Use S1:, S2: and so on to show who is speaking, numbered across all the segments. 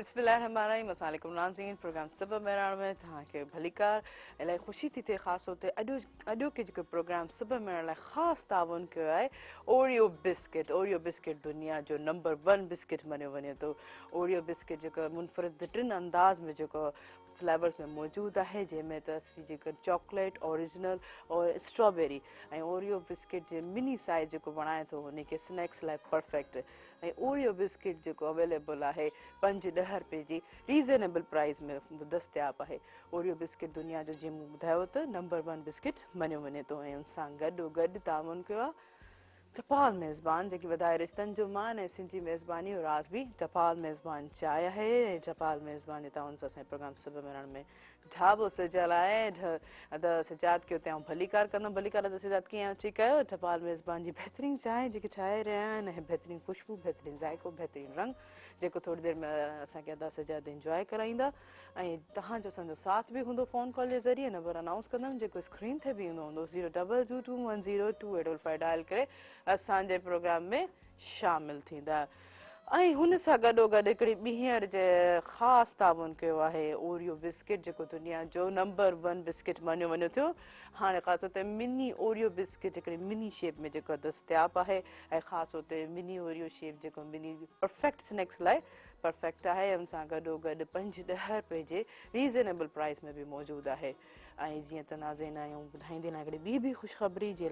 S1: बिस्मिल्लाहिर्रहमानिर्रहीम अस्सलामुअलैकुम नाज़रीन प्रोग्राम सब मेराण में तव्हांखे भलीकार इलाही ख़ुशी थी थिए ख़ासि तौर ते अॼु के जेको प्रोग्राम सब मेराण लाइ ख़ासि ताउन कयो आहे ओरियो बिस्किट दुनिया जो नंबर 1 बिस्किट मञियो वञे थो। ओरियो बिस्किट जेको मुनफ़रिद टिनि अंदाज़ में जेको फ्लेवर्स में मौजूदु आहे जंहिंमें त असीं जेको चॉकलेट ओरिजिनल और स्ट्रॉबेरी ऐं ओरियो बिस्किट जे मिनी साइज़ जेको बणाए थो उनखे स्नैक्स लाइ परफेक्ट। ऐं ओरियो बिस्किट जेको अवेलेबल आहे 5-10 रुपए जी रीज़नेबल प्राइस में दस्तियाब आहे। ओरियो बिस्किट दुनिया जो जीअं मूं ॿुधायो त नंबर 1 बिस्किट मञियो वञे थो ऐं उन सां गॾु ताउन कयो आहे टपाल मेज़बान जेकी वधाए रिश्तनि जो मान ऐं सिंधी मेज़बानी और राज़ बि टपाल मेज़बान चांहि आहे ऐं टपाल मेज़बान ताउन सां असांजे प्रोग्राम सब मेराण में ढाबो सजियल आहे। त सजाद कयो तव्हां भलीकार कंदमि भलीकार त सजाद कीअं आहियो ठीकु आहियो। टपाल मेज़बान जी बहितरीनु चांहि जेकी ठाहे रहिया आहिनि ऐं बहितरीनु ख़ुशबू बहितरीनु ज़ाइक़ो बहितरीनु रंग जेको थोरी देरि में असांखे अदा सजाद इंजॉय कराईंदा ऐं तव्हांजो असांजो साथ बि हूंदो फ़ोन कॉल जे ज़रिए नंबर अनाउंस कंदमि जेको स्क्रीन ते बि ईंदो हूंदो 02221022815 डायल करे असांजे प्रोग्राम में शामिल थींदा। ऐं हुन सां गॾोगॾु हिकिड़ी ॿीहर जे ख़ासि ताउन कयो आहे ओरियो बिस्किट जेको दुनिया जो नंबर 1 बिस्किट मञियो वञे थो। हाणे ख़ासि तौर ते मिनी ओरियो बिस्किट हिकिड़ी मिनी शेप में जेको दस्तियाब आहे ऐं ख़ासि तौर ते मिनी ओरियो शेप जेको मिनी परफेक्ट स्नैक्स लाइ परफेक्ट आहे। हुन सां गॾोगॾु 5-10 रुपए जे रीज़नेबल प्राइस में बि मौजूदु आहे। ऐं जीअं त नाज़रीन आहियूं ॿुधाईंदी न हिकिड़ी ॿी ख़ुशख़बरी जे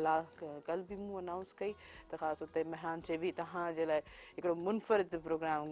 S1: कल्ह बि मूं अनाउंस कई त ख़ासि तौर ते मेहरान चए बि तव्हांजे लाइ हिकिड़ो मुनफ़रिद प्रोग्राम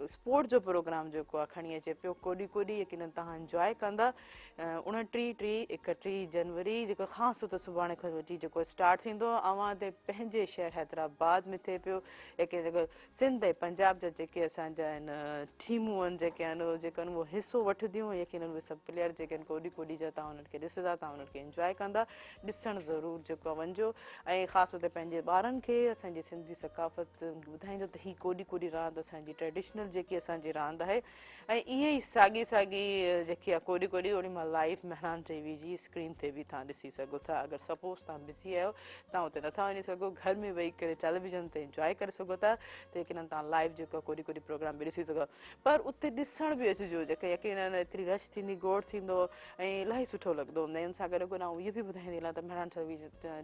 S1: स्पोर्ट जो प्रोग्राम जेको आहे खणी अचे पियो कोॾी यकीनन तव्हां इंजॉय कंदा। 29-31 जनवरी जेको ख़ासि तौर ते सुभाणे खां वठी जेको स्टार्ट थींदो अवां ते पंहिंजे शहर हैदराबाद में थिए पियो। जेके सिंध ऐं पंजाब जा जेके असांजा आहिनि टीमूं आहिनि जेके आहिनि उहो हिसो वठंदियूं यकीनन उहे सभु प्लेयर जेके आहिनि कोॾी जा तव्हां उन्हनि खे ॾिसंदा तव्हां उन्हनि खे इंजॉय कंदा ॾिसणु ज़रूरु जेको वञिजो ऐं ख़ासि तौर ते पंहिंजे ॿारनि खे असांजी सिंधी सकाफ़त ॿुधाईंदो त हीअ कोॾी रांदि असांजी ट्रेडिशनल जेकी असांजी रांदि आहे ऐं ईअं ई साॻी जेकी आहे कोॾी ओॾी महिल लाइव मेहरान टीवी जी स्क्रीन ते बि तव्हां ॾिसी सघो था। अगरि सपोज़ तव्हां बिज़ी आहियो तव्हां उते नथा वञी सघो घर में वेही करे टेलीविज़न ते इंजॉय करे सघो था त यकीनन तव्हां लाइव जेको कोॾी प्रोग्राम बि ॾिसी सघो पर उते ॾिसण बि अचिजो जेके यकीनन एतिरी रश थींदी गोड़ थींदो ऐं इलाही सुठो लॻंदो हुन सां गॾु आउं इहो बि ॿुधाईंदी हलां त मेहरान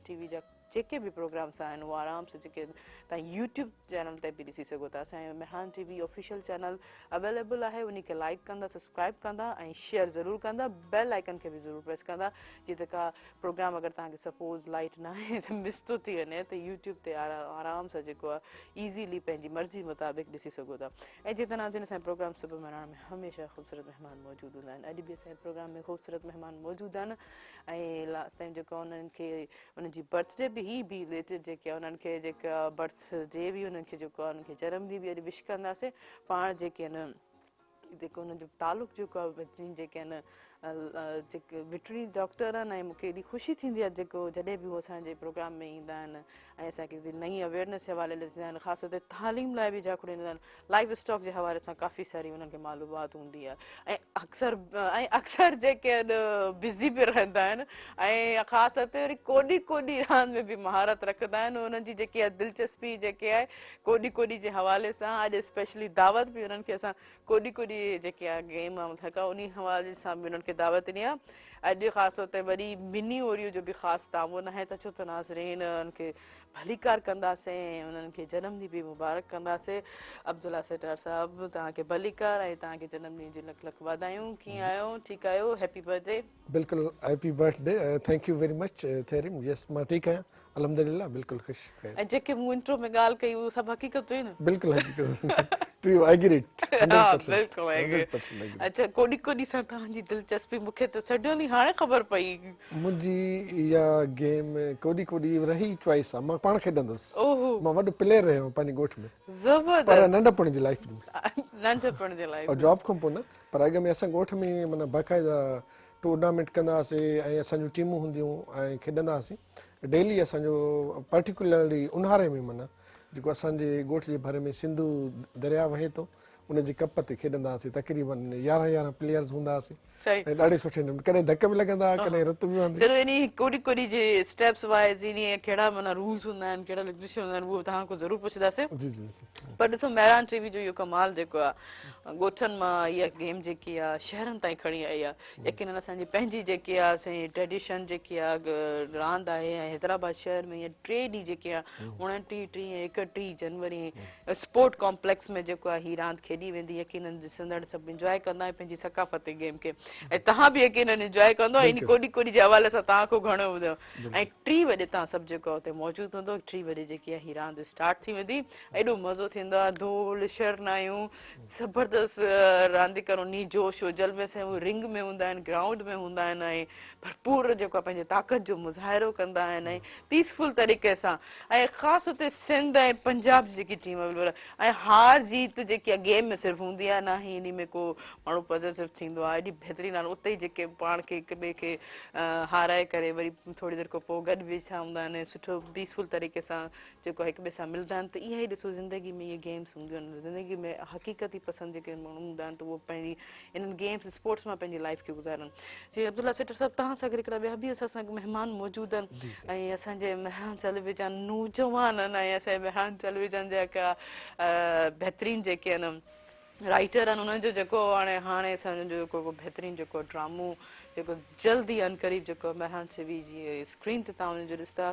S1: टीवी जा जेके बि प्रोग्राम्स आहिनि उहे आराम सां जेके तव्हां यूट्यूब चैनल ते बि ॾिसी सघो था। असांजो Mehran TV official channel available आहे उनखे लाइक कंदा सब्सक्राइब कंदा ऐं शेयर ज़रूरु कंदा बेल आइकन खे बि ज़रूरु प्रेस कंदा जीअं त का प्रोग्राम अगरि तव्हांखे सपोज़ लाइट न आहे त मिस थो थी वञे त यूट्यूब ते आराम सां जेको आहे ईज़ीली पंहिंजी मर्ज़ी मुताबिक़ ॾिसी सघो था। ऐं जीअं त नाज़रीन असांजे प्रोग्राम सुबुह मेराण में हमेशह ख़ूबसूरत महिमान मौजूदु हूंदा आहिनि। अॼु बि असांजे प्रोग्राम में ख़ूबसूरत महिमान मौजूदु आहिनि ऐं असांजो जेको उन्हनि खे उन्हनि जी बर्थडे बि बि रिलेटेड जेके आहे उन्हनि खे जेका बर्थडे बि उन्हनि खे जेको आहे उन्हनि खे जनम ॾींहुं बि अॼु विश कंदासीं पाण जेके आहिनि जेको हुनजो तालुक़ु जेको आहे जेके आहिनि जेके वेटरनरी डॉक्टर आहिनि ऐं मूंखे एॾी ख़ुशी थींदी आहे जेको जॾहिं बि उहे असांजे प्रोग्राम में ईंदा आहिनि ऐं असांखे नई अवेयरनेस जे हवाले ॾिसंदा आहिनि ख़ासि तौर ते तालीम लाइ बि झाकू ॾींदा आहिनि लाइफ स्टॉक जे हवाले सां काफ़ी सारी उन्हनि खे मालूमात हूंदी आहे ऐं अक्सर जेके आहिनि बिज़ी बि रहंदा आहिनि ऐं ख़ासि तौर ते वरी कोॾी रांदि में बि महारत रखंदा आहिनि उन्हनि जी जेकी आहे दिलचस्पी जेके आहे कोॾी जे हवाले सां अॼु स्पेशली दावत बि उन्हनि खे असां कोॾी जेकी आहे गेम आहे उन हवाले सां बि उन्हनि खे दावत ॾिनी आहे। अॼु ख़ासि तौर ते वरी मिनी ओरियो जो बि ख़ासि ताउन आहे त छो त नाज़रीन उन्हनि खे भलीकार कंदासीं ऐं उन्हनि खे जनम ॾींहुं बि मुबारक कंदासीं। अब्दुल्ला सेठार साहिबु तव्हांखे भलीकार ऐं तव्हांखे जनम ॾींहं जी लख वाधायूं। कीअं आहियो ठीकु आहियो हैप्पी बर्थडे।
S2: बिल्कुलु happy birthday thank you very much थेरिम यस मां ठीकु आहियां अल्हम्दुलिल्लाह बिल्कुलु ख़ुशि
S1: ऐं जेके मूं इंट्रो में ॻाल्हि कई उहे सभु हक़ीक़त हुई न
S2: बिल्कुलु हक़ीक़त ट्रू एग्रीड 100%
S1: बिल्कुलु
S2: 100% एग्री।
S1: अच्छा कोॾी सां तव्हांजी दिलचस्पी मूंखे त सडनली हाणे ख़बर पई।
S2: मुंहिंजी इहा गेम कोॾी रही चॉइस आहे मां पाण खेॾंदुसि
S1: ओहो
S2: मां वॾो प्लेयर रहियो पंहिंजे ॻोठ में पर
S1: ज़बरदस्त
S2: नंढपण जी लाइफ में
S1: नंढपण जे लाइ
S2: और जॉब खां पोइ न पर अॻ में असां ॻोठ में माना बाक़ाइदा टूर्नामेंट कंदा हुआसीं ऐं असांजूं टीमूं हूंदियूं ऐं खेॾंदा हुआसीं डेली असांजो पर्टिकुलरली ऊन्हारे में माना जेको असांजे ॻोठ जे भर में सिंधु दरिया वहे थो उनजी कप ते खेॾंदा हुआसीं तक़रीबन 11 प्लेयर्स हूंदा हुआसीं
S1: सही
S2: ऐं ॾाढे सुठे नमूने कॾहिं धक बि लॻंदा हुआ कॾहिं रत बि वहंदी
S1: चलो इन्हीं कोडी कोडी जे स्टेप्स वाइज इन्हीं कहिड़ा माना रूल्स हूंदा आहिनि कहिड़ा लेजिस्लेशन हूंदा आहिनि उहो तव्हां खां ज़रूरु पुछंदासीं
S2: जी जी
S1: पर ॾिसो महिरान टीवी जो इहो कमाल जेको आहे ॻोठनि मां इहा गेम जेकी आहे शहरनि ताईं खणी आई आहे यकीन असांजी पंहिंजी जेकी आहे असांजी ट्रेडिशन जेकी आहे रांदि आहे ऐं हैदराबाद शहर में इहा 3 ॾींहं जेकी आहे 29, 30 ऐं 31 जनवरी स्पोर्ट कॉम्प्लेक्स में जेको आहे हीअ रांदि खेॾी वेंदी यकीननि ॾिसंदड़ सभु इंजॉय कंदा ऐं पंहिंजी सकाफ़ती गेम खे ऐं तव्हां बि यकीननि इंजॉय कंदो इन कोडी कोडी जे हवाले सां तव्हां खां घणो ॿुधो ऐं 3 वॼे तव्हां सभु जेको आहे हुते मौजूदु हूंदो 3 वॼे जेकी आहे हीअ रांदि स्टार्ट थी वेंदी एॾो मज़ो थींदो आहे धूल शरनायूं ज़बरदस्त रांदीगर उन्ही जोश हो जल्बे सां रिंग में हूंदा आहिनि ग्राउंड में हूंदा आहिनि ऐं भरपूर जेको आहे पंहिंजे ताक़त जो मुज़ाहिरो कंदा आहिनि ऐं पीसफुल तरीक़े सां ऐं ख़ासि हुते सिंध ऐं पंजाब जी जेकी टीम ऐं हार जीत जेकी आहे गेम में सिर्फ़ु हूंदी आहे न ई इन में को माण्हू पॉज़िटिव थींदो आहे एॾी बहितरीनु आहे उते ई जेके पाण खे हिक ॿिए खे हाराए करे वरी थोरी देरि खां पोइ गॾु वेठा हूंदा आहिनि सुठो पीसफुल तरीक़े सां जेको हिक ॿिए सां मिलंदा आहिनि त इहा ई ॾिसो ज़िंदगी में इहे गेम्स हूंदियूं आहिनि ज़िंदगी में हक़ीक़ती पसंदि जेके माण्हू हूंदा आहिनि त उहो पंहिंजी इन्हनि गेम्स स्पोर्ट्स मां पंहिंजी लाइफ खे गुज़ारनि जी अब्दुल्ला सेठर साहिबु तव्हां सां गॾु हिकिड़ा ॿिया बि असां सां महिमान मौजूदु आहिनि ऐं असांजे मेहरान टेलीविजन नौजवान आहिनि ऐं असांजे मेहरान टेलीविजन जेका बहितरीनु जेके आहिनि राइटर आहिनि उन्हनि जो जेको हाणे असांजो जेको बहितरीनु जेको ड्रामो जेको जल्दी अनक़रीब जेको मेहरान टीवी जी स्क्रीन ते तव्हां उनजो ॾिसंदा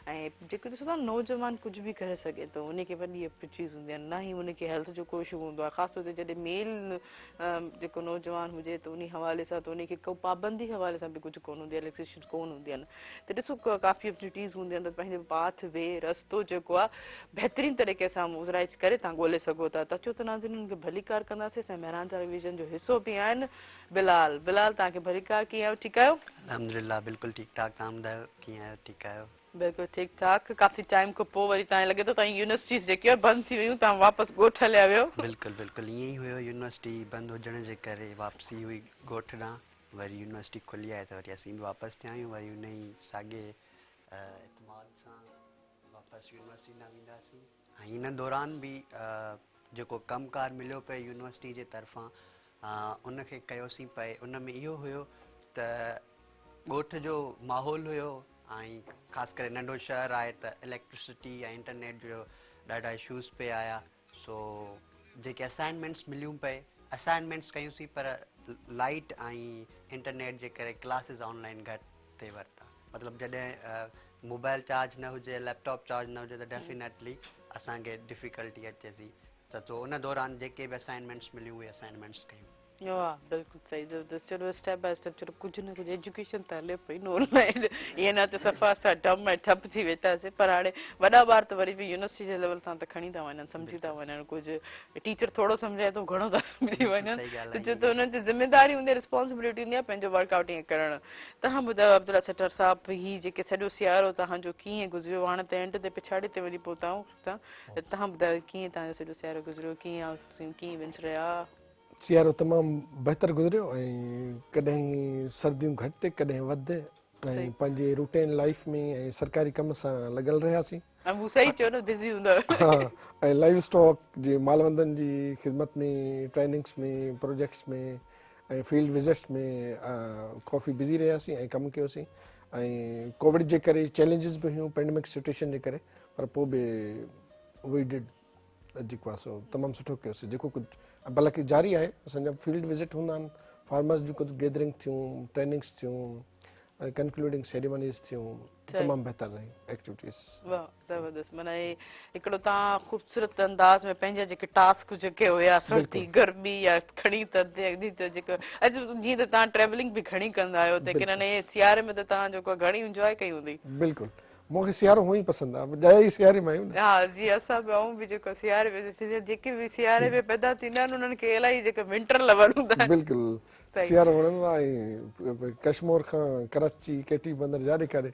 S1: ऐं जेको ॾिसो था नौजवान कुझु बि करे सघे थो उनखे वॾी अपॉर्चुनिटीज़ हूंदी आहिनि न ई उनखे हेल्थ जो को इशू हूंदो आहे ख़ासि तौर ते जॾहिं मेल जेको नौजवान हुजे त उन हवाले सां त उनखे को पाबंदी हवाले सां बि कुझु कोन हूंदी आहे रिलेक्सेशन कोन हूंदी आहिनि त ॾिसो काफ़ी अपॉर्चुनिटीज़ हूंदियूं आहिनि त पंहिंजो पाथ वे रस्तो जेको आहे बहितरीनु तरीक़े सां मुज़राइज करे तव्हां ॻोल्हे सघो था त अचो त नाज़रीन उनखे भलीकार कंदासीं असां मेहरान टेलीविजन जो हिसो बि आहिनि बिलाल तव्हांखे भलीकार कीअं आहियो ठीकु आहियो
S3: अल्हम्दुलिल्लाह बिल्कुलु ठीकु ठाक तव्हां ॿुधायो कीअं आहियो ठीकु आहियो
S1: बिल्कुलु ठीकु ठाक काफ़ी टाइम खां पोइ वरी तव्हां लॻे थो तव्हां यूनिवर्सिटीज़ जेके बंदि थी वियूं तव्हां वापसि ॻोठ हलिया वियो
S3: बिल्कुलु ईअं ई हुयो यूनिवर्सिटी बंदि हुजण जे करे वापसी हुई ॻोठ ॾांहुं वरी यूनिवर्सिटी खुली आहे त वरी असीं बि वापसि थिया आहियूं वरी उन ई साॻे इतमाद सां वापसि यूनिवर्सिटी न वेंदासीं ऐं हिन दौरान बि जेको कमकार मिलियो पिए यूनिवर्सिटी जे तरफ़ां उनखे कयोसीं पिए उन में इहो हुयो त ॻोठ जो माहौल हुयो ऐं ख़ासि करे नंढो शहर आहे त इलेक्ट्रिसिटी ऐं इंटरनेट जो ॾाढा इशूज़ पे आया सो जेके असाइनमेंट्स मिलियूं पए असाइनमेंट्स कयूंसीं पर लाइट ऐं इंटरनेट जे करे क्लासिस ऑनलाइन घटि थिए वरिता मतिलबु जॾहिं मोबाइल चार्ज न हुजे लैपटॉप चार्ज न हुजे त डेफिनेटली असांखे डिफिकल्टी अचे थी त उन दौरान जेके बि असाइनमेंट्स मिलियूं उहे असाइनमेंट्स कयूं
S1: वाह बिल्कुलु सही ज़बरदस्त चलो स्टेप बाय स्टेप चलो कुझु न कुझु एजुकेशन त हले पई ऑनलाइन ईअं न त सफ़ा असां डम ऐं ठप थी वेठासीं पर हाणे वॾा ॿार त वरी बि यूनिवर्सिटी जे लेवल तां त खणी था वञनि सम्झी था वञनि कुझु टीचर थोरो सम्झाए थो घणो था सम्झी वञनि त छो त हुननि ते ज़िमेदारी हूंदी आहे रिस्पॉन्सिबिलिटी हूंदी आहे पंहिंजो वर्कआउट ईअं करणु तव्हां ॿुधायो अब्दुल्ला सेठर साहिबु हीअ जेके सॼो सियारो तव्हांजो कीअं गुज़रियो हाणे त एंड ते पिछाड़ी ते वरी पहुताऊं तव्हां ॿुधायो कीअं तव्हांजो सॼो सियारो गुज़रियो कीअं विंसरिया
S2: सियारो तमामु बहितरु गुज़रियो ऐं कॾहिं सर्दियूं घटि कॾहिं वधि ऐं पंहिंजे रूटीन लाइफ में ऐं सरकारी कम सां लॻल रहियासीं
S1: सही चयो न बिज़ी हूंदो
S2: हा ऐं लाइव स्टॉक जे मालवंदनि जी ख़िदमत में ट्रेनिंग्स में प्रोजेक्ट्स में ऐं फील्ड विज़िट्स में काफ़ी बिज़ी रहियासीं ऐं कमु कयोसीं ऐं कोविड जे करे चैलेंजिस बि हुयूं पेंडेमिक सिचुएशन जे करे पर पोइ बि उहे डिड जेको आहे सो तमामु सुठो कयोसीं जेको कुझु बल्कि जारी आहे असांजा फील्ड विज़िट हूंदा आहिनि फार्मर्स जूं कुझु गैदरिंग थियूं ट्रेनिंग्स थियूं कंक्लूडिंग सेरेमनीज़ थियूं तमामु बहितरु रही एक्टिविटीज़
S1: वाह ज़बरदस्त माना हिकिड़ो तव्हां ख़ूबसूरत अंदाज़ में पंहिंजा जेके टास्क जेके हुया सर्दी गर्मी या खणी जेको अॼु जीअं त तव्हां ट्रेवलिंग बि घणी कंदा आहियो त लेकिन सियारे में त तव्हां जेको घणी इंजॉय कई हूंदी
S2: बिल्कुलु मूंखे सियारो हुअं ई पसंदि आहे ॼाए ई सियारे में आहियूं न
S1: हा जी असां बि ऐं बि जेको सियारे में जेके बि सियारे में पैदा थींदा आहिनि उन्हनि खे इलाही जेके विंटर लवल हूंदा आहिनि
S2: बिल्कुलु सियारो वणंदो आहे ऐं कश्मीर खां कराची केटी बंदर जाॾे काॾे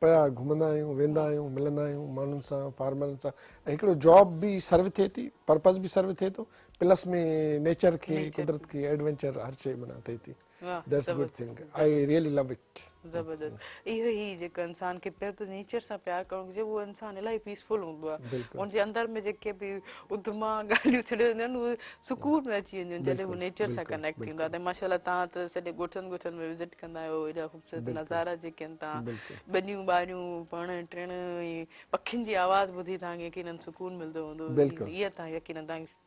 S2: पिया घुमंदा आहियूं वेंदा आहियूं मिलंदा आहियूं माण्हुनि सां फार्मरनि सां ऐं हिकिड़ो जॉब बि सर्व थिए थी पर्पज़ बि सर्व थिए थो प्लस में नेचर खे कुदरत खे एडवेंचर हर शइ माना थिए थी
S1: वाह,
S2: that's good thing, I really love it.
S1: ज़बरदस्त। इहो ई जेको इंसान खे पहिरियों त नेचर सां प्यार करणु घुरिजे, उहो इंसान इलाही पीसफुल हूंदो आहे।
S2: बिल्कुलु
S1: उनजे अंदर में जेके बि उधमा ॻाल्हियूं छॾे वञनि उहे सुकून में अची वेंदियूं जॾहिं हू
S2: बिल्कुलु
S1: नेचर सां
S2: बिल्कुलु
S1: कनेक्ट थींदो आहे।
S2: बिल्कुलु
S1: त माशाल्लाह तव्हां त सॼे ॻोठनि में विज़िट कंदा आहियो, एॾा ख़ूबसूरत
S2: बिल्कुलु
S1: नज़ारा जेके आहिनि, तव्हां
S2: बिल्कुलु
S1: ॿनियूं ॿारियूं पण टिण ऐं पखियुनि जी आवाज़ ॿुधी तव्हांखे यकीनन सुकून मिलंदो हूंदो।
S2: बिल्कुलु
S1: इहा तव्हां यकीनन तव्हांखे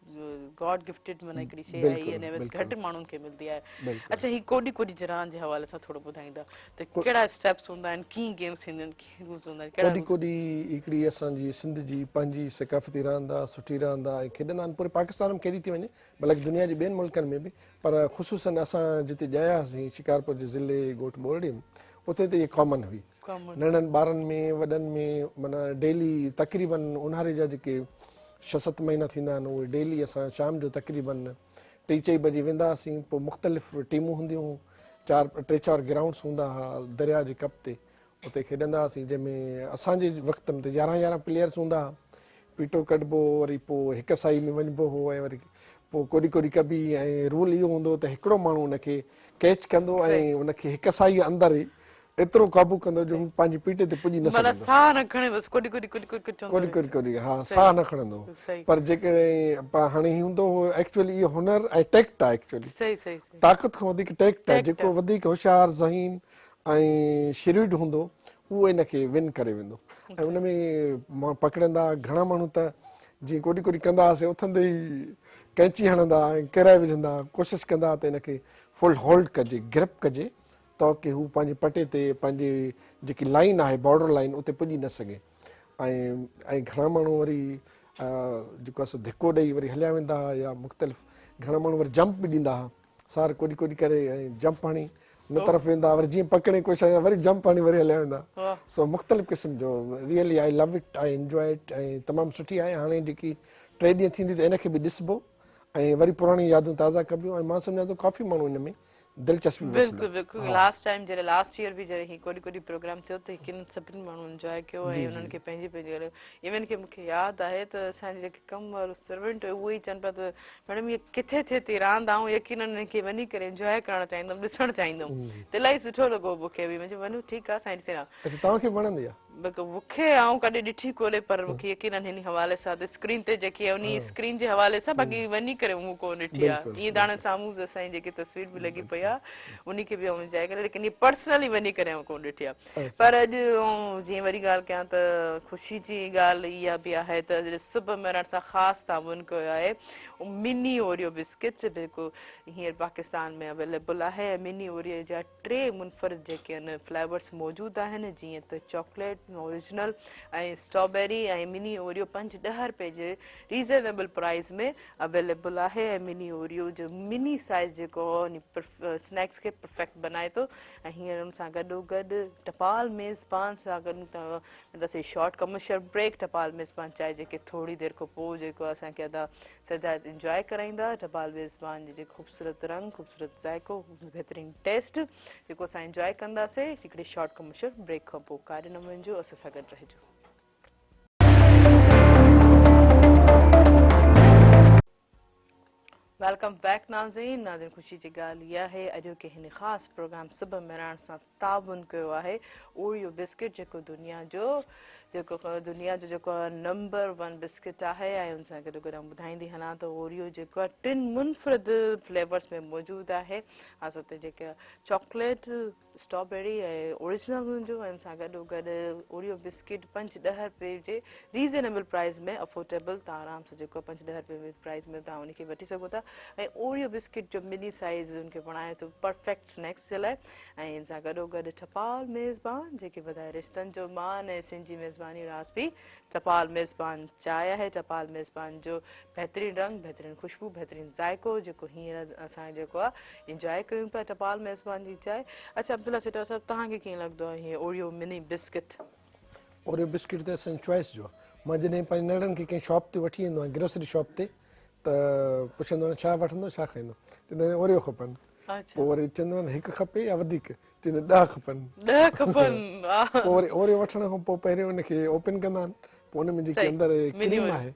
S1: गॉड गिफ्टेड माना हिकिड़ी शइ आहे, इहा
S2: बिल्कुलु
S1: नेमत
S2: बिल्कुलु
S1: घटि माण्हुनि खे मिलंदी आहे।
S2: बिल्कुलु
S1: अच्छा, ही कोडी कोडी जरान जे हवाले सां थोरो ॿुधाईंदा त
S2: को-
S1: कहिड़ा स्टेप्स हूंदा आहिनि, कीअं गेम्स थींदियूं आहिनि, कीअं रूल्स हूंदा आहिनि, कहिड़ा
S2: कोडी
S1: रूल्स?
S2: कोडी हिकिड़ी असांजी सिंध जी पंहिंजी सकाफ़ती रांदि आहे, सुठी रांदि आहे ऐं खेॾंदा आहिनि पूरे पाकिस्तान में खेॾी थी वञे, बल्कि दुनिया जे ॿियनि मुल्कनि में बि। पर ख़ुशूसन असां जिते ॼायासीं शिकारपुर जे ज़िले ॻोठ बोरडी में, उते त इहे कॉमन हुई। नंढनि ॿारनि में वॾनि में माना डेली तक़रीबन ऊन्हारे जा जेके 6-7 महीना थींदा आहिनि, उहे डेली असां शाम जो तक़रीबन 3-4 बजे वेंदा हुआसीं। पोइ मुख़्तलिफ़ टीमूं हूंदियूं हुयूं, 3-4 ग्राउंड्स हूंदा हुआ दरिया जे कप ते, उते खेॾंदा हुआसीं, जंहिंमें असांजे वक़्त में त 11-11 प्लेयर्स हूंदा हुआ। पीटो कढिबो, वरी पोइ हिक साई में वञिबो हो, ऐं वरी पोइ कोडी कोडी कबी, ऐं रूल इहो हूंदो त हिकिड़ो माण्हू उनखे कैच कंदो ऐं उनखे हिक साई अंदरि ई एतिरो क़ाबू कंदो जो हू पंहिंजी पीठ ते पुॼी न
S1: माना
S2: सघंदो।
S1: साह न खणे बसि कोडी कोडी कोडी कोडी चवंदो
S2: कोडी
S1: रहे।
S2: कोडी कोडी हा,
S1: सही,
S2: साह न खणंदो।
S1: सही
S2: पर जेकॾहिं हाणे ही हूंदो हो एक्चुअली इहो हुनर ऐं टैक्ट आहे, एक्चुअली
S1: सही सही सही
S2: ताक़त खां वधीक टैक्ट आहे।
S1: टैक्ट
S2: जेको
S1: आहे।
S2: वधीक होशियार ज़हीन ऐं शिर्ड हूंदो उहो इनखे विन करे वेंदो। ऐं उन में पकड़ंदा घणा माण्हू त जीअं कोडी कोडी कंदा हुआसीं, उथंदे ई कैंची हणंदा ऐं किराए विझंदा, कोशिशि कंदा त इनखे फुल होल्ड कजे, ग्रिप कजे, ताकी हू पंहिंजे पटे ते पंहिंजी जेकी लाइन आहे बॉर्डर लाइन उते पुॼी न सघे। ऐं घणा माण्हू वरी जेको आहे धिको ॾेई वरी हलिया वेंदा हुआ, या मुख़्तलिफ़ घणा माण्हू वरी जंप बि ॾींदा हुआ, सार कोडी कोडी करे ऐं जंप हणी हुन तरफ़ वेंदा, वरी जीअं पकड़े कोई शइ वरी जंप हणी वरी हलिया वेंदा।
S1: वाह,
S2: सो मुख़्तलिफ़ क़िस्म जो really I love it, I enjoy it, ऐं तमामु सुठी आहे। हाणे जेकी 3 ॾींहं थींदी त इनखे बि ॾिसबो ऐं वरी पुराणी यादूं ताज़ा कबियूं, ऐं मां सम्झां थो काफ़ी माण्हू हिन में दिलचस्पी वठंदा।
S1: बिल्कुलु बिल्कुलु। लास्ट टाइम जॾहिं लास्ट ईयर बि जॾहिं ही कोडी कोडी प्रोग्राम थियो त किन सभिनी माण्हू एंजॉय कयो, ऐं उन्हनि खे पंहिंजी पंहिंजी इवन की मूंखे यादि आहे त असांजे जेके कम वारो सर्वेंट हुयो उहे ई चवनि पिया त मैडम इहे किथे थिए थी रांदि, ऐं यकीनन हिनखे वञी करे एंजॉय करणु चाहींदुमि, ॾिसणु चाहींदुमि। त इलाही सुठो लॻो मूंखे बि, मुंहिंजो वञो ठीकु आहे साईं ॾिसे
S2: अच्छा, तव्हांखे वणंदी आहे?
S1: मूंखे आऊं कॾहिं ॾिठी कोन्हे, पर मूंखे यकीनन हिन हवाले सां त स्क्रीन ते जेकी आहे उन स्क्रीन जे हवाले सां, बाक़ी वञी करे मूं कोन ॾिठी आहे। ईअं त हाणे साम्हूं असांजी जेकी तस्वीर बि लॻी पई आहे उन खे बि आऊं एंजॉय करे, लेकिन इहे पर्सनली वञी करे आऊं कोन ॾिठी आहे। पर अॼु जीअं वरी ॻाल्हि कयां त ख़ुशी जी ॻाल्हि इहा बि आहे त जॾहिं सुबुह मिलण सां ख़ासि ताउन कयो आहे मिनी ओरियो बिस्किट्स, जेको हींअर पाकिस्तान में अवेलेबल आहे। ऐं मिनी ओरियो जा 3 मुनफ़रिद जेके आहिनि फ्लेवर्स मौजूदु आहिनि, जीअं त चॉकलेट ओरिजिनल ऐं स्ट्रॉबेरी, ऐं मिनी ओरियो 5-10 रुपए जे रीज़नेबल प्राइस में अवेलेबल आहे। ऐं मिनी ओरियो जो मिनी साइज़ जेको स्नैक्स खे परफेक्ट बनाए थो। ऐं हींअर हुन सां गॾोगॾु टपाल मेज़बान सां गॾु वेंदासीं शॉर्ट कमर्शियल ब्रेक। टपाल मेज़बान चाहे जेके थोरी देरि खां पोइ जेको असांखे अदा सदा इंजॉय कराईंदा। टपाल मेज़बान जे ख़ूबसूरत रंग, ख़ूबसूरत ज़ाइको, बहितरीनु टेस्ट जेको असां इंजॉय कंदासीं हिकिड़े शॉर्ट कमर्शियल ब्रेक खां पोइ। काॾे न वञिजो, असां सां गॾु रहिजो। वेलकम बैक नाज़रीन। ख़ुशी जी ॻाल्हि इहा आहे अॼु के हिन ख़ासि प्रोग्राम सुबुह मिलण सां ताउन कयो आहे ओरियो बिस्किट, जेको दुनिया जो जेको नंबर 1 बिस्किट आहे। ऐं हुन सां गॾु गॾु ॿुधाईंदी हलां त ओरियो जेको आहे 3 मुनफ़रिद फ्लेवर्स में मौजूदु आहे। असां ते जेके चॉकलेट, स्ट्रॉबेरी ऐं ओरिजिनल हुनजो, ऐं हुन सां गॾो गॾु ओरियो बिस्किट 5-10 रुपए जे रीज़नेबल प्राइस में अफोर्डेबल, तव्हां आराम सां जेको 5-10 रुपए प्राइस में तव्हां उनखे वठी सघो था। ऐं ओरियो बिस्किट जो मिनी साइज़ उनखे बणाए थो परफेक्ट स्नैक्स जे लाइ। ऐं हिन सां गॾो गॾु टपाल मेज़बान जेके वधाए रिश्तनि जो मान ऐं सिंधी मेज़बानी रास बि टपाल मेज़बान चांहि आहे। टपाल मेज़बान जो बहितरीनु रंग, बहितरीनु ख़ुशबू, बहितरीनु ज़ाइको जेको हींअर असां जेको आहे इंजॉय कयूं पिया टपाल मेज़बान जी चांहि। अच्छा अब्दुल्ला सेठा साहिबु, तव्हांखे कीअं लॻंदो आहे हीअं Oreo mini biscuit?
S2: Oreo biscuit त असांजी चॉइस जो आहे। मां जॾहिं पंहिंजे निड़नि खे कंहिं शॉप ते वठी वेंदो आहियां, ग्रोसरी शॉप ते, त पुछंदो आहियां छा वठंदो, छा खाईंदो, चवंदो आहियां ओरियो खपनि। पोइ वरी चवंदो आहियां हिकु खपे या वधीक, चवंदो 10 खपनि।
S1: 10 खपनि।
S2: पोइ वरी ओरियो वठण खां पोइ पहिरियों उनखे ओपन कंदा आहिनि, पोइ उन में जेकी अंदरि क्रीम आहे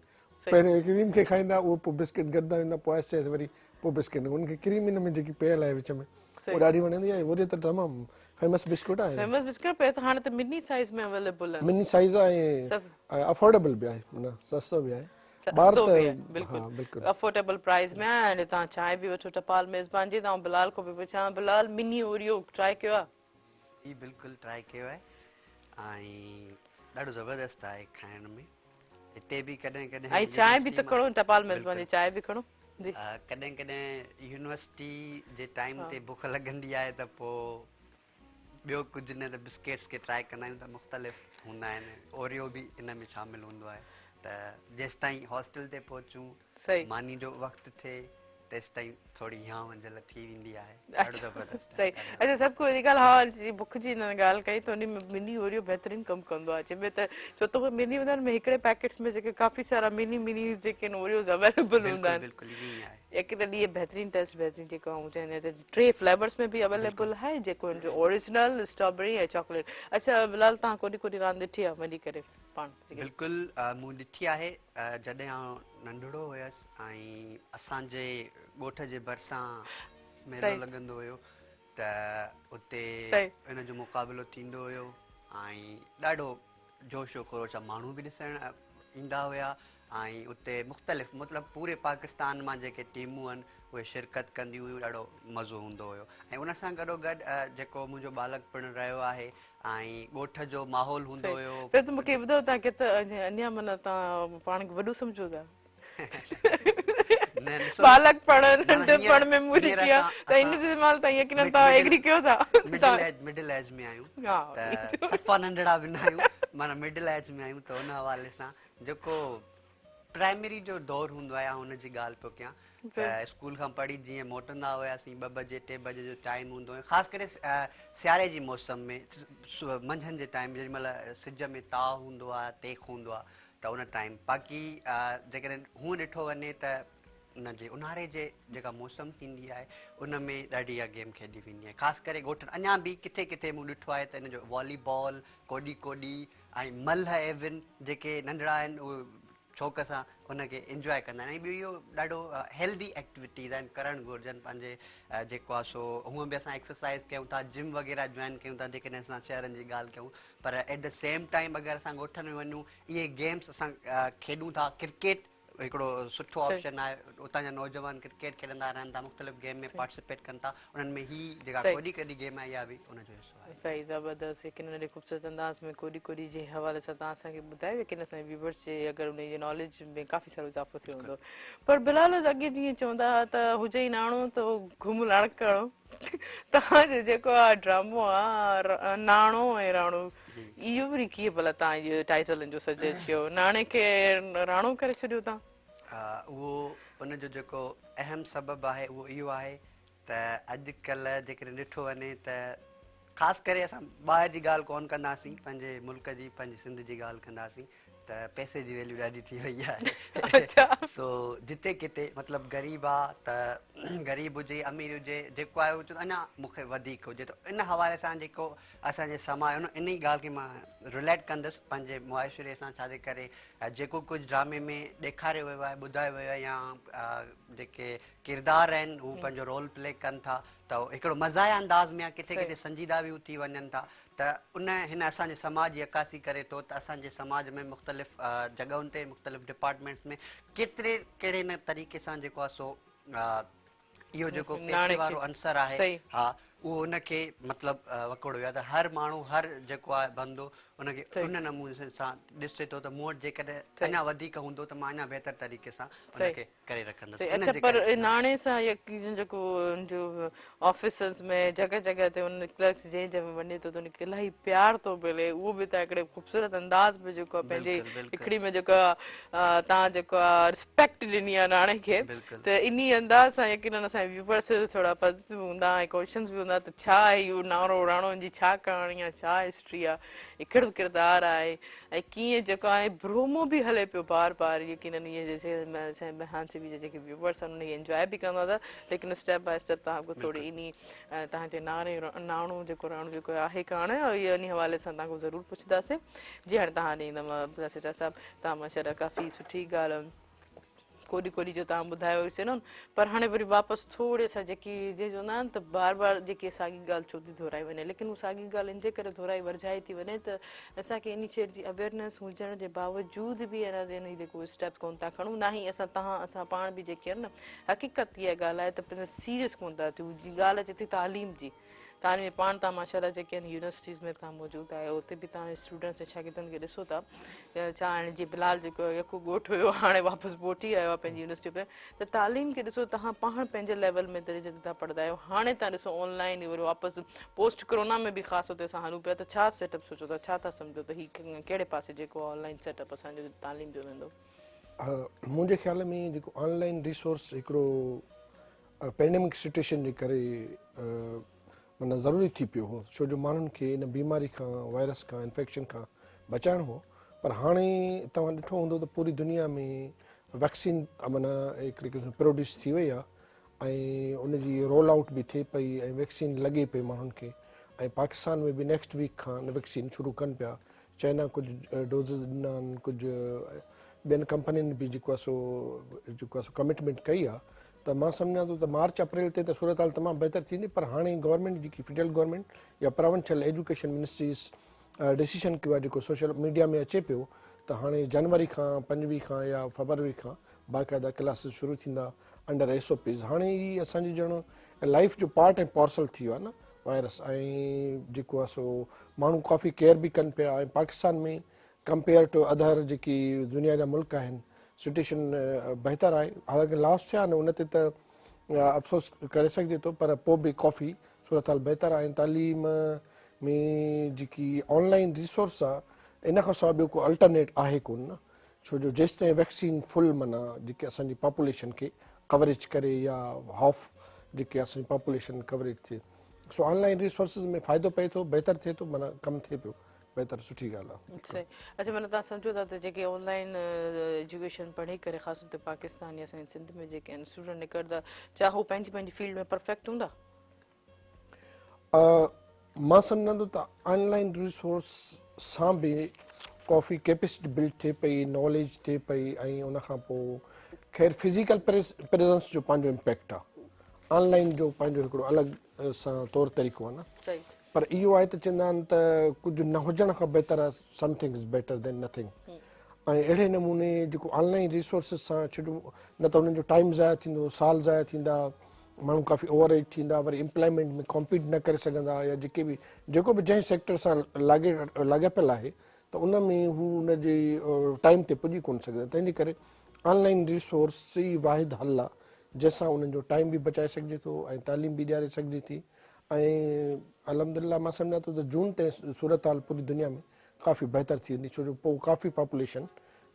S2: पहिरियों क्रीम खे खाईंदा, उहो पोइ बिस्किट गॾंदा वेंदा, पोइ आहिस्ते आहिस्ते वरी पोइ बिस्किट, उनखे क्रीम इन में जेकी पियल आहे विच में वो ॾाढी वणंदी आहे वो त तमामु फेमस बिस्कुट आहे
S1: फेमस बिस्किट पे त हाणे त मिनी साइज में अवेलेबल आहिनि
S2: मिनी साइज़ आहे
S1: सभु
S2: ऐं अफोर्डेबल बि आहे माना सस्तो बि आहे ॿार
S1: सस्तो
S2: त
S1: बि आहे
S2: हा
S1: बिल्कुलु
S2: बिल्कुलु
S1: अफोर्डेबल प्राइस में आहे ऐं तव्हां चांहि बि वठो टपाल मेज़बान जी तव्हां बिलाल खां बि पुछां बिलाल मिनी ओरियो ट्राई कयो आहे
S3: ही बिल्कुलु ट्राई कयो आहे ऐं ॾाढो ज़बरदस्त आहे खाइण में हिते बि कॾहिं कॾहिं
S1: ऐं चांहि बि त
S3: यूनिवर्सिटी
S1: खणो
S3: मां
S1: टपाल मेज़बान जी चांहि बि खणो जी
S3: कॾहिं कॾहिं यूनिवर्सिटी जे टाइम ते बुख लॻंदी आहे त पोइ ॿियो कुझु न त बिस्किट्स खे ट्राई कंदा आहियूं त मुख़्तलिफ़ हूंदा आहिनि ओरियो बि इन में शामिलु हूंदो आहे त जेसि ताईं हॉस्टल ते पहुचूं
S1: सही
S3: मानी जो वक़्तु थिए तेसि ताईं थोरी हियां वंझल थी वेंदी आहे ॾाढो ज़बरदस्त
S1: सही अच्छा सभु को हेॾी ॻाल्हि हा जी बुख जी हिन ॻाल्हि कई त उन में मिनी ओरियो बहितरीनु कमु कंदो आहे जंहिंमें त छो त उहे मिनी हूंदा आहिनि में हिकिड़े पैकेट्स में जेके काफ़ी सारा मिनी मिनी जेके आहिनि ओरियोज़ अवेलेबल हूंदा
S3: बिल्कुलु
S1: आहिनि
S3: बिल्कुलु ईअं ई आहे
S1: हिकु त ॾींहुं बहितरीनु टेस्ट बहितरीनु जेको आऊं चवंदी आहियां त टे फ्लेवर्स में बि अवेलेबल आहे जेको हिन जो ओरिजिनल स्ट्रॉबेरी ऐं चॉकलेट अच्छा बिलाल तव्हां कोॾी कोॾी रांदि ॾिठी आहे वञी करे पाण
S3: बिल्कुलु मूं ॾिठी आहे जॾहिं आउं नंढड़ो हुयसि ऐं असांजे ॻोठ जे भरिसां मेलो
S1: सही
S3: लॻंदो हुयो त उते
S1: सही
S3: इन जो मुक़ाबिलो थींदो हुयो ऐं ॾाढो जोशो ख़रोश माण्हू बि ॾिसण ईंदा हुया ऐं उते मुख़्तलिफ़ मतिलबु पूरे पाकिस्तान मां जेके टीमूं आहिनि उहे शिरकत कंदियूं हुयूं ॾाढो मज़ो हूंदो हुयो ऐं उन सां गॾोगॾु जेको मुंहिंजो बालक पिणु रहियो आहे ऐं ॻोठ जो माहौल हूंदो हुयो
S1: फिर त मूंखे ॿुधायो तव्हां केतिरा अञा माना तव्हां पाण खे वॾो सम्झो था
S3: न ॾिसो
S1: बालक पण
S3: न
S1: नंढपण में मूरी
S3: हींअर
S1: किया त इन
S3: असां
S1: बि महिल तव्हां यकीनन तव्हां एग्री कयो था
S3: मिडिल एज में आहियूं
S1: हा
S3: त सफ़ा नंढड़ा बि न आहियूं माना मिडिल एज में आहियूं त हुन हवाले सां जेको प्राइमरी जो दौरु हूंदो आहे हुनजी ॻाल्हि पियो कयां त स्कूल खां पढ़ी जीअं मोटंदा हुआसीं 2 बजे 3 बजे जो टाइम हूंदो हुयो ख़ासि करे सियारे जी मौसम में मंझंदि जे टाइम जेॾी महिल सिज में ताव हूंदो आहे तेख हूंदो आहे त उन टाइम बाक़ी जेकॾहिं हूअं ॾिठो वञे त उन जे ऊन्हारे जे जेका मौसम थींदी आहे उन में ॾाढी इहा गेम खेॾी वेंदी आहे ख़ासि करे ॻोठनि अञा बि किथे किथे मूं ॾिठो आहे त इन जो वॉलीबॉल कोॾी कोॾी ऐं मल्ह एविन जेके नंढड़ा आहिनि उहे शौक़ सां उनखे इंजॉय कंदा आहिनि ऐं ॿियो इहो ॾाढो हेल्दी एक्टिविटीज़ आहिनि करणु घुरिजनि पंहिंजे जेको आहे सो हूअं बि असां एक्सरसाइज़ कयूं था जिम वग़ैरह जॉइन कयूं था जेकॾहिं असां शहरनि जी ॻाल्हि कयूं पर एट द सेम टाइम अगरि असां ॻोठनि में वञूं इहे गेम्स असां खेॾूं था क्रिकेट हिकिड़ो सुठो ऑप्शन आहे उतां जा नौजवान क्रिकेट खेॾंदा रहनि था मुख़्तलिफ़ गेम में पार्टिसिपेट कनि था उन्हनि में ही जेका कोॾी कोॾी गेम आहे इहा बि उनजो हिसो आहे
S1: सही ज़बरदस्त यकीन नंढे ख़ूबसूरत अंदाज़ में कोॾी कोॾी जे हवाले सां तव्हां असांखे ॿुधायो यकीन असांजे व्यूवर्स जे अगरि उन जे नॉलेज में काफ़ी सारो इज़ाफ़ो थियो हूंदो पर बिलाल अॻे जीअं चवंदा हुआ त हुजे ई नाणो त घुम लाण करणो तव्हांजो जेको आहे ड्रामो आहे नाणो ऐं राणो इहो वरी कीअं भला तव्हां इहो टाइटल जो सजेस्ट कयो नाणे खे राणो करे छॾियो तव्हां
S3: उहो उनजो जेको अहम सबबु आहे उहो इहो आहे त अॼुकल्ह जेकॾहिं ॾिठो वञे त ख़ासि करे असां ॿाहिरि जी ॻाल्हि कोन कंदासीं पंहिंजे मुल्क जी पंहिंजी सिंध जी ॻाल्हि कंदासीं त पैसे जी वैल्यू ॾाढी थी वई आहे सो जिते किथे मतिलबु ग़रीब आहे त ग़रीब हुजे अमीर हुजे जेको आहे उहो अञा मूंखे वधीक हुजे त इन हवाले सां जेको असांजे समाज इन ई ॻाल्हि खे मां रिलेट कंदुसि पंहिंजे मुआशिरे सां छाजे करे जेको कुझु ड्रामे में ॾेखारियो वियो आहे ॿुधायो वियो आहे या जेके किरदार आहिनि हू पंहिंजो रोल प्ले कनि था त हिकिड़ो मज़ाया अंदाज़ में आहे किथे किथे संजीदा बि थी वञनि था त उन हिन असांजे समाज जी अकासी करे थो त असांजे समाज में मुख़्तलिफ़ जॻहुनि ते मुख़्तलिफ़ डिपार्टमेंट्स में केतिरे कहिड़े न तरीक़े सां जेको आहे सो इहो जेको पैसे वारो अंसर आहे हा उहो उनखे मतिलबु वकोड़ो वियो आहे त हर माण्हू हर जेको आहे बंदो उनखे उन नमूने सां ॾिसे थो त मूं वटि जेकॾहिं अञा वधीक हूंदो त मां अञा बहितर तरीक़े सां उनखे करे रखंदुसि
S1: अच्छा पर नाणे सां जेको जो ऑफिसर्स में जॻह जॻह ते उन क्लर्क्स जंहिं जंहिं में वञे थो त उनखे इलाही प्यार थो मिले उहो बि त हिकिड़े ख़ूबसूरत अंदाज़ में जेको आहे पंहिंजे हिकिड़ी में जेको आहे तव्हां जेको आहे रिस्पेक्ट ॾिनी आहे नाणे खे त इन अंदाज़ सां यकीन असांजे व्यूवर्स थोरा पॉज़िटिव हूंदा ऐं क्वेश्चन्स बि हूंदा त छा आहे इहो नाणो राणो जी छा कहाणी आहे छा हिस्ट्री आहे हिकिड़ो किरदारु आहे ऐं कीअं जेको आहे ब्रोमो बि हले पियो बार बार यकीन इहे असांजे बहान सी बि जेके व्यूवर्स आहिनि उनखे इंजॉय बि कंदा था लेकिन स्टेप बाय स्टेप तव्हांखे थोरी इन तव्हांजे नाणो जेको राणो जेको आहे कान इहो इन हवाले सां तव्हांखां ज़रूरु पुछंदासीं जी हाणे तव्हां ॾींदमि साहिबु तव्हां माशाल्लाह काफ़ी सुठी ॻाल्हि कोॾी कोॾी जो तव्हां ॿुधायो हुईसीं न, पर हाणे वरी वापसि थोरे सां जेकी जे चवंदा आहिनि त बार बार जेकी साॻी ॻाल्हि छो थी दोहिराई वञे, लेकिन उहा साॻी ॻाल्हि इन जे करे दोहिराई वरजाई थी वञे त असांखे इन शइ जी अवेयरनेस हुजण जे बावजूद बि इन जेको स्टेप कोन था खणूं, ना ई असां पाण बि जेके आहिनि न, हक़ीक़त इहा ॻाल्हि आहे त पंहिंजे सीरियस कोन था थियूं। जी ॻाल्हि अचे थी तालीम जी, तालीम में पाण तव्हां माशाल्लाह जेके आहिनि यूनिवर्सिटीज़ में तव्हां मौजूदु आहियो, उते बि तव्हां स्टूडेंट्स ऐं शागिर्दनि खे ॾिसो था, छा हाणे जीअं बिलाल जेको यको ॻोठु हुयो हाणे वापसि मोटी आयो आहे पंहिंजी यूनिवर्सिटी में, त तालीम खे ॾिसो तव्हां पाण पंहिंजे लेवल में दर्जे ते तव्हां पढ़ंदा आहियो। हाणे तव्हां ॾिसो ऑनलाइन वरी वापसि पोस्ट कोरोना में बि ख़ासि तौर ते असां हलूं पिया, त छा सेटअप सोचो था, छा था सम्झो त हीउ कहिड़े पासे जेको ऑनलाइन सेटअप असांजो तालीम जो वेंदो?
S2: मुंहिंजे ख़्याल में जेको ऑनलाइन रिसोर्स हिकिड़ो पेंडेमिक सिचुएशन जे करे माना ज़रूरी थी पियो हो, छो जो माण्हुनि खे इन बीमारी खां, वायरस खां, इन्फेक्शन खां बचाइणो हो। पर हाणे तव्हां ॾिठो हूंदो त पूरी दुनिया में वैक्सीन माना हिकिड़ी क़िस्म प्रोड्यूस थी वई आहे ऐं उनजी रोल आउट बि थिए पई ऐं वैक्सीन लॻे पई माण्हुनि खे, ऐं पाकिस्तान में बि नेक्स्ट वीक खां वैक्सीन शुरू कनि पिया। चाइना कुझु डोज़िस ॾिना आहिनि, कुझु ॿियनि कंपनियुनि बि जेको आहे सो कमिटमेंट कई आहे। त मां सम्झां थो त मार्च अप्रैल ते त सूरत हाल तमामु बहितर थींदी, पर हाणे गवर्नमेंट जेकी फेडरल गवर्नमेंट या प्रोविंशियल एजुकेशन मिनिस्ट्रीज़ डिसीशन कयो आहे, जेको सोशल मीडिया में अचे पियो, त हाणे जनवरी खां 5वीं खां या फरवरी खां बाक़ाइदा क्लासिस शुरू थींदा अंडर SOPs। हाणे ही असांजी ॼण लाइफ जो पार्ट ऐं पार्सल थी वियो आहे न वायरस, ऐं जेको आहे सो माण्हू काफ़ी केयर बि कनि पिया। ऐं पाकिस्तान में कंपेयर टू अदर जेकी दुनिया जा मुल्क आहिनि सिचुएशन बहितर आहे। हालांकि लॉस थिया न उन ते त अफ़सोस करे सघिजे थो, पर पोइ बि काफ़ी सूरत हाल बहितर आहे। ऐं तालीम में जेकी ऑनलाइन रिसोर्स आहे इन खां सवाइ ॿियो को अल्टरनेट आहे कोन न, छो जो जेसि ताईं वैक्सीन फुल माना जेके असांजी पॉपुलेशन खे कवरेज करे या हाफ जेके असांजी पॉपुलेशन कवरेज थिए, सो ऑनलाइन रिसोर्सिस में फ़ाइदो पए थो, बहितर थिए थो, माना कमु थिए पियो बहितर, सुठी ॻाल्हि आहे।
S1: सही। अच्छा, माना तव्हां सम्झो था त जेके ऑनलाइन एजुकेशन पढ़ी करे ख़ासि तौर ते पाकिस्तान या असांजे सिंध में जेके आहिनि स्टूडेंट निकिरंदा, छा हू पंहिंजी पंहिंजी फील्ड में परफेक्ट हूंदा?
S2: मां सम्झां थो त ऑनलाइन रिसोर्स सां बि काफ़ी कैपेसिटी बिल्ड थिए पई, नॉलेज थिए पई, ऐं उनखां पोइ ख़ैर फिज़िकल प्रेज़ेंस जो पंहिंजो इम्पैक्ट आहे, ऑनलाइन जो पंहिंजो हिकिड़ो अलॻि सां तौरु तरीक़ो आहे न।
S1: सही।
S2: पर इहो आहे त चवंदा आहिनि त कुझु न हुजण खां बहितर आहे something is better than nothing. ऐं अहिड़े नमूने जेको ऑनलाइन रिसोर्सिस सां छॾो न त उन्हनि जो टाइम ज़ाया थींदो, साल ज़ाया थींदा, माण्हू काफ़ी ओवर एज थींदा, वरी एम्प्लॉयमेंट में कॉम्पीट न करे सघंदा, या जेको बि जंहिं सेक्टर सां लाॻापियल आहे त उन में हू उनजे टाइम ते पुॼी कोन सघंदा। तंहिंजे करे ऑनलाइन रिसोर्स ई वाहिद हल आहे जंहिंसां उन्हनि जो टाइम बि बचाए सघिजे थो ऐं तालीम बि ॾियारे सघिजे थी। ऐं अल्हम्दुलिल्लाह मां सम्झां थो त जून ते सूरत हाल पूरी दुनिया में काफ़ी बहितर थी वेंदी, छो जो पोइ काफ़ी पॉपुलेशन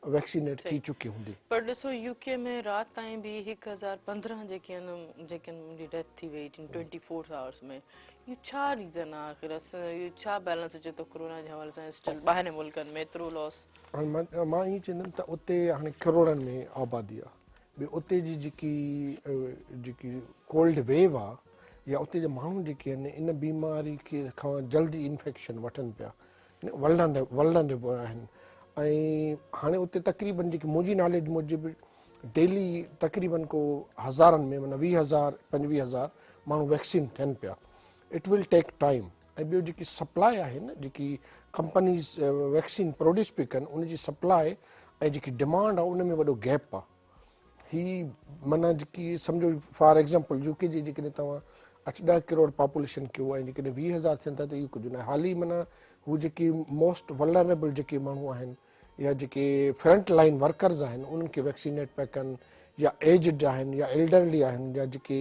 S2: वैक्सीनेट थी चुकी हूंदी।
S1: पर ॾिसो UK में राति ताईं बि 1015 जेके आहिनि डेथ थी वई 24 आवर्स में, इहो छा रीज़न आहे आख़िर? इहो छा बैलेंस अचे थो कोरोना जे हवाले सां स्टिल ॿाहिरि मुल्कनि में एतिरो लॉस?
S2: हाणे मां ईअं चवंदुमि त उते हाणे करोड़नि में आबादी आहे, ॿियो उते जी जेकी कोल्ड वेव आहे या उते जा माण्हू जेके आहिनि इन बीमारी खां जल्दी इन्फेक्शन वठनि पिया, वल्नरेबल आहिनि। ऐं हाणे उते तक़रीबन जेकी मुंहिंजी नॉलेज मूजिबि डेली तक़रीबन को हज़ारनि में माना 20,000 25,000 माण्हू वैक्सीन थियनि पिया। It will take time. ऐं ॿियो जेकी सप्लाई आहे न, जेकी कंपनीज़ वैक्सीन प्रोड्यूस पई कनि उनजी सप्लाई ऐं जेकी डिमांड आहे उन में वॾो गैप आहे। ही माना जेकी सम्झो फॉर एग्ज़ाम्पल UK जी जेकॾहिं तव्हां 8-10 करोड़ पॉपुलेशन कयो ऐं जेकॾहिं 20,000 थियनि था त इहो कुझु न आहे। हाली माना हू जेकी मोस्ट वल्नरेबल जेके माण्हू आहिनि या जेके फ्रंट लाइन वर्कर्स आहिनि उन्हनि खे वैक्सीनेट पिया कनि, या एजड आहिनि या एल्डरली आहिनि या जेके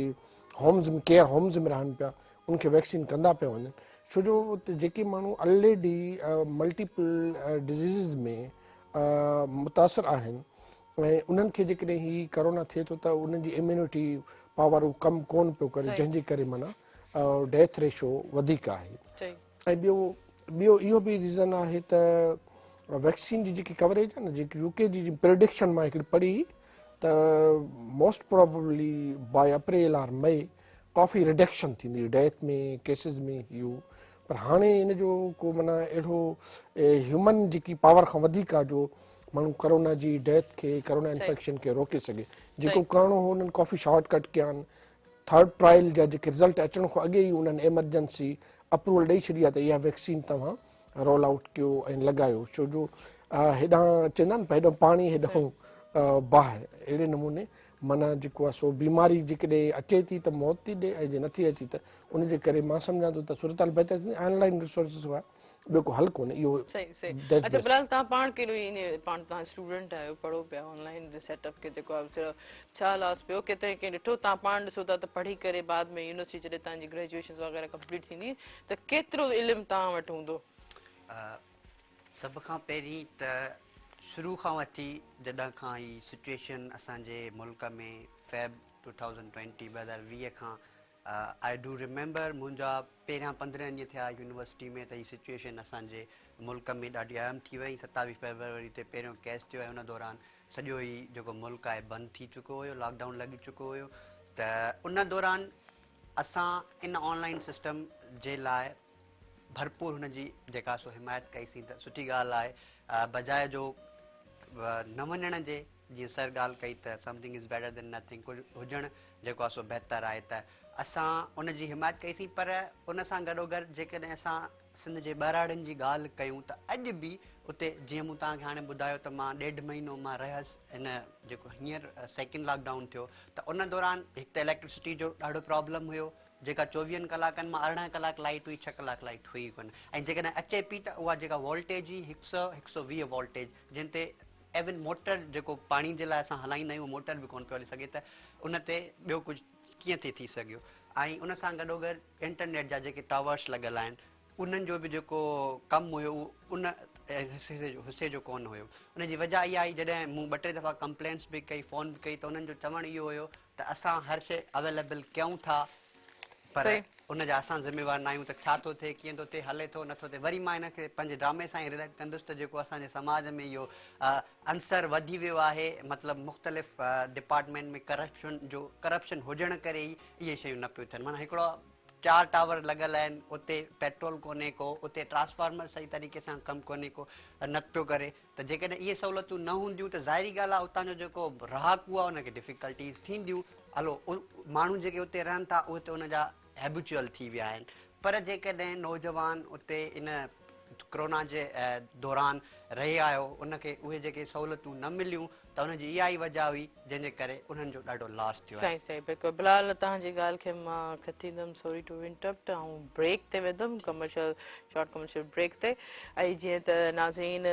S2: होम्स में केयर होम्स में रहनि पिया उनखे वैक्सीन कंदा पिया वञनि, छो जो उते जेके माण्हू ऑलरेडी मल्टीपल डिज़ीज़ में मुतासिर आहिनि ऐं उन्हनि खे जेकॾहिं ही करोना थिए थो त उन्हनि जी इम्यूनिटी पावर उहो कमु कोन पियो करे, जंहिंजे करे माना डेथ रेशो वधीक आहे। ऐं ॿियो इहो बि रीज़न आहे त वैक्सीन जी जेकी कवरेज आहे न, जेकी UK जी प्रिडिक्शन मां हिकिड़ी पढ़ी त मोस्ट प्रोबेबली बाय अप्रैल और मई काफ़ी रिडक्शन थींदी डेथ में, केसिस में इहो। पर हाणे इन जो को माना अहिड़ो ह्यूमन जेकी पावर खां वधीक आहे जो माण्हू कोरोना जी डेथ खे कोरोना
S1: सही
S2: इन्फेक्शन खे रोके सघे जेको
S1: सही
S2: करिणो हो उन्हनि काफ़ी शॉर्टकट कया आहिनि थर्ड ट्रायल जा जेके रिज़ल्ट अचण खां अॻे ई उन्हनि एमरजेंसी अप्रूवल ॾेई छॾी आहे त इहा वैक्सीन तव्हां रोल आउट कयो ऐं लॻायो छो जो हेॾां चवंदा आहिनि हेॾां पाणी
S1: सही
S2: हेॾां बाहि अहिड़े नमूने माना जेको आहे सो बीमारी जेकॾहिं अचे थी त मौत थी ॾिए ऐं जे नथी अचे त उनजे करे मां सम्झां थो त सूरत हाल बहितर थींदी ऑनलाइन रिसोर्सिस हुआ ॿियो को हल कोन्हे इहो
S1: सही सही
S2: दैट्स
S1: अच्छा
S2: बेस्ट
S1: बिलाल तव्हां पाण कहिड़ो ईअं पाण तव्हां स्टूडेंट आहियो पढ़ो पिया ऑनलाइन सेटअप खे जेको आहे सिर्फ़ु छा लॉस पियो केतिरे कंहिं ॾिठो तव्हां पाण ॾिसो था त पढ़ी करे बाद में यूनिवर्सिटी जॾहिं तव्हांजी ग्रेजुएशन वग़ैरह कंप्लीट थींदी त केतिरो इल्मु तव्हां वटि हूंदो
S3: सभ खां पहिरीं त शुरू खां वठी जॾहिं खां ई सिचुएशन असांजे मुल्क में फेब 2020 2020 खां आई डू रिमेंबर मुंहिंजा पहिरियां 15 ॾींहं थिया यूनिवर्सिटी में त हीअ सिचुएशन असांजे मुल्क में ॾाढी अहम थी वई 27 फरवरी ते पहिरियों केस थियो ऐं हुन दौरान सॼो ई जेको मुल्क आहे बंदि थी चुको हुयो लॉकडाउन लॻी चुको हुयो त उन दौरान असां इन ऑनलाइन सिस्टम जे लाइ भरपूर हुनजी जेका सो हिमायत कईसीं त सुठी ॻाल्हि आहे बजाए जो न वञण जे जीअं सर ॻाल्हि कई त something is better than nothing कुझु हुजणु जेको आहे सो बहितरु आहे त असां उनजी हिमायत कईसीं पर उन सां गॾोगॾु जेकॾहिं असां सिंध जे ॿारड़नि जी ॻाल्हि कयूं त अॼु बि उते जीअं मूं तव्हांखे हाणे ॿुधायो त मां 1.5 महीनो मां रहियसि हिन जेको हींअर सेकेंड लॉकडाउन थियो त उन दौरान हिकु त इलेक्ट्रिसिटी जो ॾाढो प्रॉब्लम हुयो जेका 24 कलाकनि मां 18 कलाक लाइट हुई 6 कलाक लाइट हुई कोन ऐं जेकॾहिं अचे पई त उहा जेका वोल्टेज हुई 100-120 वोल्टेज जिन ते एवन मोटर जेको पाणी जे लाइ असां हलाईंदा आहियूं मोटर बि कोन पियो हली सघे त उन ते ॿियो कुझु कीअं थी सघियो ऐं उन सां गॾोगॾु इंटरनेट जा जेके टावर्स लॻल आहिनि उन्हनि जो बि जेको कमु हुयो उहो उन हिसे जो कोन हुयो उनजी वजह इहा आई जॾहिं मूं 2-3 दफ़ा कंप्लेंट्स बि कई फ़ोन बि कई त उन्हनि जो चवणु इहो हुयो त असां हर शइ अवेलेबल कयूं था पर
S1: सही
S3: उनजा असां ज़िम्मेवार न आहियूं त छा थो थिए कीअं थो थिए हले थो नथो थिए वरी मां हिनखे पंहिंजे ड्रामे सां ई रिलेट कंदुसि त जेको असांजे समाज में इहो अंसर वधी वियो आहे मतिलबु मुख़्तलिफ़ डिपार्टमेंट में करप्शन हुजण करे ई इहे शयूं न पियूं थियनि माना हिकिड़ो 4 टावर लॻल आहिनि उते पेट्रोल कोन्हे को उते ट्रांसफार्मर सही तरीक़े सां कमु कोन्हे को न पियो करे त जेकॾहिं इहे सहूलियतूं न हूंदियूं त ज़ाहिरी ॻाल्हि आहे उतां जो जेको रहाकू आहे उनखे डिफिकल्टीज़ थींदियूं हलो माण्हू जेके उते रहनि था उहे त उनजा हैबिचुअल थी विया आहिनि पर जेकॾहिं नौजवान उते इन कोरोना जे दौरान रही आयो उनखे उहे जेके सहूलियतूं न मिलियूं त उनजी इहा ई वजह हुई जंहिंजे करे उन्हनि जो ॾाढो लॉस थियो आहे
S1: सही सही बिल्कुलु बिलाल तव्हांजी ॻाल्हि खे मां खतींदमि सॉरी टू इंटरप्ट ऐं ब्रेक ते वेंदमि कमर्शियल शॉर्ट कमर्शियल ब्रेक ते ऐं जीअं त नाज़रीन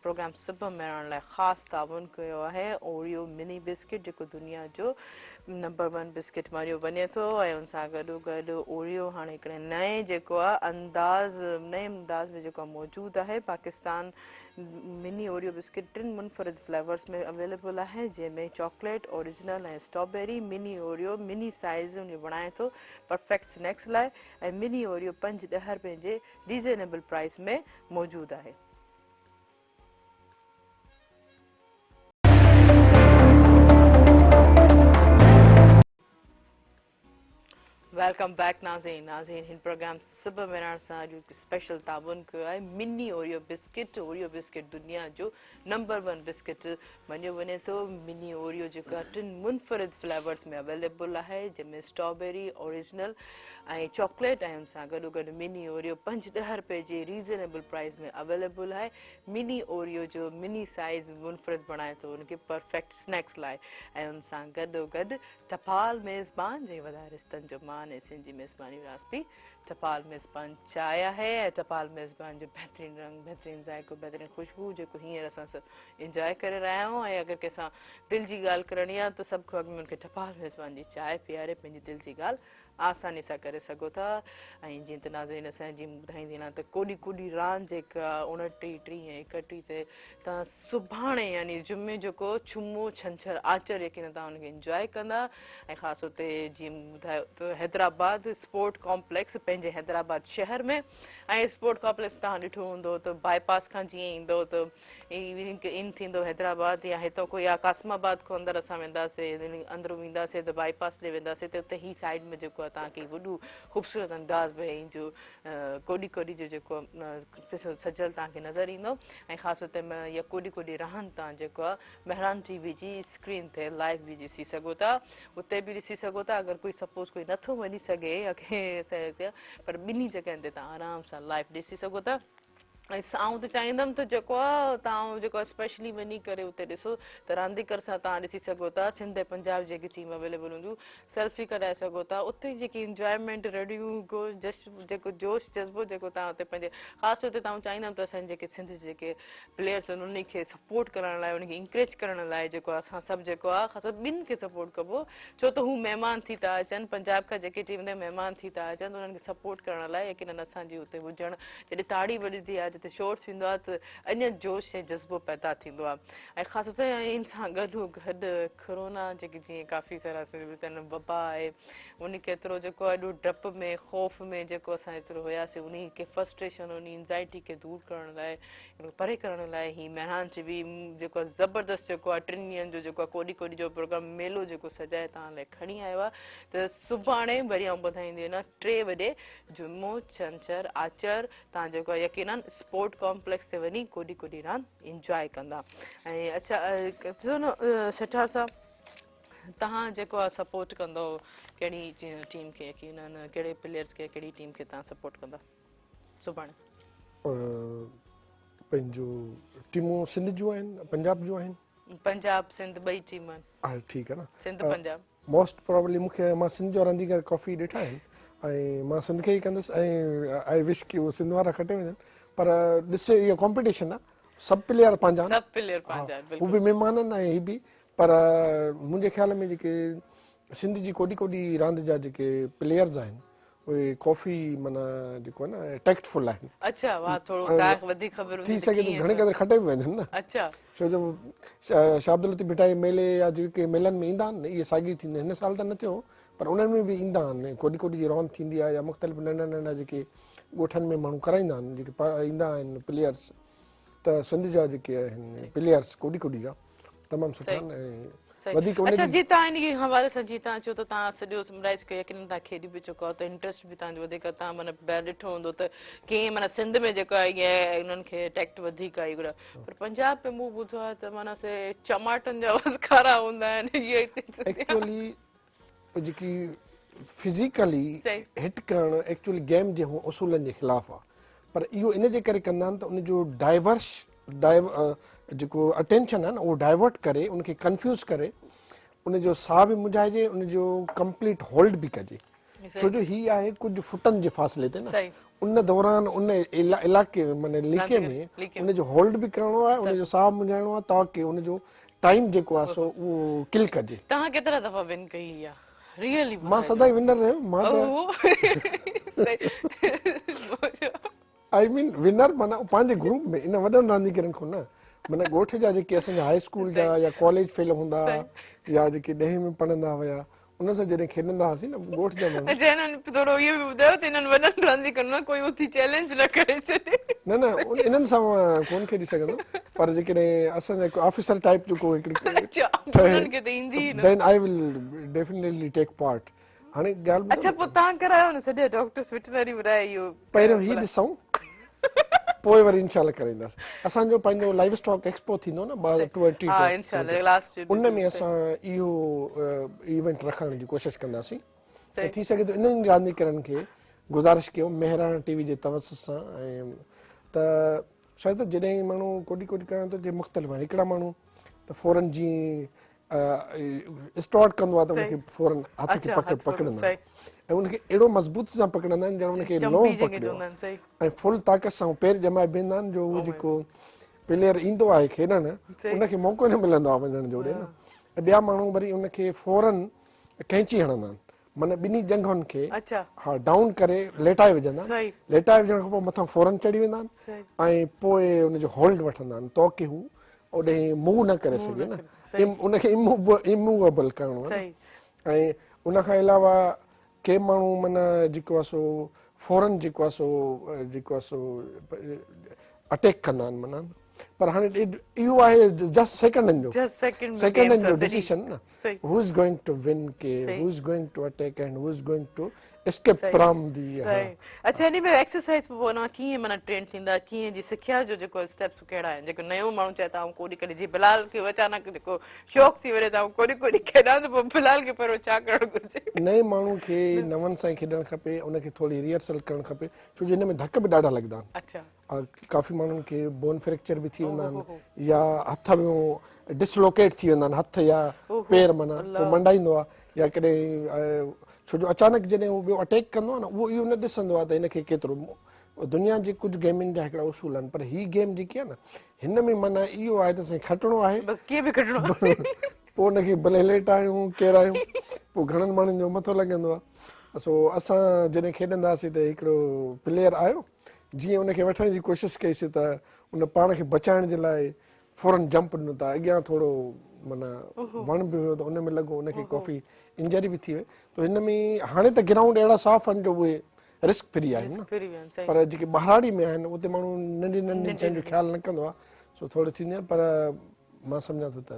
S1: प्रोग्राम सभु मिलण लाइ ख़ासि ताउन कयो आहे ओरियो मिनी बिस्किट जेको दुनिया जो नंबर 1 बिस्किट मञियो वञे थो ऐं उन सां गॾोगॾु ओरियो हाणे हिकिड़े नए जेको आहे नए अंदाज़ में जेको आहे मौजूदु आहे पाकिस्तान मिनी ओरियो बिस्किट 3 मुनफ़रिद फ्लेवर्स में अवेलेबल आहे जंहिंमें चॉकलेट ओरिजिनल ऐं strawberry mini Oreo mini size उन बणाए थो परफेक्ट स्नैक्स लाइ ऐं मिनी ओरियो 5-10 रुपए जे रीज़नेबल प्राइस में मौजूदु आहे वेलकम बैक नाज़रीन हिन प्रोग्राम सभु मिलण सां अॼु स्पेशल ताउन कयो आहे मिनी ओरियो बिस्किट दुनिया जो नंबर 1 बिस्किट मञियो वञे थो मिनी ओरियो जेको आहे 3 मुनफ़रिद फ्लेवर्स में अवेलेबल आहे जंहिंमें स्ट्रॉबेरी ओरिजिनल ऐं चॉकलेट ऐं हुन सां गॾोगॾु मिनी ओरियो 5-10 रुपए जे रीज़नेबल प्राइस में अवेलेबल आहे मिनी ओरियो जो मिनी साइज़ मुनफ़रिद बणाए थो उनखे परफेक्ट स्नैक्स लाइ ऐं हुन सां गॾोगॾु टपाल मेज़बान जे वॾा रिश्तनि जो मान ऐं सिंधी मेज़बानी रासपी टपाल मेज़बान चांहि आहे ऐं टपाल मेज़बान जो बहितरीनु रंग बहितरीनु ज़ाइक़ो बहितरीनु ख़ुशबू जेको हींअर असां सभु इंजॉय करे रहिया आहियूं ऐं अगरि कंहिंसां दिलि जी ॻाल्हि करणी आहे त सभु खां अॻु में उनखे टपाल मेज़बान जी चांहि पीआरे पंहिंजी दिलि जी ॻाल्हि आसानी सां करे सघो था ऐं जीअं त नाज़रीन असांजी ॿुधाईंदी न त कोॾी कोॾी रांदि जेका 29, 30 ऐं 31 ते तव्हां सुभाणे यानी जुमे जेको छुमो छंछरु आचर यकीन तव्हां हुनखे इंजॉय कंदा ऐं ख़ासि हुते जीअं ॿुधायो त हैदराबाद स्पोर्ट कॉम्प्लेक्स पंहिंजे हैदराबाद शहर में ऐं स्पोर्ट कॉम्प्लेक्स तव्हां ॾिठो हूंदो त बाईपास खां जीअं ईंदो त इन थींदो हैदराबाद या हितां कोई कासमाबाद खां अंदरि असां वेंदासीं अंदरि वेंदासीं त बाईपास ॾे वेंदासीं त उते ही साइड में जेको आहे तव्हांखे वॾो ख़ूबसूरत अंदाज़ में जो कोॾी कोॾी जो जेको सजल तव्हांखे नज़र ईंदो ऐं ख़ासि तौर ते या कोॾी कोॾी रहनि तव्हां जेको आहे मेहरान टीवी जी स्क्रीन ते लाइव बि ॾिसी सघो था उते बि ॾिसी सघो था अगरि कोई सपोज़ कोई नथो वञी सघे या कंहिं पर ॿिन्ही जॻहियुनि ते तव्हां आराम सां लाइव ॾिसी सघो था ऐं आउं त चाहींदमि त जेको आहे तव्हां जेको आहे स्पेशली वञी करे उते ॾिसो त रांदीगर सां तव्हां ॾिसी सघो था सिंध ऐं पंजाब जेकी टीम अवेलेबल हूंदियूं सेल्फी कराए सघो था उते जेकी इंजॉयमेंट रेडियो जेको जोश जज़्बो जेको तव्हां उते पंहिंजे ख़ासि तौर ते तव्हां चाहींदमि त असांजे जेके सिंध जेके प्लेयर्स आहिनि उन खे सपोर्ट करण लाइ उनखे इंकरेज करण लाइ जेको आहे असां सभु जेको आहे ख़ासि ॿिनि खे सपोर्ट कबो छो त हू महिमान थी था अचनि पंजाब खां जेके टीम ते महिमान थी था अचनि उन्हनि खे सपोर्ट करण लाइ यकीननि असांजी उते हुजणु जॾहिं ताड़ी वॼंदी आहे जिते शोर थींदो आहे त अञा जोश ऐं जज़्बो पैदा थींदो आहे ऐं ख़ासि तौर ते इन सां गॾो गॾु कोरोना जेकी जीअं काफ़ी सारा वबा आहे उन खे एतिरो जेको आहे एॾो डप में ख़ौफ़ में जेको असां एतिरो हुयासीं उन खे फ्रस्ट्रेशन उन एंज़ाइटी खे दूरि करण लाइ परे करण लाइ ही मेहरान टीवी जेको आहे ज़बरदस्त जेको आहे 3 ॾींहंनि जो जेको आहे कोॾी कोॾी जो प्रोग्राम मेलो जेको सजाए तव्हां लाइ खणी आयो आहे त सुभाणे वरी आउं ॿुधाईंदी आहियां 3 वॼे जुमो छंछरु आचर तव्हां जेको आहे यकीननि स्पोर्ट कॉम्प्लेक्स ते वञी कोॾी कोॾी रांदि इंजॉय कंदा ऐं अच्छा सेठा साहब तव्हां जेको आहे सपोर्ट कंदो कहिड़ी टीम खे यकीननि कहिड़े प्लेयर्स खे कहिड़ी टीम खे तव्हां सपोर्ट कंदा सुभाणे
S2: पंहिंजो टीमूं सिंध जूं आहिनि पंजाब जूं आहिनि
S1: पंजाब सिंध ॿई टीम आहिनि
S2: हा ठीकु आहे न
S1: सिंध पंजाब
S2: मोस्ट प्रोबेबली मूंखे मां सिंध जो रांदीगर काफ़ी ॾिठा आहिनि ऐं मां सिंध खे ई कंदुसि ऐं आई विश की उहे सिंध वारा खटे वञनि पर ॾिसे इहो कॉम्पिटिशन आहे सभु प्लेयर पंहिंजा
S1: सभु प्लेयर पंहिंजा
S2: हू बि महिमान आहिनि ऐं ही बि पर मुंहिंजे ख़्याल में जेके सिंध जी कोॾी कोॾी रांदि जा जेके प्लेयर्स आहिनि उहे काफ़ी माना जेको आहे न टैक्टफुल आहिनि
S1: अच्छा वाह थोरो तव्हांखे वधीक ख़बर
S2: थी सघे थो घणे क़दुरु खटे बि वञनि न
S1: अच्छा
S2: छो जो शाहब्दुल लतीफ़ भिटाई मेले या जेके मेलनि में ईंदा आहिनि इहे साॻी थींदा हिन साल त न थियो पर उन्हनि में बि ईंदा आहिनि कोॾी कोॾी जी रांदि थींदी आहे या मुख़्तलिफ़ नंढा नंढा जेके ॻोठनि में माण्हू कराईंदा आहिनि जेके ईंदा आहिनि प्लेयर्स त सिंध जा जेके आहिनि प्लेयर्स कोॾी कोॾी जा तमामु सुठा आहिनि ऐं वधीक
S1: अच्छा जी तव्हां इन हवाले सां जी तव्हां चओ त तव्हां सॼो समराइज़ कयो यकीननि तव्हां खेॾी बि चुको आहे त इंट्रस्ट बि तव्हांजो वधीक तव्हां माना ॿाहिरि ॾिठो हूंदो त कीअं माना सिंध में जेको आहे इहे उन्हनि खे टैक्ट वधीक आहे पर पंजाब में मूं ॿुधो आहे त माना से टमाटनि जा वसकारा हूंदा आहिनि इहे
S2: एक्चुअली जेकी फिज़िकली हिट करणु एक्चुअली गेम जे उसूलनि जे ख़िलाफ़ु आहे पर इहो इन जे करे कंदा आहिनि त उनजो जेको अटेंशन आहे न उहो डाइवर्ट करे उनखे कंफ्यूज़ करे उनजो साह बि मुंझाइजे उनजो कंप्लीट होल्ड बि कजे छो जो हीअ आहे कुझु फुटनि जे फ़ासिले ते न उन दौरान उन इलाइक़े माना लिके में उनजो होल्ड बि करिणो आहे उनजो साह मुंझाइणो आहे ताकी उनजो टाइम जेको आहे सो उहो किल कजे
S1: तव्हां केतिरा दफ़ा विन कई आहे रियली
S2: मां सदाई विनर रहियो मां त आई मीन विनर माना पंहिंजे ग्रुप में इन वॾनि रांदीगरनि खां न माना ॻोठ जा जेके असांजा हाई स्कूल जा या कॉलेज फेलो हूंदा या जेके 10वीं में पढ़ंदा हुया उन सां जॾहिं खेॾंदा हुआसीं न ॻोठ जा माण्हू
S1: अच्छा हिननि थोरो इहो बि ॿुधायो त हिननि वॾनि रांदीगरनि कोई उथी चैलेंज न करे छॾे
S2: न न इन्हनि सां मां कोन खेॾी सघंदो पर जेकॾहिं असांजा हिकु ऑफिसर टाइप जेको then I will definitely take part हाणे ॻाल्हि
S1: अच्छा पोइ तव्हां करायो न सॼे डॉक्टर्स वेटनरी ॿुधाए इहो
S2: पहिरियों ही ॾिसूं पोइ वरी इंशाल्लाह कराईंदासीं असांजो पंहिंजो लाइव स्टॉक एक्सपो थींदो न 2020 उन में असां इहो इवेंट रखण जी कोशिशि कंदासीं त थी सघे थो इन्हनि रांदीगरनि खे गुज़ारिश कयो मेहरान टीवी जे तवसुस सां ऐं त शायदि जॾहिं माण्हू कोॾी कोॾी करण थो थिए मुख़्तलिफ़ आहे हिकिड़ा माण्हू त फौरन जीअं स्टार्ट कंदो आहे त उनखे फौरन हथ खे पकड़ंदा ऐं उनखे अहिड़ो मज़बूत सां पकड़ंदा आहिनि ॼण उनखे लोह पकड़ियो ऐं फुल ताक़त सां पेर जमाए बीहंदा आहिनि जो उहो जेको प्लेयर ईंदो आहे खेॾणु उनखे मौक़ो न मिलंदो आहे वञण जो ॾे न ऐं ॿिया माण्हू वरी उनखे फौरन कैंची हणंदा आहिनि माना ॿिन्ही जंघुनि खे हा डाउन करे लेटाए विझंदा लेटाए विझण खां पोइ मथां फौरन चढ़ी वेंदा आहिनि ऐं पोइ उनजो होल्ड वठंदा आहिनि ताकी हू ओॾे मूव न करे सघे न उनखे इमूवेबल करिणो आहे ऐं उनखां अलावा के माण्हू माना जेको आहे सो फौरन जेको आहे सो अटैक कंदा आहिनि माना पर हाणे इहो आहे जस्ट सेकंडनि
S1: Just second में game
S2: सेकंडनि
S1: सां
S2: जो
S1: सॼी।
S2: डिसीजन न
S1: सही।
S2: Who is going two win के
S1: सही।
S2: Who is going to attack and who is going to escape
S1: सही
S2: फ्रॉम दी
S1: सही अच्छा हिन में एक्सरसाइज पोइ माना कीअं माना ट्रेन थींदा कीअं जी सिखिया जो जेको स्टेप्स कहिड़ा आहिनि जेको नयो माण्हू चए था कोॾी कॾहिं जीअं बिलाल खे अचानक जेको शौक़ थी वञे त कोॾी कोॾी खेॾां त पोइ बिलाल खे पहिरियों छा करणु घुरिजे
S2: नए माण्हू खे नवनि सां ई खेॾणु खपे उनखे थोरी रिहर्सल करणु खपे छो जो हिन में धक बि ॾाढा लॻंदा आहिनि
S1: अच्छा
S2: काफ़ी माण्हुनि खे बोन फ्रैक्चर बि थी वेंदा आहिनि या हथ में डिसलोकेट थी वेंदा आहिनि हथ या पेर माना पोइ मंडाईंदो आहे या कॾहिं छो जो अचानक जॾहिं उहो ॿियो अटैक कंदो आहे न उहो इहो न ॾिसंदो आहे त हिनखे केतिरो दुनिया जे कुझु गेमियुनि जा हिकिड़ा उसूल आहिनि पर हीअ गेम जेकी आहे न हिन में माना इहो आहे त असांखे खटिणो आहे
S1: बस कीअं बि खटिणो आहे
S2: पोइ हुनखे भले लेटायूं केरायूं पोइ घणनि माण्हुनि जो मथो लॻंदो आहे सो असां जॾहिं खेॾंदासीं त हिकिड़ो प्लेयर आयो जीअं उनखे वठण जी कोशिशि कईसीं त उन पाण खे बचाइण जे लाइ फौरन जंप ॾिनो त अॻियां थोरो माना वण बि हुयो त उन में लॻो उनखे काफ़ी इंजरी बि थी वई त हिन में हाणे त ग्राउंड अहिड़ा साफ़ आहिनि जो उहे रिस्क फ्री आहिनि न पर जेके ॿाहिराड़ी में आहिनि उते माण्हू नंढी नंढी शयुनि जो ख्यालु न कंदो आहे सो थोरो थींदी आहे पर मां सम्झां थो त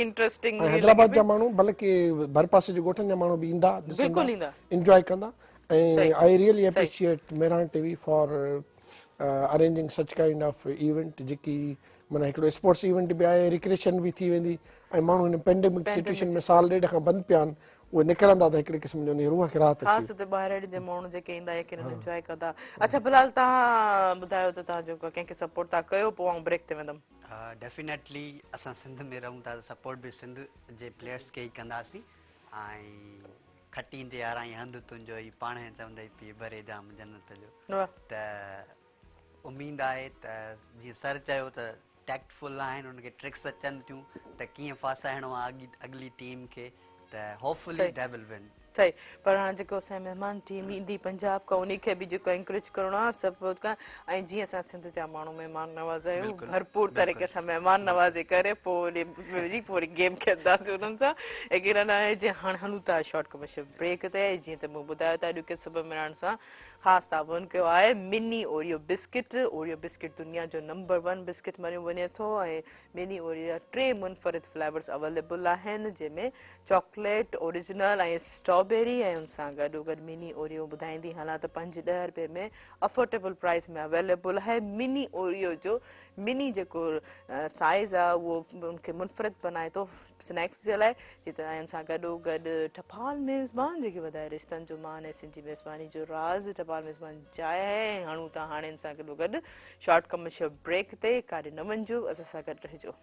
S1: इंटरेस्टिंग
S2: ऐं हैदराबाद जा माण्हू भले के भर पासे जे ॻोठनि जा माण्हू बि ईंदा ॾिसंदा इंजॉय कंदा ऐं I really appreciate Mehran TV for arranging such kind of event जेकी माना हिकिड़ो स्पोर्ट्स इवेंट बि आहे रिक्रिएशन बि थी वेंदी ऐं माण्हू हिन पेंडेमिक सिचुएशन में साल ॾेढ खां बंदि पिया आहिनि उहे निकिरंदा त हिकिड़े क़िस्म जो रूह खे राहत अची
S1: ख़ासि ॿाहिरि जे माण्हू जेके ईंदा एंजॉय कंदा अच्छा बिलाल तव्हां ॿुधायो त तव्हां जेको कंहिंखे सपोर्ट था कयो पोइ आउं ब्रेक ते वेंदमि
S3: डेफिनेटली असां सिंध में रहूं था त सपोर्ट बि सिंध जे प्लेयर्स खे ई कंदासीं ऐं खटींदे यारहं हंधि तुंहिंजो ई पाण चवंदई पीउ भरे जाम जन्नत जो त उमेद आहे त जीअं सर चयो त टैक्टफुल आहिनि उनखे ट्रिक्स अचनि थियूं त कीअं फासाइणो आहे अॻिली टीम खे त होपफुली दे विल विन
S1: सही पर हाणे जेको असांजी महिमान टीम ईंदी पंजाब खां उनखे बि जेको एनकरेज करिणो आहे सपोर्ट करणु ऐं जीअं असां सिंध जा माण्हू महिमान नवाज़ आहियूं भरपूर तरीक़े सां महिमान नवाज़े करे पोइ वरी गेम खेॾंदासीं उन्हनि सां एकिरा न आहे जीअं हाणे हलूं था शॉर्ट कमर्शियल ब्रेक ते जीअं त मूं ॿुधायो त अॼु सुबुह मिलण सां ख़ासि ताबन कयो आहे मिनी ओरियो बिस्किट दुनिया जो नंबर 1 बिस्किट मञियो वञे थो ऐं मिनी ओरियो जा 3 मुनफ़रिद फ्लेवर्स अवेलेबल आहिनि जंहिंमें चॉकलेट ओरिजिनल ऐं स्ट्रॉबेरी ऐं हुन सां गॾोगॾु मिनी ओरियो ॿुधाईंदी हलां त 5-10 रुपए में अफोर्डेबल प्राइस में अवेलेबल आहे मिनी ओरियो जो मिनी जेको साइज़ आहे उहो उनखे मुनफ़रिद बनाए थो स्नैक्स जे लाइ जीअं त सां गॾोगॾु टपाल मेज़बान जेके वधाए रिश्तनि जो मान ऐं सिंधी मेज़बानी जो राज़ टपाल मेज़बान जाइ आहे ऐं हणूं था हाणे हिन सां गॾोगॾु शॉर्ट कमर्शियल ब्रेक ते काॾे न वञिजो असां सां गॾु रहिजो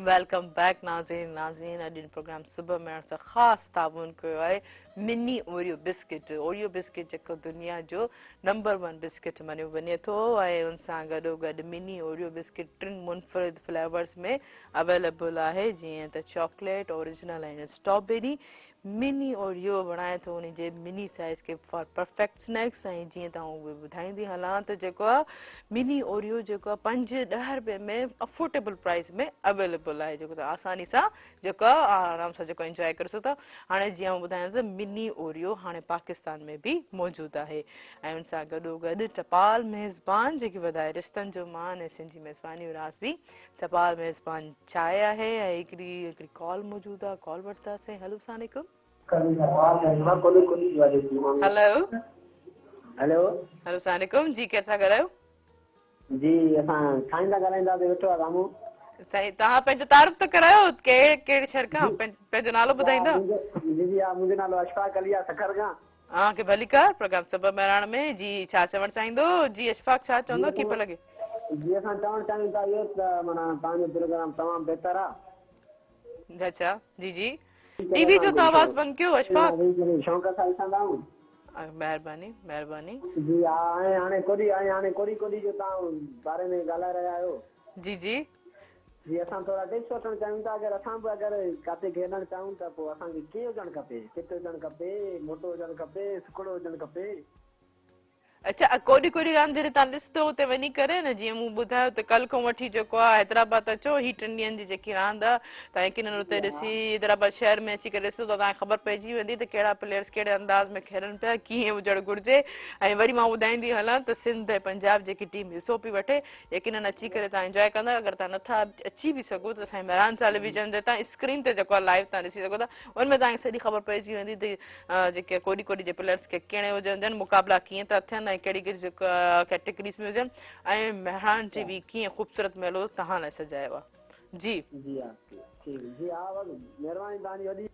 S1: वेलकम बैक नाज़रीन अॼु प्रोग्राम सुबुह मिलण सां ख़ासि ताबन कयो आहे मिनी ओरियो बिस्किट जेको दुनिया जो नंबर 1 बिस्किट मञियो वञे थो ऐं हुन सां गॾोगॾु मिनी ओरियो बिस्किट 3 मुनफ़रिद फ्लेवर्स में अवेलेबल आहे जीअं त चॉकलेट ओरिजिनल ऐं स्ट्रॉबेरी मिनी ओरियो बणाए थो उन जे मिनी साइज़ खे फॉर परफेक्ट स्नैक्स ऐं जीअं तव्हां उहे ॿुधाईंदी हलां त जेको आहे मिनी ओरियो जेको आहे 5-10 रुपए में अफोर्डेबल प्राइस में अवेलेबल आहे जेको तव्हां आसानी सां जेको आहे आराम सां जेको इंजॉय करे सघो था हाणे जीअं आउं ॿुधायां त मिनी ओरियो हाणे पाकिस्तान में बि मौजूदु आहे ऐं हुन सां गॾोगॾु टपाल मेज़बान जेकी वधाए रिश्तनि जो मान ऐं सिंधी मेज़बानी राज़ बि टपाल मेज़बान चांहि आहे ऐं हिकिड़ी कॉल मौजूदु आहे कॉल वठंदासीं हेलो सलाम हेलो सलाम जी केरु था ॻाल्हायो
S4: जी असां साईं था ॻाल्हाईंदासीं वेठो आहे साम्हूं
S1: साईं तव्हां पंहिंजो तारीफ़ त करायो कहिड़े शहर खां पंहिंजो नालो ॿुधाईंदा
S4: मुंहिंजो नालो अशफाक अली आहे सखर खां
S1: हाँ के भली कर प्रोग्राम सुबह मेहरान में जी छा चवण चाहींदो जी अशफाक छा चवंदो की पियो लॻे
S4: जी असां चवणु चाहियूं था इहो त माना तव्हांजो प्रोग्राम तमामु बहितर आहे
S1: अच्छा जी जी टीवी जो त आवाज़ बंदि कयो अशफाक
S4: शौक़ सां ॾिसंदा आहियूं
S1: महिरबानी
S4: जी हाणे कोड़ी जो तव्हां बारे में ॻाल्हाए रहिया आहियो
S1: जी जी
S4: जी असां थोरा टिप्स वठणु चाहियूं था अगरि किथे खेॾणु चाहियूं त पोइ असांखे कीअं हुजणु खपे फिट हुजणु खपे मोटो हुजणु खपे सुकिड़ो हुजणु खपे
S1: अच्छा कोडी कोडी रांदि जॾहिं तव्हां ॾिसंदो हुते वञी करे न जीअं मूं ॿुधायो त कल्ह खां वठी जेको आहे हैदराबाद अचो ही 3 ॾींहंनि जी जेकी रांदि आहे तव्हां यकीनन हुते ॾिसी हैदराबाद शहर में अची करे ॾिसो त तव्हांखे ख़बर पइजी वेंदी त कहिड़ा प्लेयर्स कहिड़े अंदाज़ में खेॾनि पिया कीअं हुजणु घुरिजे ऐं वरी मां ॿुधाईंदी हलां त सिंध ऐं पंजाब जेकी टीम हिसो पई वठे यकीनन अची करे तव्हां इंजॉय कंदा अगरि तव्हां नथा अची बि सघो त असांजे मेहरान टेलीविजन ते तव्हां स्क्रीन ते जेको आहे लाइव तव्हां ॾिसी सघो था उनमें तव्हांखे सॼी ख़बर पइजी वेंदी त जेके कोडी कोडी जे प्लेयर्स खे कहिड़े हुजनि मुक़ाबला कीअं था थियनि ऐं कहिड़ी कहिड़ी कैटेगरीज में हुजनि ऐं मेहरान टीवी कीअं ख़ूबसूरत मेलो तव्हां लाइ सजायो आहे जी
S4: जी हाँ ठीक जी हाँ बस मेहरबानी तव्हांजी वॾी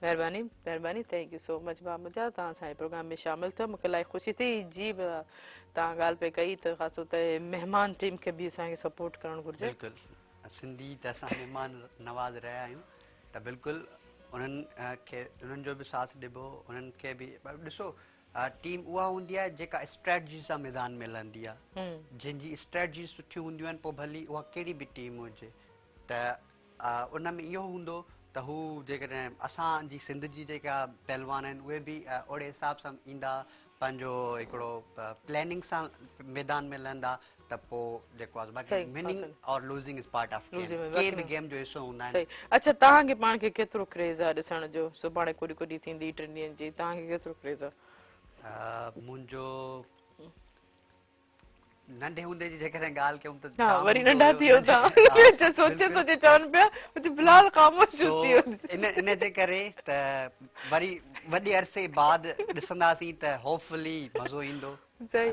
S1: महिरबानी महिरबानी थैंक यू सो मच भाउ मुंहिंजा तव्हां असांजे प्रोग्राम में शामिल थियो मूंखे इलाही ख़ुशी थी जी तव्हां ॻाल्हि पे कई त ख़ासि तौर ते महिमान टीम खे बि असांखे सपोर्ट करणु घुरिजे
S3: बिल्कुलु सिंधी त असां महिमान नवाज़ रहिया आहियूं त बिल्कुलु उन्हनि खे उन्हनि जो बि साथ ॾिबो उन्हनि खे बि ॾिसो टीम उहा हूंदी आहे जेका स्ट्रेटजी सां मैदान में लहंदी आहे जंहिंजी स्ट्रेटजी सुठियूं हूंदियूं आहिनि पोइ भली उहा कहिड़ी बि टीम हुजे त उन में इहो हूंदो त हू जेकॾहिं असांजी सिंध जी जेका पहलवान आहिनि उहे बि ओड़े हिसाब सां ईंदा पंहिंजो हिकिड़ो प्लैनिंग सां मैदान में लहंदा त पोइ जेको आहे बाक़ी विनिंग और लूज़िंग इज़ पार्ट ऑफ गेम के बि गेम जो हिसो हूंदा आहिनि
S1: अच्छा तव्हांखे पाण खे केतिरो क्रेज़ आहे ॾिसण जो सुभाणे कोडी कोडी थींदी 3 ॾींहंनि जी तव्हांखे केतिरो क्रेज़ आहे
S3: मुंहिंजो नंढे हूंदे जी जेकॾहिं ॻाल्हि कयूं त
S1: हा वरी नंढा थी वियो तव्हां सोचे सोचे चवनि पिया बिलाल ख़ामोश थी वियो
S3: इन जे करे त वरी वॾे अरसे बाद ॾिसंदासीं त होपफुली मज़ो ईंदो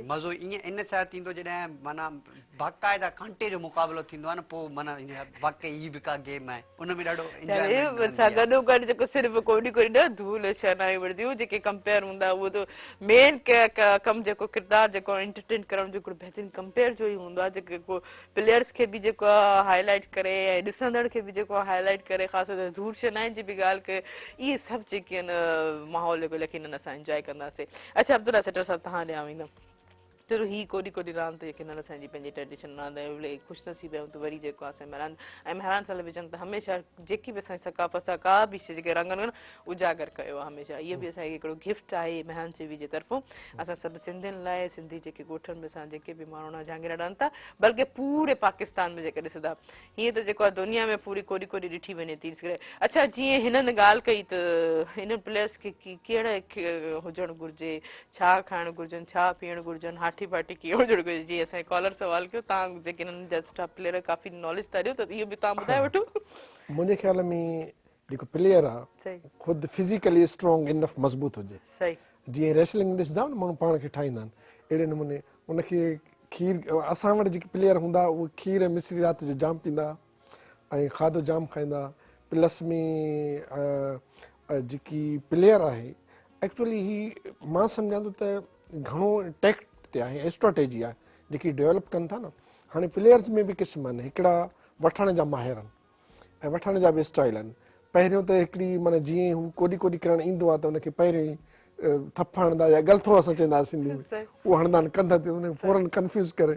S3: मज़ो ईअं इन छा थींदो जॾहिं माना बाक़ाइदा घंटे जो मुक़ाबिलो थींदो आहे न पोइ माना वाक़ई ही बि का गेम आहे उन में ॾाढो
S1: गॾो गॾु जेको सिर्फ़ु कोडी कोडी न धूल शनायूं वरदियूं जेके कंपेयर हूंदा उहो त मेन कमु जेको किरदारु जेको एंटरटेन करण जो हिकिड़ो बहितरीनु कंपेयर जो ई हूंदो आहे जेको प्लेयर्स खे बि जेको आहे हाईलाइट करे ऐं ॾिसंदड़ खे बि जेको आहे हाईलाइट करे ख़ासि तौर ते धूल शनायुनि जी बि ॻाल्हि कए इहे सभु जेके आहिनि माहौल जेको यकीनन असां इंजॉय कंदासीं अच्छा अब्दुल्ला सेठर साहिबु तव्हां ॾियां वेंदमि चलो ही कोडी कोडी रांदि यकीनन असांजी पंहिंजी ट्रेडिशन रांदि आहे इलाही ख़ुशनसीब आहियूं त वरी जेको आहे असांजे मेहरान टेलीविजन त हमेशह जेकी बि असांजी सकाफ़त सां का बि शइ जेके रंगनि उजागर कयो आहे हमेशह इहो बि असांखे हिकिड़ो गिफ्ट आहे मेहरान टीवी जे तरफ़ो असां सभु सिंधियुनि लाइ सिंधी जेके ॻोठनि में असां जेके बि माण्हू जहांगीर रहनि था बल्कि पूरे पाकिस्तान में जेके ॾिसंदा हीअं त जेको आहे दुनिया में पूरी कोडी कोडी ॾिठी वञे थी अच्छा जीअं हिननि ॻाल्हि कई त हिननि प्लेयर्स खे कहिड़े हुजणु घुरिजे छा खाइणु घुरिजनि छा पीअणु घुरिजनि हाठी पाठी कीअं हुजणु घुरिजे जीअं असांजे कॉलर सवाल कयो तव्हां जेके हिननि जा सुठा प्लेयर काफ़ी नॉलेज था ॾियो त इहो बि तव्हां ॿुधाए वठो
S2: मुंहिंजे ख़्याल में जेको प्लेयर आहे ख़ुदि फिज़िकली स्ट्रॉन्ग इनफ मज़बूत हुजे
S1: सही
S2: जीअं रेसलिंग ॾिसंदा न माण्हू पाण खे ठाहींदा आहिनि अहिड़े नमूने उनखे खीर असां वटि जेके प्लेयर हूंदा उहे खीर मिश्री राति जो जाम पींदा ऐं खाधो जाम खाईंदा प्लस में जेकी प्लेयर आहे एक्चुअली ही मां सम्झां थो त घणो टैक्ट ते आहे स्ट्रेटेजी आहे जेकी डेवलप कनि था न हाणे प्लेयर्स में बि क़िस्म आहिनि हिकिड़ा वठण जा माहिर आहिनि ऐं वठण जा बि स्टाइल आहिनि पहिरियों त हिकिड़ी माना जीअं हू कोडी कोडी करणु ईंदो आहे त हुनखे पहिरियों ई थप हणंदा या गलथो असां चवंदा सिंधी में उहो हणंदा आहिनि कंध ते हुनखे फौरन कंफ्यूज़ करे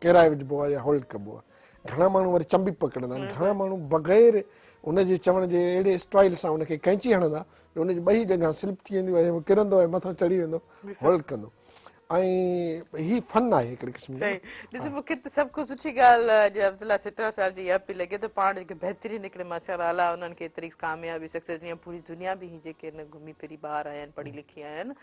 S2: किराए विझिबो आहे या होल्ड कबो आहे घणा माण्हू वरी चंबी पकड़ंदा आहिनि घणा माण्हू बग़ैर उनजे चवण जे अहिड़े स्टाइल सां उनखे कैंची हणंदा हुनजी ॿई जॻह स्लिप थी वेंदियूं ऐं किरंदो ऐं मथां चढ़ी वेंदो होल्ड कंदो ऐं ही फन आहे हिकिड़े क़िस्म जो
S1: ॾिसो मूंखे त सभु खां सुठी ॻाल्हि अब्दुल्ला सेठर साहिब जी इहा पई लॻे त पाण जेके बहितरीनु हिकिड़े माशाअल्लाह उन्हनि खे एतिरी कामयाबी सक्सेस ॾियनि पूरी दुनिया बि जेके आहिनि घुमी फिरी ॿार आया आहिनि पढ़ी लिखी आया आहिनि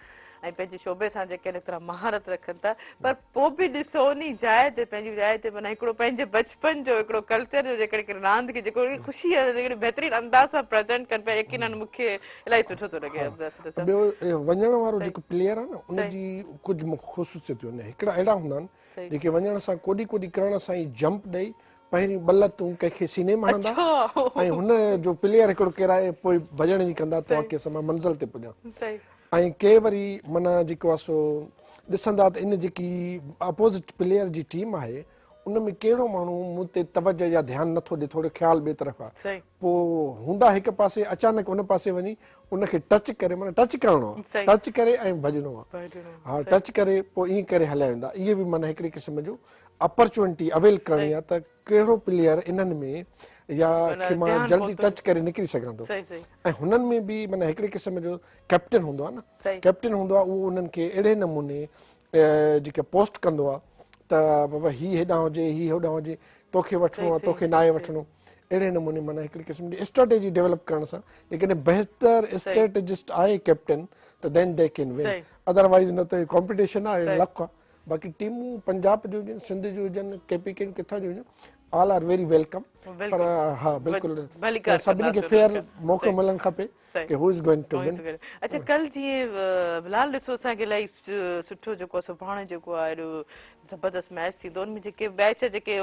S1: ऐं पंहिंजे शोबे सां जेके आहिनि एतिरा महारत रखनि था पर पोइ बि ॾिसो उन जाइ ते पंहिंजी जाइ ते माना हिकिड़ो पंहिंजे बचपन जो हिकिड़ो कल्चर जो जेकॾहिं रांदि खे जेको ख़ुशी आहे जेकॾहिं बहितरीनु अंदाज़ सां प्रेज़ेंट कनि पिया यकीनन मूंखे इलाही सुठो थो लॻे
S2: ॿियो वञण वारो जेको प्लेयर आहे न उनजी कुझु ख़ुशूसियतूं आहिनि हिकिड़ा अहिड़ा हूंदा आहिनि जेके वञण सां कोडी कोडी करण सां ई जंप ॾेई पहिरीं ॿ लतूं कंहिंखे सीने में हणंदा ऐं हुन जो प्लेयर हिकिड़ो किराए पोइ भॼण जी कंदा त की असां मां मंज़िल ते पुॼां ऐं के वरी माना जेको आहे सो ॾिसंदा त इन जेकी अपोज़िट प्लेयर जी टीम आहे उन में कहिड़ो माण्हू मूं ते तवजो या ध्यानु नथो ॾिए थोरो ख़्यालु ॿिए तरफ़ आहे पोइ हूंदा हिकु पासे अचानक उन पासे वञी उनखे टच करे माना टच करिणो आहे टच करे ऐं भॼणो आहे हा टच करे पोइ ईअं करे हलिया वेंदा इहे बि माना हिकिड़े क़िस्म जो अपॉर्चुनिटी अवेल करणी आहे त कहिड़ो प्लेयर इन्हनि में या की मां जल्दी टच करे निकिरी सघां थो ऐं हुननि में बि माना हिकिड़े क़िस्म जो कैप्टन हूंदो आहे न कैप्टन हूंदो आहे उहो उन्हनि खे अहिड़े नमूने जेके पोस्ट कंदो आहे त बाबा हीउ हेॾां हुजे हीउ होॾां हुजे, तोखे वठिणो आहे तोखे नाहे वठिणो, अहिड़े नमूने माना हिकिड़ी क़िस्म जी स्ट्रेटेजी डेवलप करण सां जेकॾहिं बहितर स्ट्रेटेजिस्ट आहे कैप्टन त then they can win, otherwise न त कॉम्पिटिशन आहे लक आहे। बाक़ी टीमूं पंजाब जूं हुजनि, सिंध जूं हुजनि, केपी के किथां जूं हुजनि, ऑल आर वेरी वेलकम। पर हा बिल्कुलु सभिनी खे फेयर मौक़ो मिलणु खपे कि हू इज़ गोइंग टू विन।
S1: अच्छा कल जीअं बिलाल ॾिसो असांखे इलाही सुठो जेको आहे सुभाणे जेको आहे अहिड़ो ज़बरदस्त मैच थींदो, उनमें जेके बैच जेके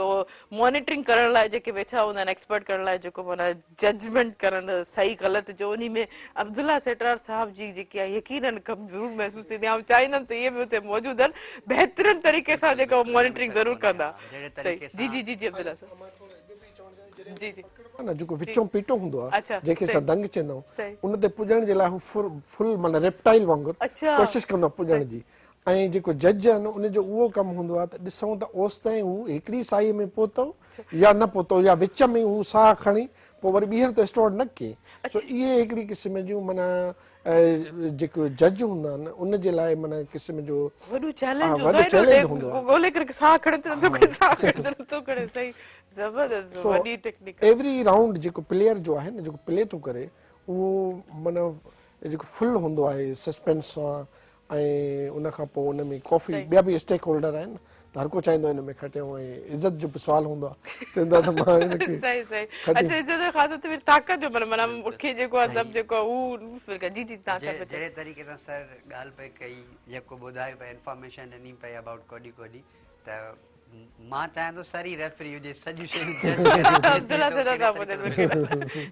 S1: मॉनिटरिंग करण लाइ जेके वेठा हूंदा आहिनि एक्सपर्ट करण लाइ, जेको माना जजमेंट करण सही ग़लति जो, उन में अब्दुल्ला सेठरार साहब जी जेकी आहे यकीनन कमज़ोर महसूस थींदी आहे। चाहींदमि त इहे बि हुते मौजूदु आहिनि, बहितरीन तरीक़े सां जेको मॉनिटरिंग ज़रूरु कंदा। जी जी जी जी अब्दुल्ला साहब जी जी
S2: न जेको विचों पीटो हूंदो आहे
S1: अच्छा
S2: जंहिंखे असां दंग चवंदा
S1: सही
S2: आहियूं, उन ते पुॼण जे लाइ हू फुल माना रेप्टाइल वांगुरु
S1: अच्छा
S2: कोशिशि कंदो आहे पुॼण जी। ऐं जेको जज आहे न उनजो उहो कमु हूंदो आहे त ॾिसूं त ओसि ताईं हू हिकिड़ी साई में पहुतो या न पहुतो, या विच में हू साह खणी पोइ वरी ॿीहर त स्टार्ट न कई। सो इहे हिकिड़ी क़िस्म जूं माना जेको जज हूंदा आहिनि उन जे लाइ माना क़िस्म जो
S1: वॾो चैलेंज
S2: वॾो चैलेंज हूंदो आहे।
S1: ॻोल्हे करे साह खणे त नथो खणे, साह खणे त नथो खणे, सही ज़बरदस्त वॾी टेक्निक।
S2: एवरी राउंड जेको प्लेयर जो आहे न जेको प्ले थो करे उहो माना जेको फुल हूंदो आहे सस्पेंस सां, ऐं उन खां पोइ उन में कॉफ़ी ॿिया बि स्टेक होल्डर आहिनि त हर को चाहींदो हिन में खटियो, ऐं इज़त जो बि सुवाल हूंदो आहे, चवंदा त मां हिनखे
S1: सही सही। अच्छा इज़त ख़ासि तौर ते ताक़त जो माना मूंखे जेको आहे सभु जेको आहे उहो जी जी तव्हां छा
S3: जहिड़े तरीक़े सां सर ॻाल्हि पई कई, जेको ॿुधायो पिया इंफॉर्मेशन ॾिनी पई अबाउट कोडी कोडी, त मां चाहियां थो सर ई रेफरी हुजे, सॼी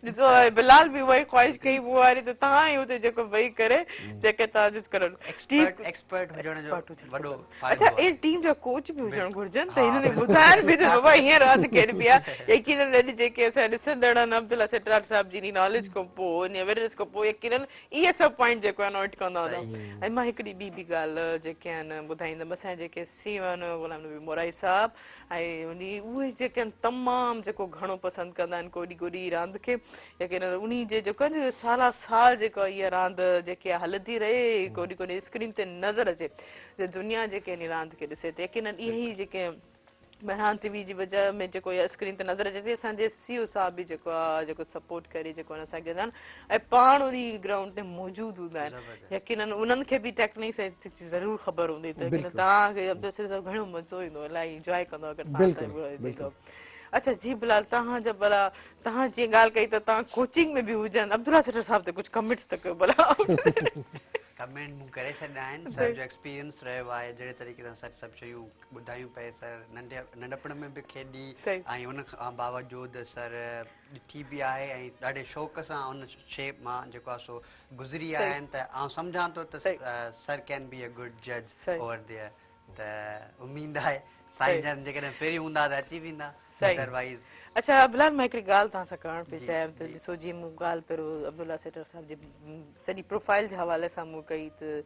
S1: ॾिसो बिलाल बि उहा ई ख्वाहिश कई पोइ वारी त तव्हां ई हुते जेको वेही करे जेके तव्हां जिस करो
S3: एक्सपर्ट हुजण जो वॾो
S1: अच्छा ए टीम जा कोच बि हुजणु घुर्जनि त हिननि ॿुधाइनि बि त बाबा हीअं रांदि खेॾबी आहे। यकीनन अॼु जेके असां ॾिसंदड़ आहिनि अब्दुल्ला सेठरार साहब जी नॉलेज खां पोइ इन अवेयरनेस खां पोइ यकीनन इहे सभु पॉइंट जेको आहे नोट कंदा हूंदा। ऐं मां हिकिड़ी ॿी बि ॻाल्हि जेके आहिनि ॿुधाईंदमि, असांजे जेके सीएम आहिनि गुलाम नबी मोराई साहब ऐं उहे जेके आहिनि तमामु जेको घणो पसंदि कंदा आहिनि कोॾी कोॾी रांदि खे, यकीनन उन जे जेको आहे साला साल जेको इहा रांदि जेकी आहे हलंदी रहे, कोॾी कोॾी स्क्रीन ते नज़र अचे त दुनिया जेके इन रांदि खे ॾिसे त यकीनन इहे ई जेके बहरान टीवी जी वजह में जेको इहा स्क्रीन ते नज़र अचे थी, असांजे सीओ साहब बि जेको आहे जेको सपोर्ट करे जेको आहे असांखे कंदा आहिनि ऐं पाण उन ग्राउंड ते मौजूदु हूंदा आहिनि। यकीनन उन्हनि खे बि टेक्निक ज़रूरु ख़बर हूंदी त तव्हांखे अब्दुल साहब घणो मज़ो ईंदो, इलाही इंजॉय कंदो अगरि तव्हां। अच्छा जी बिलाल तव्हां जा भला तव्हां जीअं ॻाल्हि कई त तव्हां कोचिंग में बि हुजनि, अब्दुल्ला सेठर साहब ते कुझु कमेंट्स त कयो भला।
S3: कमेंट मूं करे छॾिया आहिनि, सर जो एक्सपीरियंस रहियो आहे, जहिड़े तरीक़े सां सर सभु शयूं ॿुधायूं पिए, सर नंढपण में बि खेॾी ऐं उन खां बावजूदि सर ॾिठी बि आहे ऐं ॾाढे शौक़ सां उन शइ मां जेको आहे सो गुज़री आया आहिनि, त आउं सम्झां थो त sir can be a good जज ओवर देयर, त उमेद आहे साईं जन जेकॾहिं फ्री हूंदा त अची वेंदा, अदरवाइज़।
S1: अच्छा बिलाल मां हिकिड़ी ॻाल्हि तव्हां सां करणु पई चाहियां त ॾिसो जीअं मूं ॻाल्हि पहिरियों अब्दुल्ला सेठर साहब जी सॼी प्रोफाइल जे हवाले सां मूं कई त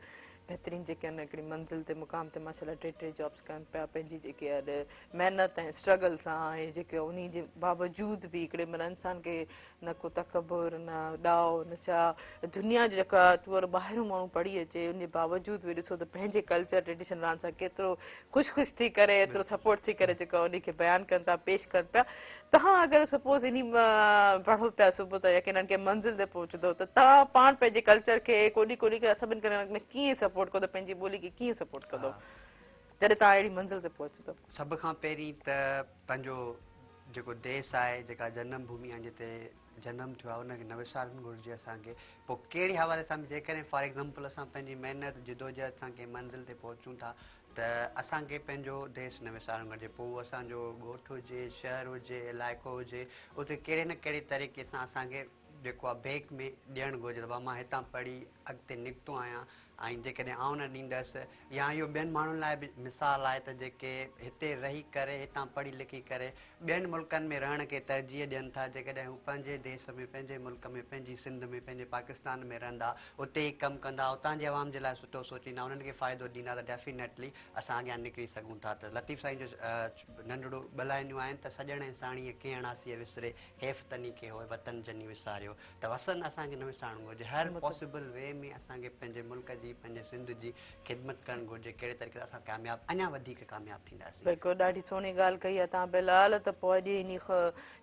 S1: बहितरीन जेके आहिनि हिकिड़ी मंज़िल ते मुक़ाम ते माशाल्लाह टे जॉब्स कनि पिया पंहिंजी जेकी आहे महिनत ऐं स्ट्रगल सां, ऐं जेके उन जे बावजूदि बि हिकिड़े माना इंसान खे न को तकबुर न ॾाओ न छा, दुनिया जो जेका टूअर ॿाहिरियों माण्हू पढ़ी अचे उन जे बावजूदि बि ॾिसो त पंहिंजे कल्चर ट्रेडिशन रांदि सां केतिरो ख़ुशि थी करे एतिरो सपोर्ट थी करे जेको उन खे बयानु कनि था, पेश कनि पिया। तव्हां अगरि सपोज़ इन पढ़ो पिया सुबुह त यकीनन के मंज़िल ते पहुचंदो त तव्हां पाण पंहिंजे कल्चर खे कोॾी कोॾी सभिनि करे में कीअं सपोर्ट कंदो, पंहिंजी ॿोली खे कीअं सपोर्ट कंदो जॾहिं तव्हां अहिड़ी मंज़िल ते पहुचंदो?
S3: सभ खां पहिरीं त पंहिंजो जेको देश आहे, जेका जनम भूमि आहे जिते जनम थियो आहे, उनखे न विसारणु घुरिजे असांखे। पोइ कहिड़े हवाले सां जेकॾहिं फॉर एग्ज़ाम्पल असां पंहिंजी महिनत जिदोजहद सां कंहिं मंज़िल ते पहुचूं था त असांखे पंहिंजो देश न विसारणु घुरिजे। पोइ असांजो ॻोठ हुजे, शहर हुजे, इलाइक़ो हुजे, उते कहिड़े न कहिड़े तरीक़े सां असांखे जेको आहे बेक में ॾियणु घुरिजे त मां हितां पढ़ी अॻिते निकितो आहियां, ऐं जेकॾहिं आउं न ॾींदसि या इहो ॿियनि माण्हुनि लाइ बि मिसाल आहे त जेके हिते रही करे हितां पढ़ी लिखी करे ॿियनि मुल्कनि में रहण खे तरजीह ॾियनि था, जेकॾहिं हू पंहिंजे देश में पंहिंजे मुल्क में पंहिंजी सिंध में पंहिंजे पाकिस्तान में रहंदा, उते ई कमु कंदा, उतां जे आवाम जे लाइ सुठो सोचींदा, उन्हनि खे फ़ाइदो ॾींदा त डेफिनेटली असां अॻियां निकिरी सघूं था। त लतीफ़ साईं जो नंढड़ो ॿ लाइनियूं आहिनि त सॼण ऐं साणीअ कीअं अणासीअ विसरे हेफ़ तनी खे हो वतन जनी विसारियो, त वसन असांखे न विसारणु घुरिजे। हर पॉसिबल वे में असांखे पंहिंजे मुल्क जी जी पंहिंजे सिंध जी ख़िदमत करणु घुरिजे, कहिड़े तरीक़े सां असां कामयाबु अञा वधीक कामयाबु थींदासीं।
S1: बिल्कुलु ॾाढी सुहिणी ॻाल्हि कई आहे तव्हां बिलाल। त पोइ अॼु इन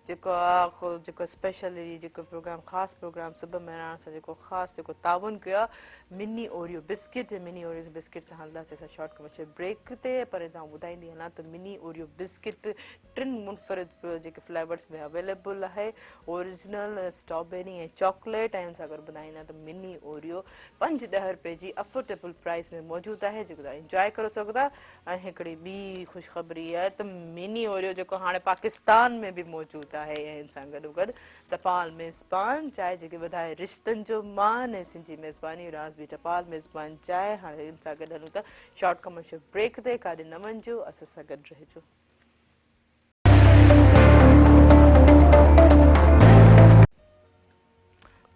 S1: जेको आहे जेको स्पेशल जेको प्रोग्राम ख़ासि प्रोग्राम सुबुह महिराण सां जेको ख़ासि जेको ताउन कयो आहे mini Oreo biscuit mini Oreo biscuit सां हलंदासीं असां शॉर्ट कमर्शियल ब्रेक ते। पर तव्हां ॿुधाईंदी हलां त मिनी ओरियो बिस्किट 3 मुनफ़रिद जेके फ्लेवर्स में अवेलेबल आहे, ओरिजिनल स्ट्रॉबेरी ऐं चॉकलेट, ऐं हुन सां गॾु ॿुधाईंदा त मिनी ओरियो 5-10 रुपए जी अफोर्डेबल प्राइस में मौजूदु आहे जेको तव्हां इंजॉय करे सघो था। ऐं हिकिड़ी ॿी ख़ुशख़बरी आहे त मिनी ओरियो जेको हाणे पाकिस्तान में बि मौजूदु आहे, ऐं हिन सां गॾोगॾु टपाल मेज़बान चांहि जेके वधाए रिश्तनि जो मान ऐं सिंधी मेज़बानी राज़ बि टपाल मेज़बान चांहि। हाणे हिन सां गॾु हलूं था शॉर्ट कमर्शियल ब्रेक ते, काॾे न वञिजो, असां सां गॾु रहिजो।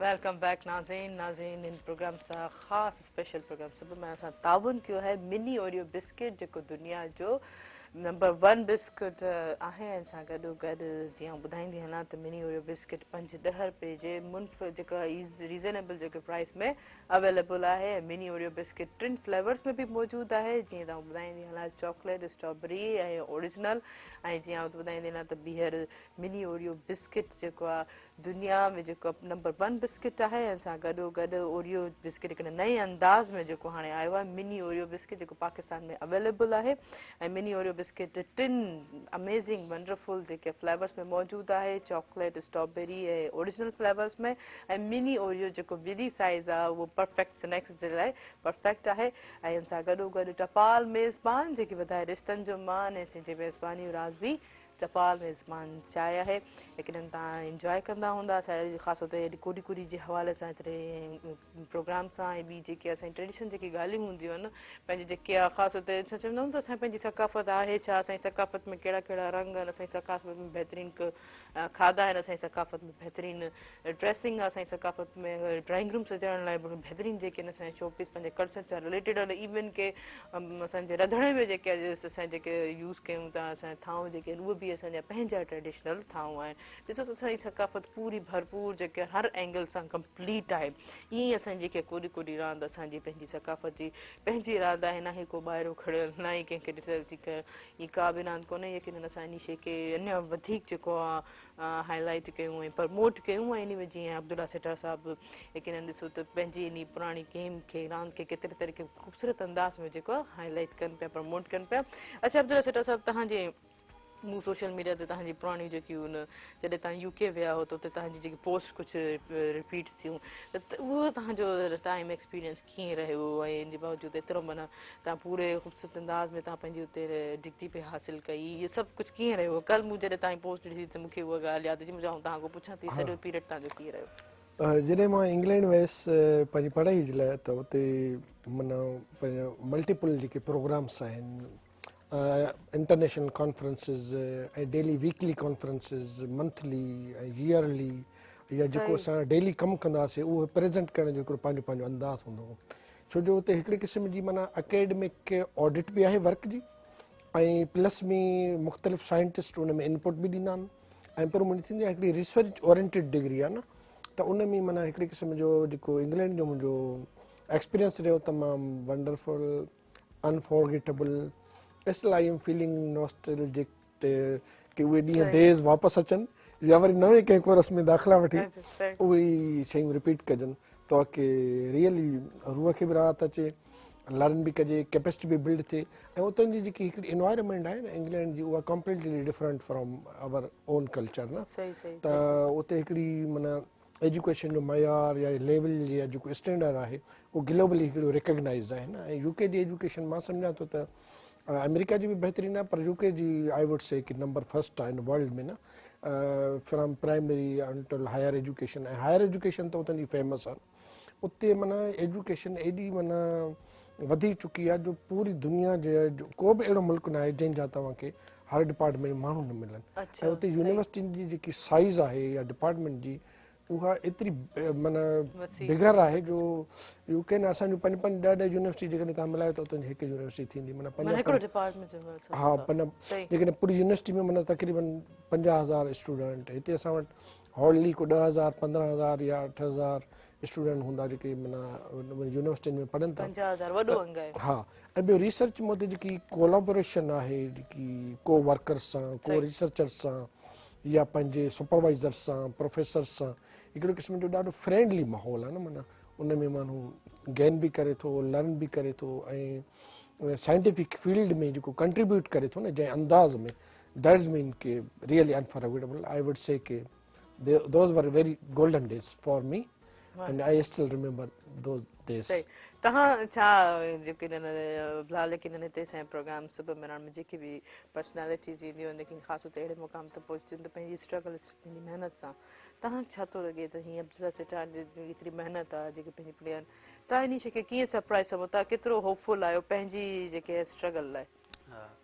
S1: वेलकम बैक नाज़रीन इन प्रोग्राम सां ख़ासि स्पेशल प्रोग्राम सुबुह में असां ताउन कयो आहे मिनी ओरियो बिस्किट जेको दुनिया जो नंबर 1 बिस्किट आहे। हिन सां गॾोगॾु जीअं ॿुधाईंदी हलां त मिनी ओरियो बिस्किट 5-10 रुपए जे जेका रीज़नेबल जेके प्राइस में अवेलेबल आहे। मिनी ओरियो बिस्किट 3 फ्लेवर्स में बि मौजूदु आहे, जीअं तव्हां ॿुधाईंदी हलां चॉकलेट, स्ट्रॉबेरी ऐं ओरिजिनल। ऐं जीअं ॿुधाईंदी हलां त ॿीहर मिनी ओरियो बिस्किट जेको आहे दुनिया में जेको नंबर 1 बिस्किट आहे। हिन सां गॾोगॾु ओरियो बिस्किट हिकिड़े नए अंदाज़ में जेको हाणे आयो आहे मिनी ओरियो बिस्किट जेको पाकिस्तान में अवेलेबल आहे। ऐं mini Oreo biscuit 3 amazing wonderful जेके फ्लेवर्स में मौजूदु आहे, चॉकलेट, स्ट्रॉबेरी ऐं ओरिजिनल फ्लेवर्स में। ऐं मिनी ओरियो जेको ॿिली साइज़ आहे उहो परफेक्ट स्नैक्स जे लाइ परफेक्ट आहे। ऐं हिन सां गॾोगॾु टपाल मेज़बान जेके वधाए रिश्तनि जो मान ऐं सिंधी मेज़बानी राज़ बि टपाल मेज़बान चांहि आहे। लेकिन तव्हां इंजॉय कंदा हूंदा असांजे ख़ासि तौर ते कोडी कोडी जे हवाले सां एतिरे प्रोग्राम सां। ऐं ॿी जेके असांजी ट्रेडिशन जेकी ॻाल्हियूं हूंदियूं आहिनि पंहिंजी जेके आहे ख़ासि तौर ते असां चवंदा आहियूं त असां पंहिंजी सकाफ़त आहे छा, असांजी सकाफ़त में कहिड़ा कहिड़ा रंग आहिनि, असांजी सकाफ़त में बहितरीनु खाधा आहिनि, असांजी सकाफ़त में बहितरीनु ड्रेसिंग आहे, असांजी सकाफ़त में ड्राइंग रूम सजाइण लाइ बहितरीनु जेके आहिनि असांजे शोपीस पंहिंजे कल्चर सां रिलेटेड आहिनि। इवन के असांजे रंधिणे में जेके असां जेके यूज़ कयूं था असांजा थाऊं जेके आहिनि उहे बि असांजा पंहिंजा ट्रेडिशनल थाऊं आहिनि। ॾिसो त असांजी सकाफ़त पूरी भरपूर जेके हर एंगल सां कंप्लीट आहे। ईअं ई असांजी जेके कोडी कोडी रांदि असांजी पंहिंजी सकाफ़त जी पंहिंजी रांदि आहे, न ई को ॿाहिरियों खड़ियल, न ई कंहिंखे ॾिठल थी कर। ईअं का बि रांदि कोन्हे यकीन असां इन शइ खे अञा वधीक जेको आहे हाईलाइट कयूं ऐं प्रमोट कयूं। ऐं इन में जीअं अब्दुल्ला सेठा साहिबु यकीन ॾिसो त पंहिंजी इन पुराणी गेम खे रांदि खे केतिरे तरीक़े ख़ूबसूरत अंदाज़ में जेको आहे हाईलाइट कनि पिया, प्रमोट कनि पिया। अच्छा अब्दुल्ला सेठा साहिबु तव्हांजे मूं सोशल मीडिया ते तव्हांजी पुराणी जेकी उन जॾहिं तव्हां UK विया हो त उते तव्हांजी जेकी पोस्ट कुझु रिपीट्स थियूं त उहो तव्हांजो टाइम एक्सपीरियंस कीअं रहियो ऐं इन जे बावजूदि एतिरो माना तव्हां पूरे ख़ूबसूरत अंदाज़ में तव्हां पंहिंजी उते डिग्री पे हासिलु कई, इहे सभु कुझु कीअं रहियो? कल्ह मूं जॾहिं तव्हांजी पोस्ट ॾिठी त मूंखे उहा ॻाल्हि यादि अची, मुंहिंजो तव्हां खां पुछां थी सॼो पीरियड तव्हांजो कीअं रहियो?
S2: जॾहिं मां इंग्लैंड वियुसि पंहिंजी पढ़ाई जे लाइ त उते माना पंहिंजा मल्टीपल जेके प्रोग्राम्स आहिनि, इंटरनेशनल कॉन्फ्रेंसिस ऐं डेली वीकली कॉन्फ्रेंसिस, मंथली ऐं ईयरली, या जेको असां डेली कमु कंदा हुआसीं उहो प्रेज़ेंट करण जो हिकिड़ो पंहिंजो पंहिंजो अंदाज़ हूंदो हो। छो जो उते हिकिड़े क़िस्म जी माना अकेडमिक ऑडिट बि आहे वर्क जी, ऐं प्लस में मुख़्तलिफ़ साइंटिस्ट उन में इनपुट बि ॾींदा आहिनि। ऐं पर मुंहिंजी थींदी आहे हिकिड़ी रिसर्च ओरिएंटेड डिग्री आहे न, त उन में माना हिकिड़े क़िस्म जो जेको इंग्लैंड जो मुंहिंजो एक्सपीरियंस रहियो तमामु wonderful, unforgettable. Still I am feeling nostalgic कि उहे ॾींहं डेज़ वापसि अचनि या वरी नवे कंहिं कोर्स में दाख़िला वठी उहे शयूं रिपीट कजनि ताकी रियली रूह खे बि राहत अचे, लर्न बि कजे, कैपेसिटी बि बिल्ड थिए। ऐं उतां जी जेकी हिकिड़ी इन्वायरमेंट आहे न इंग्लैंड जी, उहा completely different from our own culture न। त उते हिकिड़ी माना एजुकेशन जो मयार या लेवल या जेको स्टैंडर्ड आहे उहो ग्लोबली हिकिड़ो रिकग्नाइज़ड आहे न। ऐं UK जी एजुकेशन मां सम्झां थो त अमेरिका जी बि बहितरीनु आहे, पर UK जी आई वुड से कि नंबर फर्स्ट आहे इन वर्ल्ड में न, from primary until higher education. ऐं हायर एजुकेशन त उतां जी फेमस आहे। उते माना एजुकेशन एॾी माना वधी चुकी आहे जो पूरी दुनिया जे को बि अहिड़ो मुल्क न आहे जंहिंजा तव्हांखे हर डिपार्टमेंट माण्हू न मिलनि। ऐं उते यूनिवर्सिटियुनि जी जेकी साइज़ आहे या डिपार्टमेंट जी उहा एतिरी माना बिगर आहे जो UK न असांजो 5-10 यूनिवर्सिटी जेकॾहिं तव्हां मिलायो त उतां जी हिकु यूनिवर्सिटी थींदी माना हा जेकॾहिं पूरी यूनिवर्सिटी में माना तक़रीबन 50,000 स्टूडेंट। हिते असां वटि हॉर्डली को 10,000, 15,000 या 8,000 स्टूडेंट हूंदा जेके माना यूनिवर्सिटियुनि में पढ़नि था
S1: 50,000 वॾो अंग आहे।
S2: हा ऐं ॿियो रिसर्च में हुते जेकी कोलाबोरेशन आहे जेकी को वर्कर्स सां को
S1: सही।
S2: रिसर्चर्स सां या पंहिंजे सुपरवाइज़र सां प्रोफेसर सां हिकिड़े क़िस्म जो ॾाढो फ्रेंडली माहौल आहे न माना उन में माण्हू गेन बि करे थो लर्न बि करे थो ऐं साइंटिफिक फील्ड में जेको कंट्रीब्यूट करे थो न जंहिं अंदाज़ में दैट्स मीन के really unforgettable I would say के those were very golden days for me and I still remember those days
S1: सही। तव्हां छा जेके फ़िलहाल हिननि हिते असांजे प्रोग्राम सुबुह मिलण में जेकी बि पर्सनैलिटीज़ ईंदियूं आहिनि लेकिन ख़ासि तौर ते अहिड़े मुक़ाम ते पहुचनि त पंहिंजी स्ट्रगल पंहिंजी महिनत सां तव्हां छा थो लॻे त हीअं अब्दुल्ला सिटार जी एतिरी महिनत आहे जेके पंहिंजी पढ़ी आहिनि तव्हां इन शइ खे कीअं सरप्राइज़ सघो था केतिरो होपफुल आहियो पंहिंजी जेके स्ट्रगल लाइ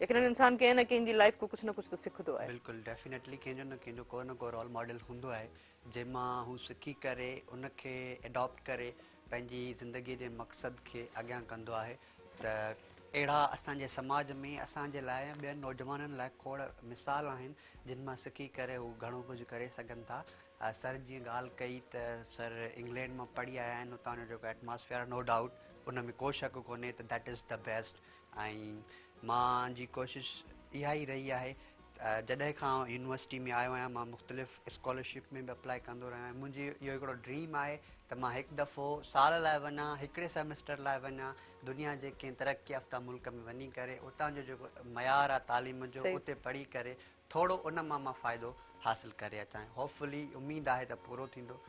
S1: लेकिन इंसान कंहिं न कंहिंजी लाइफ को कुझु न कुझु त सिखंदो आहे।
S3: बिल्कुलु डेफिनेटली कंहिंजो न कंहिंजो को न को रोल मॉडल हूंदो आहे जंहिंमां हू सिखी करे उनखे एडॉप्ट करे पंहिंजी ज़िंदगीअ जे मक़सद खे अॻियां कंदो आहे त अहिड़ा असांजे समाज में असांजे लाइ ॿियनि नौजवाननि लाइ खोड़ मिसाल आहिनि जिन मां सिखी करे हू घणो कुझु करे सघनि था। सर जीअं ॻाल्हि कई त सर इंग्लैंड मां पढ़ी आया आहिनि उतां जो जेको एटमॉस्फेयर नो डाउट उन में को शक कोन्हे त दैट इज़ द बेस्ट ऐं मुंहिंजी कोशिशि इहा ई रही आहे जॾहिं खां यूनिवर्सिटी में आयो आहियां मां मुख़्तलिफ़ स्कॉलरशिप में बि अप्लाई कंदो रहियो आहियां। मुंहिंजी इहो हिकिड़ो ड्रीम आहे त मां हिकु दफ़ो साल लाइ वञा हिकिड़े सेमेस्टर लाइ वञा दुनिया जे कंहिं तरक़ी याफ़्ता मुल्क में वञी करे उतां जो जेको मयार आहे तालीम जो उते पढ़ी करे थोरो उन मां फ़ाइदो हासिलु करे अचां। होपफुली उमेदु आहे त पूरो थींदो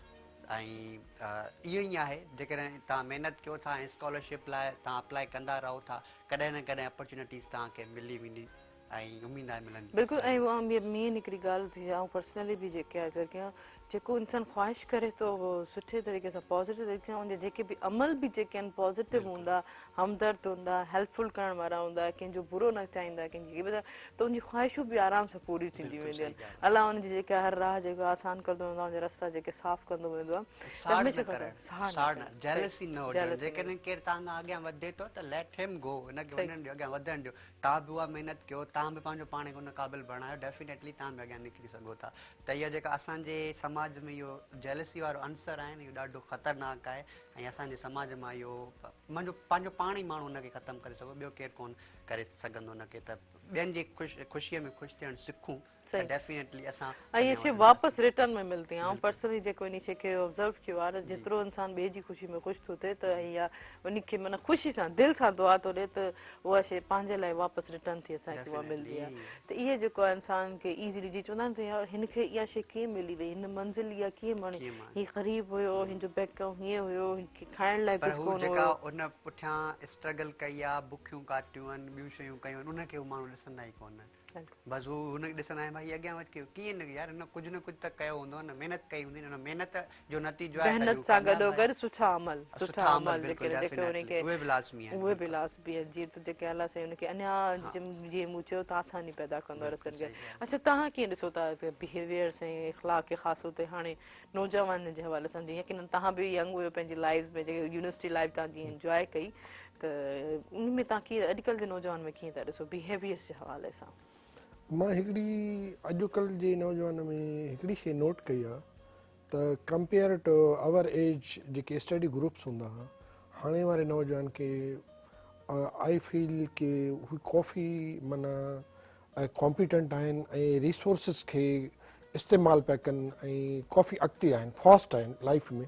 S3: ऐं इहो ई आहे जेकॾहिं तव्हां महिनत कयो था ऐं स्कॉलरशिप लाइ तव्हां अप्लाई कंदा रहो था कॾहिं न कॾहिं अपॉर्चुनिटीज़ तव्हांखे मिली वेंदी ऐं उमेदु आहे मिलंदी।
S1: बिल्कुलु ऐं उहा मेन हिकिड़ी ॻाल्हि थी ऐं पर्सनली बि जेके आहे कयां जेको इंसानु ख़्वाहिश करे थो उहो सुठे तरीक़े सां पॉज़िटिव तरीक़े सां उनजे जेके बि अमल बि जेके आहिनि पॉज़िटिव हूंदा हमदर्द हूंदा हेल्पफुल करण वारा हूंदा कंहिंजो बुरो न चाहींदा कंहिंजी त उनजी ख़्वाहिशूं बि आराम सां पूरी थींदी वेंदियूं आहिनि अलाह उनजी जेका हर राह जेको आसान कंदो वेंदो आहे उनजा रस्ता जेके साफ़ कंदो वेंदो आहे
S3: जेकॾहिं केरु तव्हां अॻियां वधे थो त लेट हिम गो हुनखे वञणु ॾियो अॻियां वधणु ॾियो तव्हां बि उहा महिनत कयो तव्हां बि पंहिंजो पाण खे उन क़ाबिल बणायो डेफिनेटली तव्हां बि अॻियां निकिरी सघो था। त इहा जेका असांजे समाज में इहो जेलसी वारो अंसर आहे न इहो ॾाढो ख़तरनाक आहे ऐं असांजे समाज मां इहो पंहिंजो पाण ई माण्हू हुनखे ख़तमु करे सघो ॿियो केरु कोन करे सघंदो हुनखे त ॿियनि जी ख़ुशीअ में ख़ुशि थियणु सिखूं त डेफिनेटली असां
S1: ऐं इहे शइ वापसि रिटर्न में मिलंदी आहे। ऐं पर्सनली जेको इन शइ खे ऑब्ज़र्व कयो आहे जेतिरो इंसानु ॿिए जी ख़ुशी में ख़ुशि थो थिए त इहा उनखे माना ख़ुशी सां दिलि सां दुआ थो ॾिए त उहा शइ पंहिंजे लाइ वापसि रिटर्न थी असांखे उहा मिलंदी आहे। त इहे जेको आहे इंसान खे ईज़िली जी चवंदा आहिनि त यार हिनखे इहा शइ कीअं मिली वई हिन मंज़िल इहा कीअं वणी हीउ ग़रीब हुयो हिनजो बैकग्राउंड हीअं हुयो हिनखे खाइण लाइ कुझु कोन हुयो
S3: उन पुठियां स्ट्रगल कई आहे बुखियूं काटियूं आहिनि ॿियूं शयूं कयूं आहिनि उनखे उहो माण्हू ॾिसंदा ई कोन आहिनि बसि हू हुनखे ॾिसंदा आहिनि भाई अॻियां वधी कीअं न यार हिन कुझु न कुझु त कयो हूंदो न महिनत कई हूंदी न महिनत जो नतीजो आहे
S1: महिनत सां गॾोगॾु सुठा अमल जेके
S3: उहे बि लाज़मी
S1: आहिनि जीअं त जेके अलाह साईं उनखे अञा जीअं मूं चयो त आसानी पैदा कंदो आहे रसनि खे। अच्छा तव्हां कीअं ॾिसो था बिहेवियर्स ऐं इख़लाक़ खे ख़ासि तौर ते हाणे नौजवान जे हवाले सां जीअं की तव्हां बि यंग हुयो पंहिंजी लाइफ में जेके यूनिवर्सिटी लाइफ तव्हां जीअं इंजॉय कई त उन में तव्हां कीअं अॼुकल्ह जे नौजवान में कीअं था ॾिसो बिहेवियर्स जे हवाले सां।
S2: मां हिकिड़ी अॼुकल्ह जे नौजवान में हिकिड़ी शइ नोट कई आहे त कंपेयर टू आवर एज जेके स्टडी ग्रुप्स हूंदा हुआ हाणे वारे नौजवान खे आई फील के हू काफ़ी माना कॉम्पिटेंट आहिनि ऐं रिसोर्सिस खे इस्तेमालु पिया कनि ऐं काफ़ी अॻिते आहिनि फास्ट आहिनि लाइफ में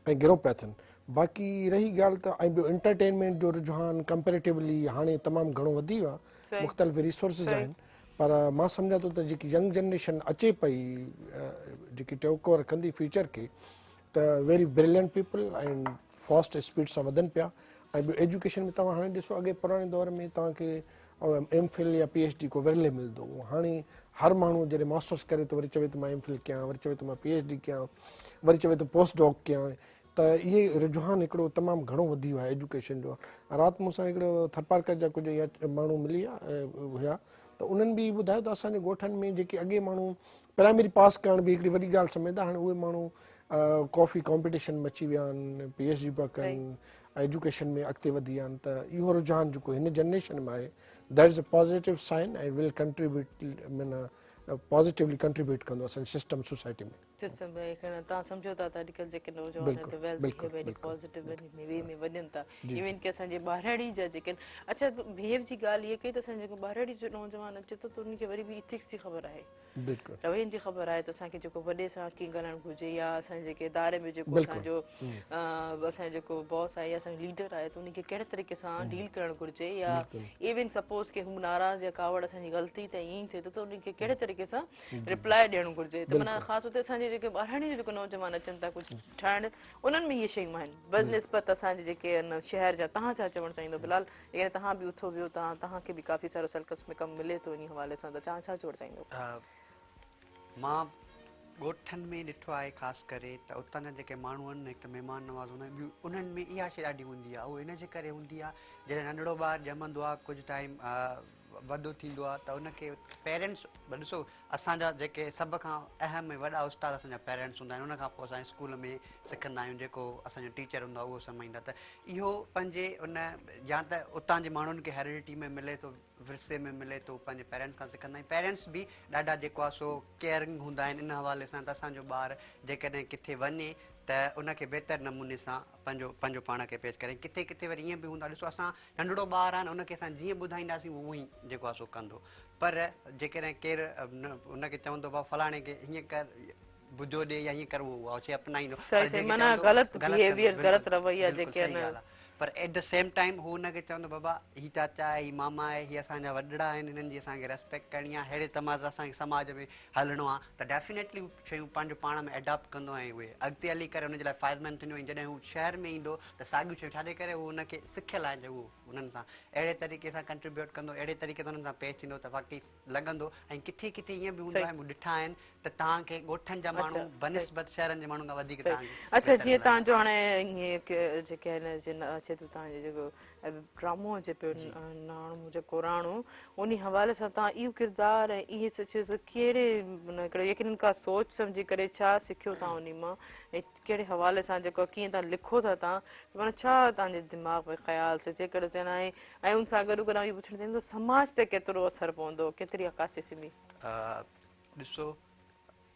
S2: ऐं ग्रो पिया थियनि। बाक़ी रही ॻाल्हि त ऐं ॿियो एंटरटेनमेंट जो रुझान कंपेरेटिवली हाणे तमामु घणो वधी वियो आहे मुख़्तलिफ़ रिसोर्सिस आहिनि पर मां सम्झां थो त जेकी यंग जनरेशन अचे पई जेकी टेक ओवर कंदी फ्यूचर खे त very brilliant people and fast speed सां वधनि पिया। ऐं ॿियो एजुकेशन में तव्हां हाणे ॾिसो अॻे पुराणे दौर में तव्हांखे एम फिल या पी एच डी को विरले मिलंदो हुओ हाणे हर माण्हू जॾहिं मास्टर्स करे थो वरी चवे थो मां एम फिल कयां वरी चवे थो मां पी एच डी कयां वरी चवे थो पोस्ट डॉक कयां त इहे रुझान हिकिड़ो तमामु घणो वधी वियो आहे एजुकेशन जो। राति मूंसां हिकिड़ो थरपारकर जा कुझु माण्हू मिली हुया त उन्हनि बि ॿुधायो त असांजे ॻोठनि में जेके अॻे माण्हू प्राइमरी पास करण बि हिकिड़ी वॾी ॻाल्हि सम्झंदा हाणे उहे माण्हू कॉफ़ी कॉम्पिटिशन में अची विया आहिनि पी एच डी पिया कनि एजुकेशन में अॻिते वधी विया आहिनि त इहो रुझान जेको हिन जनरेशन में आहे that is a positive sign ऐं विल कंट्रीब्यूट माना पॉजिटिवली कंट्रीब्यूट कंदो असांजे सिस्टम सोसाइटी में।
S1: सिस्टम में तव्हां सम्झो था त अॼुकल्ह जेके नौजवान आहिनि
S2: बिल्कुलु,
S1: त वेल
S2: बिल्कुलु,
S1: बिहेव एॾी
S2: बिल्कुलु।
S1: पॉज़िटिव वे में वञनि था
S2: जी,
S1: इवन की असांजे ॿाहिरि जा जेके अच्छा बिहेव जी ॻाल्हि इहा कई त असांजे जेको ॿाहिरि जो नौजवान अचे थो त उनखे वरी बि इथिक्स जी ख़बर आहे,
S2: बिल्कुलु
S1: रवैयनि जी ख़बर आहे त असांखे जेको वॾे सां कीअं ॻाल्हाइणु घुरिजे या असांजे जेके इदारे में जेको
S2: बिल्कुलु
S1: असांजो असांजो जेको बॉस आहे या असांजो लीडर आहे त उनखे कहिड़े तरीक़े सां डील करणु घुरिजे या
S2: बिल्कुलु
S1: इवन सपोज़ की हू नाराज़ या कावड़ असांजी ग़लती त ईअं ई थिए थो त उनखे कहिड़े तरीक़े सां रिप्लाए ॾियणु घुरिजे त माना ख़ासि तौर ते असांजे जेके ॿाहिरि जो जेको नौजवान अचनि था कुझु ठाहिण उन्हनि में इहे शयूं आहिनि बदनिस्बत असांजे जेके आहिनि शहर जा। तव्हां छा चवणु चाहींदो बिलाल, यानी तव्हां बि उथो वियो तव्हांखे बि काफ़ी सारो सर्कस में कमु मिले थो इन हवाले सां, त तव्हां छा चवणु चाहींदो?
S3: मां ॻोठनि में ॾिठो आहे ख़ासि करे त उतां जा जेके माण्हू आहिनि हिकु त महिमान नवाज़ हूंदा आहिनि, ॿियूं उन्हनि में इहा शइ ॾाढी हूंदी आहे, उहो इन जे करे हूंदी आहे जॾहिं नंढिड़ो ॿारु ॼमंदो आहे कुझु टाइम वॾो थींदो आहे त उनखे पेरेंट्स ॾिसो असांजा जेके सभ खां अहम ऐं वॾा उस्ताद असांजा पेरेंट्स हूंदा आहिनि, उनखां पोइ असां स्कूल में सिखंदा आहियूं जेको असांजो टीचर हूंदो आहे उहो सम्झाईंदा, त इहो पंहिंजे उन या त उतां जे माण्हुनि खे हेरिडिटी में मिले थो, विरसे में मिले थो, पंहिंजे पेरेंट्स खां सिखंदा आहियूं। पेरेंट्स बि ॾाढा जेको आहे सो केयरिंग हूंदा आहिनि इन हवाले सां त असांजो ॿारु जेकॾहिं किथे वञे त उनखे बहितर नमूने सां पंहिंजो पाण खे पेश करें। किथे किथे वरी ईअं बि हूंदो आहे, ॾिसो असां नंढिड़ो ॿारु आहे न उनखे असां जीअं ॿुधाईंदासीं उहो ई जेको आहे सो कंदो, पर जेकॾहिं केरु उनखे चवंदो भाउ फलाणे खे हीअं कर बुजो ॾे या हीअं कर उहो शइ अपनाईंदो,
S1: सही सही माना ग़लति बिहेवियर्स ग़लति रवैया जेके
S3: सही
S1: आहिनि
S3: ॻाल्हि आहे, पर एट द सेम टाइम हू हुनखे चवंदो बाबा हीअ चाचा आहे, हीअ मामा आहे, हीअ असांजा वॾड़ा आहिनि, हिननि जी असांखे रेस्पेक्ट करणी आहे, अहिड़े तमाज़ असांखे समाज में हलणो आहे, त डेफिनेटली शयूं पंहिंजो पाण में एडॉप्ट कंदो ऐं उहे अॻिते हली करे हुनजे लाइ फ़ाइदेमंद थींदियूं। ऐं जॾहिं हू शहर में ईंदो त साॻियूं शयूं छाजे करे उहो हुनखे सिखियल आहे जो उहो हुननि सां अहिड़े तरीक़े सां कंट्रीब्यूट कंदो, अहिड़े तरीक़े सां हुननि सां पेश थींदो त वाक़ई लॻंदो। ऐं किथे किथे ईअं बि हूंदो आहे मूं ॾिठा आहिनि त तव्हांखे ॻोठनि जा माण्हू बनिस्बत शहरनि जे माण्हुनि खां वधीक
S1: अच्छा जीअं तव्हांजो हाणे ईअं जेके आहिनि अचे थो तव्हांजो जेको ड्रामो अचे पियो नाणो जेको राणो उन हवाले सां तव्हां इहो किरदारु ऐं इहे सभु कहिड़े हिकिड़े यकीननि खां सोच सम्झी करे छा सिखियो तव्हां उन मां ऐं कहिड़े हवाले सां जेको कीअं तव्हां लिखो था तव्हां माना छा तव्हांजे दिमाग़ में ख़्याल से जेकॾहिं चवंदा ऐं उन सां गॾु गॾु इहो पुछणु चाहींदो समाज ते केतिरो असरु पवंदो, केतिरी अकासी थींदी?
S3: ॾिसो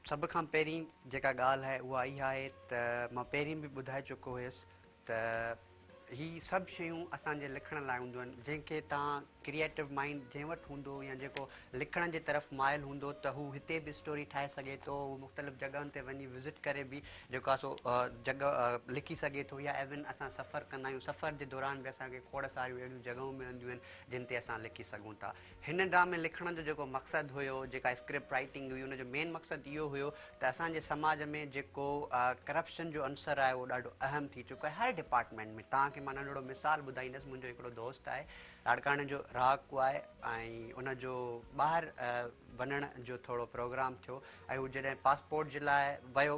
S3: सभ खां पहिरीं जेका ॻाल्हि आहे उहा इहा आहे त मां पहिरीं बि ॿुधाए चुको हुयुसि त हीअ सभु शयूं असांजे लिखण लाइ हूंदियूं आहिनि। जंहिंखे तव्हां क्रिएटिव माइंड जंहिं वटि हूंदो या जेको लिखण जे तरफ़ माइल हूंदो त हू हिते बि स्टोरी ठाहे सघे थो, हू मुख़्तलिफ़ जॻहियुनि ते वञी विज़िट करे बि जेको आहे सो जॻह लिखी सघे थो। या इवन असां सफ़र कंदा आहियूं, सफ़र जे दौरान बि असांखे खोड़ सारियूं अहिड़ियूं जॻहियूं मिलंदियूं आहिनि जिन ते असां लिखी सघूं था। हिन ड्रामे लिखण जो जेको मक़सदु हुयो, जेका स्क्रिप्ट राइटिंग हुई, हुनजो मेन मक़सदु इहो हुयो त असांजे समाज में जेको करप्शन जो अंसर आहे उहो ॾाढो अहम थी चुको आहे हर डिपार्टमेंट में। तव्हांखे मां नंढिड़ो मिसाल ॿुधाईंदुसि, मुंहिंजो हिकिड़ो दोस्त आहे लाड़काणे जो रहाकू आहे ऐं उनजो ॿाहिरि वञण जो थोरो प्रोग्राम थियो ऐं हू जॾहिं पासपोर्ट जे लाइ वियो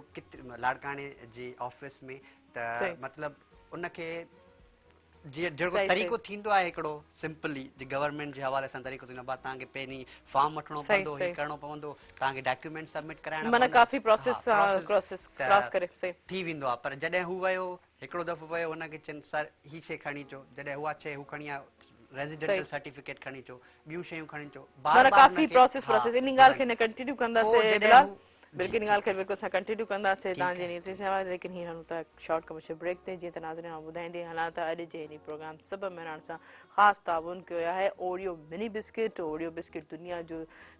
S3: लाड़काणे जी ऑफिस में त मतिलबु उनखे जीअं जेको तरीक़ो थींदो आहे हिकिड़ो सिंपली गवर्नमेंट जे हवाले सां तरीक़ो थींदो आहे, तव्हांखे पहिरीं फॉर्म वठिणो पवंदो, हीअ करिणो पवंदो, तव्हांखे डॉक्यूमेंट सबमिट कराइणा पवंदा, थी वेंदो आहे। पर जॾहिं हू वियो हिकिड़ो दफ़ो वियो हुनखे चयनि सर हीअ शइ खणी अचो, जॾहिं उहा शइ हू खणी आयो रेजिडेंटल सर्टिफिकेट खणी अचो, ॿियूं शयूं खणी अचो,
S1: बिल्कुलु इन ॻाल्हि खे बिल्कुलु असां कंटिन्यू कंदासीं तव्हांजे नीति सां, लेकिन हींअर हलूं था शॉर्ट कमर्शियल ब्रेक ते। जीअं त नाज़रीन मां ॿुधाईंदी हलां त अॼु जे हिन प्रोग्राम सब महिमान सां ख़ासि ताउन कयो आहे Oreo mini biscuit. Oreo biscuit दुनिया जो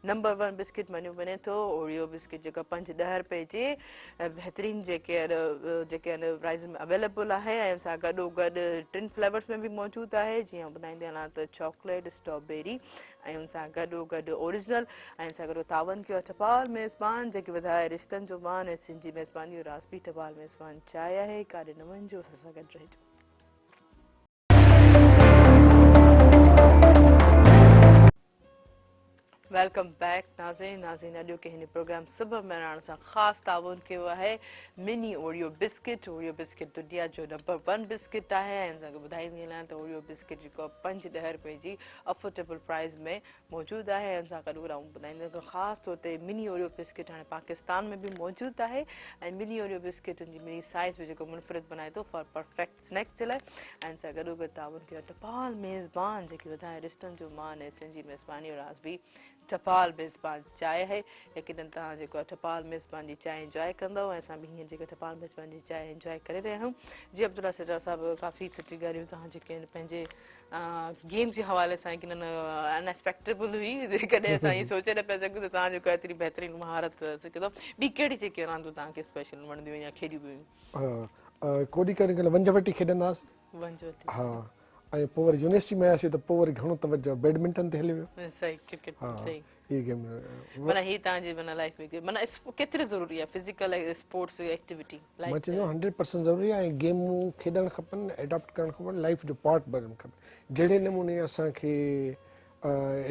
S1: नंबर 1 बिस्किट मञियो वञे थो। ओरियो बिस्किट जेका 5-10 रुपए जे बहितरीन जेके आहिनि प्राइस में अवेलेबल आहे ऐं सां गॾोगॾु 3 फ्लेवर्स में बि मौजूदु आहे। जीअं ॿुधाईंदी हलां त चॉकलेट, स्ट्रॉबेरी ऐं उन सां गॾोगॾु ओरिजिनल ऐं सां गॾु तावन कयो टपाल मेज़बान जेके वधाए रिश्तनि जो मान ऐं सिंधी मेज़बानी रासबी टपाल मेज़बान चाहे आहे। काॾे न वञिजो, असां सां गॾु रहिजो। वेलकम बैक नाज़रीन। अॼु के हिन प्रोग्राम सब महिमान सां ख़ासि ताउन कयो आहे mini Oreo biscuit. Oreo biscuit दुनिया जो नंबर 1 बिस्किट आहे ऐं असांखे ॿुधाईंदी हलां त ओरियो बिस्किट जेको 5-10 रुपए जी अफोर्डेबल प्राइस में मौजूदु आहे। ऐं सां गॾु ॿुधाईंदा ख़ासि तौर ते मिनी ओरियो बिस्किट हाणे पाकिस्तान में बि मौजूदु आहे ऐं मिनी ओरियो बिस्किट जी मिनी साइज़ में जेको मुनफ़रिद बनाए थो फॉर परफेक्ट स्नैक जे लाइ। ऐं सां गॾोगॾु ताउन कयो टपाल मेज़बान जेके वधाए रिश्तनि जो मान ऐं सिंधी मेज़बानी रासबी टपाल मेज़बान चांहि आहे लेकिन तव्हां जेको आहे टपाल मेज़बान जी चांहि इंजॉय कंदव ऐं असां बि हीअं जेको टपाल मेज़बान जी चांहि इंजॉय करे रहिया आहियूं। जी अब्दुल्ला सिद्दीक़ साहिबु काफ़ी सुठी ॻाल्हियूं तव्हां जेके आहिनि पंहिंजे गेम जे हवाले सां कि अनएक्सपेक्टेबल हुई, कॾहिं असां इहे सोचे न पिया सघूं त तव्हां जेको आहे एतिरी बहितरीनु महारत सिखंदव। ॿी कहिड़ी जेके रांदियूं तव्हांखे स्पेशल वणंदियूं या खेॾियूं हुयूं?
S2: कोडी करे वंज वटी खेॾंदासीं।
S1: वंज वटी
S2: हा, ऐं पोइ वरी यूनिवर्सिटी में आयासीं त पोइ वरी घणो तवजो बैडमिंटन ते हली वियो।
S1: सही, क्रिकेट सही।
S2: ये गेम
S1: माना ही तव्हांजी माना लाइफ में माना केतिरी ज़रूरी आहे फिज़िकल स्पोर्ट्स एक्टिविटी
S2: मां
S1: लाइफ
S2: चवंदो 100% ज़रूरी आहे ऐं गेमूं खेॾणु खपनि, एडॉप्ट करणु खपनि, लाइफ जो पार्ट बणणु खपे। जहिड़े नमूने असांखे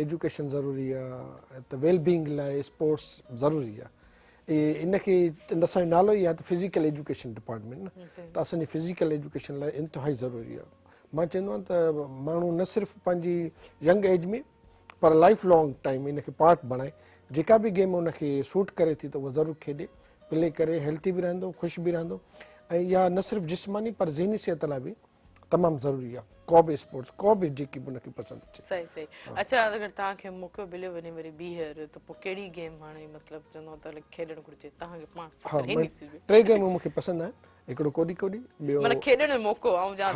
S2: एजुकेशन ज़रूरी आहे त वेलबींग लाइ स्पोर्ट्स ज़रूरी आहे। इनखे असांजो नालो ई आहे त फिज़िकल एजुकेशन डिपार्टमेंट न, त असांजी फिज़िकल एजुकेशन लाइ इंतिहाई ज़रूरी आहे। मां चवंदो आहियां त माण्हू न सिर्फ़ु पंहिंजी यंग एज में पर लाइफ लॉन्ग टाइम इनखे पार्ट बणाए। जेका बि गेम उनखे सूट करे थी त उहा ज़रूरु खेॾे, प्ले करे, हेल्थी बि रहंदो, ख़ुशि बि रहंदो। ऐं इहा न सिर्फ़ु जिस्मानी पर ज़हनी सिहत लाइ बि तमामु ज़रूरी आहे। को बि स्पोर्ट्स, को बि जेकी बि उनखे पसंदि अचे।
S1: सही सही। अच्छा, अगरि तव्हांखे मौक़ो मिलियो वञे वरी ॿीहर त पोइ कहिड़ी गेम हाणे मतिलबु चवंदो त खेॾणु घुरिजे तव्हांखे पाण?
S2: हा, 3 गेमूं मूंखे पसंदि आहिनि। हिकिड़ो कोडी कोडी, ॿियो
S1: माना खेॾण जो मौक़ो ऐं ॼाण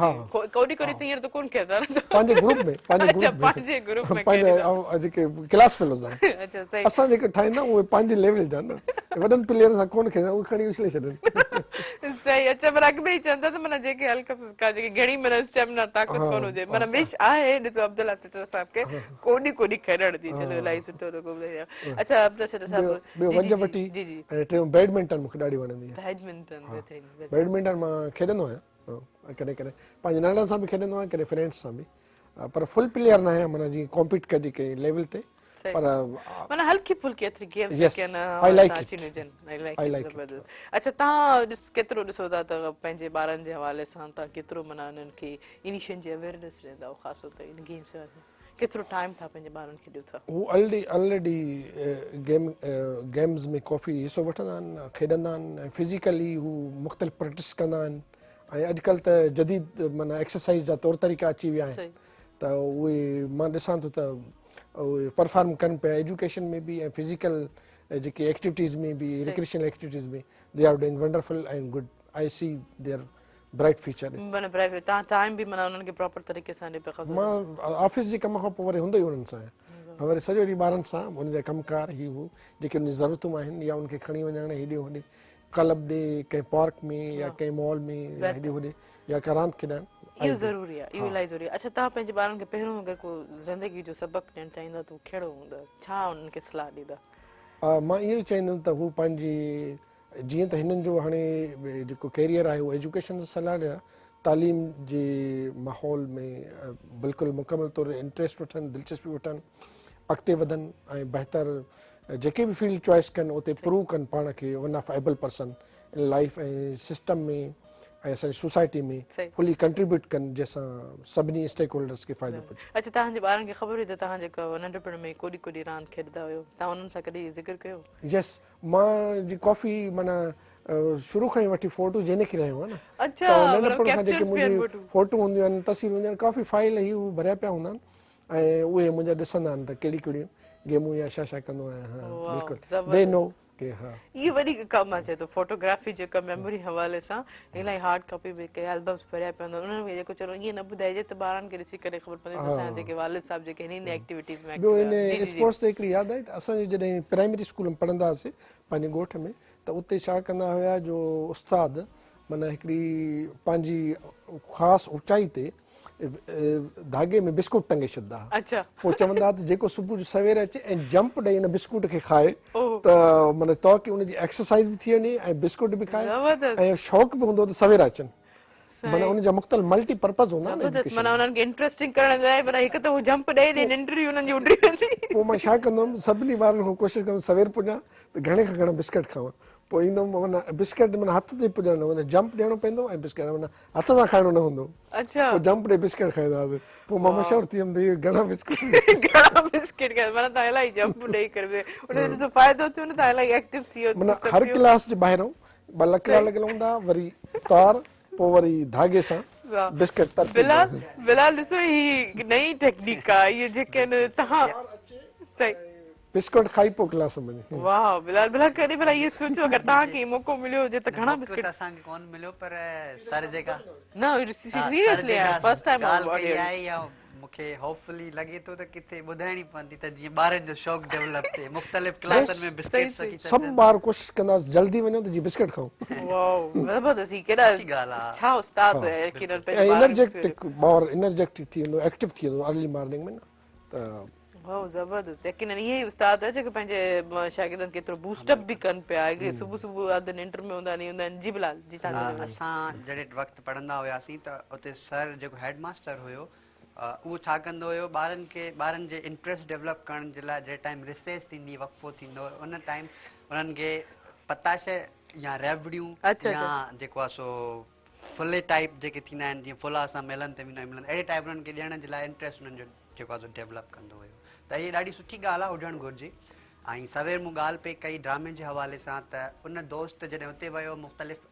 S1: कोडी कोडी त हींअर त कोन खेॾंदा
S2: पंहिंजे ग्रुप में,
S1: पंहिंजे ग्रुप में
S2: पंहिंजे जेके क्लास फेलोज़ आहिनि।
S1: अच्छा सही।
S2: असां जेके ठाहींदा उहे पंहिंजे लेवल जा न, वॾनि प्लेयर सां कोन खेॾंदा, उहे खणी उछले छॾनि।
S1: सही। अच्छा, माना अॻु में ई चवंदा त माना जेके हल्का फुल्का जेके घणी माना स्टेमिना ताक़त कोन हुजे, माना विश आहे ॾिसो अब्दुल्ला सिद्दीक़ साहिब खे कोडी कोडी खेॾण जी। चलो इलाही सुठो लॻो। अच्छा अब्दुल्ला सिद्दीक़ साहिब,
S2: ॿियो वंज वटी ऐं टियों बैडमिंटन मूंखे ॾाढी वणंदी आहे। बैडमिंटन मां खेॾंदो आहियां, कॾहिं कॾहिं पंहिंजे नंढनि सां बि खेॾंदो आहियां, कॾहिं फ्रेंड्स सां बि, पर फुल प्लेयर न आहियां माना जीअं कॉम्पीट कजे कंहिं लेवल ते। पर
S1: माना हल्की फुल्की एतिरी गेम्स जेके
S2: I like it.
S1: अच्छा, तव्हां केतिरो ॾिसो था त पंहिंजे ॿारनि जे हवाले सां तव्हां केतिरो माना उन्हनि खे इन शयुनि जी अवेयरनेस ॾींदा आहियो, ख़ासि तौर ते इन गेम्स केतिरो टाइम था पंहिंजे ॿारनि खे ॾियो था?
S2: हू ऑलरेडी गेम्स में काफ़ी हिसो वठंदा आहिनि, खेॾंदा आहिनि, ऐं फिज़िकली हू मुख़्तलिफ़ प्रैक्टिस कंदा आहिनि। ऐं अॼुकल्ह त जदीद माना एक्सरसाइज़ जा तौर तरीक़ा अची विया आहिनि, त उहे मां ॾिसां थो त उहे परफॉर्म कनि पिया एजुकेशन में बि ऐं फिज़िकल जेकी एक्टिविटीज़ में बि, रिक्रिएशनल एक्टिविटीज़ में। They are doing wonderful and good. I see their bright future.
S1: माना ब्राइट तव्हां टाइम बि माना उन्हनि खे प्रॉपर तरीक़े सां ॾियो पिया?
S2: मां ऑफिस जे कम खां पोइ वरी हूंदो ई उन्हनि सां आहियां, वरी सॼो ॾींहुं ॿारनि सां उनजा कमकार ही हू जेके उन ज़रूरतूं आहिनि, या उनखे खणी वञण हेॾे होॾे क्लब ॾे, कंहिं पार्क में या कंहिं मॉल में, या हेॾे होॾे, या का रांदि खेॾणु, इहो
S1: ज़रूरी आहे, इहो इलाही ज़रूरी आहे। अच्छा, तव्हां पंहिंजे ॿारनि खे पहिरियों अगरि को ज़िंदगी जो सबक़ु ॾियणु चाहींदा त उहो कहिड़ो हूंदो, छा उन्हनि खे सलाह ॾींदा?
S2: मां इहो ई चाहींदुमि त हू पंहिंजी जीअं त हिननि जो हाणे जेको कैरियर आहे उहो एजुकेशन जी सलाह ॾिया, तालीम जे माहौल में बिल्कुलु मुकमल तौर इंट्रस्ट वठनि, दिलचस्पी वठनि, अॻिते वधनि ऐं बहितर जेके बि फील्ड चॉइस कनि उते प्रूव कनि पाण खे one of able person in life ऐं सिस्टम में ऐं असांजी सोसाइटी में फुली कंट्रीब्यूट कनि, जंहिंसां सभिनी स्टेक होल्डर्स खे फ़ाइदो पहुचे।
S1: अच्छा, तव्हांजे ॿारनि खे ख़बर हुई त तव्हां जेको नंढपण में कोडी कोडी रांदि खेॾंदा हुयो, तव्हां उन्हनि सां कॾहिं ज़िक्र कयो?
S2: यस, मां जी काफ़ी माना शुरू खां ई वठी फोटू जे निकिरी रहियो आहे न।
S1: अच्छा,
S2: नंढपण खां जेके मुंहिंजी फोटू हूंदियूं आहिनि, तस्वीरूं हूंदियूं आहिनि, काफ़ी फाइल ही हू भरिया पिया हूंदा आहिनि, ऐं उहे मुंहिंजा ॾिसंदा आहिनि त कहिड़ी कहिड़ियूं गेमूं या छा छा कंदो आहियां। हा बिल्कुलु, दे नो के हा
S1: इहो वरी कमु अचे थो फोटोग्राफी जेका मेमोरी हवाले सां इलाही हार्ड कॉपी बि कई एल्बम्स भरिया पिया हूंदा आहिनि, उन्हनि खे जेको चलो ईअं न ॿुधाइजे त ॿारनि खे ॾिसी करे ख़बर पवंदी त असांजा जेके वालिद साहिब जेके हिन एक्टिविटीज़ में।
S2: ॿियो इन स्पोर्ट्स ते हिकिड़ी यादि आहे त असांजे जॾहिं प्राइमरी स्कूल में पढ़ंदा हुआसीं पंहिंजे ॻोठ में, त उते छा कंदा हुया जो उस्ताद माना हिकिड़ी पंहिंजी ख़ासि ऊचाई ते धागे में बिस्कुट टंगे छॾंदा हुआ।
S1: अच्छा,
S2: पोइ चवंदा त जेको सुबुह जो सवेर अचे ऐं जंप ॾेई हिन बिस्कुट खे खाए त माना तो की उनजी एक्सरसाइज बि थी वञे ऐं बिस्कुट बि खाए ऐं शौक़ु बि हूंदो त सवेर अचनि, माना उनजा मुख़्तलिफ़ मल्टीपर्पज़ हूंदा आहिनि।
S1: माना उन्हनि खे इंटरेस्टिंग करण लाइ माना हिकु त हू जंप ॾेई ॾे निंड उन्हनि जी उॾी वेंदी।
S2: पोइ मां छा कंदुमि, सभिनी ॿारनि खां कोशिशि कंदुमि सवेर पुॼां त घणे खां घणा बिस्किट खावां। पोइ ईंदुमि माना बिस्किट माना हथ ते पुॼणु न हुन जंप ॾियणो पवंदो ऐं बिस्किट माना हथ सां खाइणो न हूंदो।
S1: अच्छा,
S2: पोइ जंप ॾे बिस्किट खाईंदा हुआसीं। पोइ मां मशहूरु थी वियुमि त इहे घणा बिस्किट
S1: घणा बिस्किट खाए, माना तव्हां इलाही जंप ॾेई करे उनजो ॾिसो फ़ाइदो थियो न, तव्हां इलाही एक्टिव थी वियो।
S2: माना हर क्लास जे ॿाहिरां 2 लकिड़ा लॻल हूंदा, वरी तार, पोइ वरी धागे सां बिस्किट तर।
S1: बिलाल ॾिसो ही नई टेक्निक आहे, इहे जेके आहिनि तव्हां सही
S2: बिस्कुट खाई पोइ क्लास में वञे।
S1: वाह बिलाल बिलाल कॾहिं भला इहो सोचो अगरि तव्हांखे मौक़ो मिलियो हुजे त घणा
S3: मौक़ो
S1: बिस्किट
S3: त असांखे कोन मिलियो पर सर जेका
S1: न सीरियसली फर्स्ट टाइम
S3: ॻाल्हि कई आहे या मूंखे होपफुली लॻे थो त किथे ॿुधाइणी पवंदी त जीअं ॿारनि जो शौक़ु डेवलप थिए मुख़्तलिफ़ क्लासनि में बिस्किट्स
S1: सही,
S2: सभु ॿार कोशिशि कंदासीं जल्दी वञो त जी बिस्किट खाऊं।
S1: वाह ज़बरदस्त ही केॾा
S3: सुठी ॻाल्हि आहे।
S1: छा उस्ताद
S2: हाँ,
S1: यकीनन
S2: ऐं
S1: पंहिंजे ॿारनि खे
S2: एनर्जेटिक ॿार एनर्जेटिक थी वेंदो एक्टिव थी वेंदो अर्ली मॉर्निंग में न त
S1: वाह ज़बरदस्त यकीनन इहे ई उस्ताद आहे जेके पंहिंजे शागिर्दनि खे एतिरो बूस्टअप बि कनि पिया हिकिड़ी सुबुह सुबुह अधु निंड में हूंदा आहिनि जी बिलाल जी तव्हां
S3: असां जॾहिं वक़्तु पढ़ंदा हुआसीं त उते सर जेको हेड मास्टर हुयो उहो छा कंदो हुयो ॿारनि जे इंट्रस्ट डेवलप करण जे लाइ जंहिं टाइम रिसेस थींदी वक़फ़ो थींदो उन टाइम उन्हनि खे पताशे या रेवड़ियूं या जेको आहे सो फुले टाइप जेके थींदा आहिनि जीअं फुला असां मेलनि ते वेंदा आहियूं मिलनि अहिड़े टाइप उन्हनि खे ॾियण जे लाइ इंट्रस्ट उन्हनि जो जेको आहे सो डेवलप कंदो हुयो त इहा ॾाढी सुठी ॻाल्हि आहे हुजणु घुरिजे। ऐं सवेर मूं ॻाल्हि पेई कई ड्रामे जे हवाले सां त उन दोस्त जॾहिं हुते वियो मुख़्तलिफ़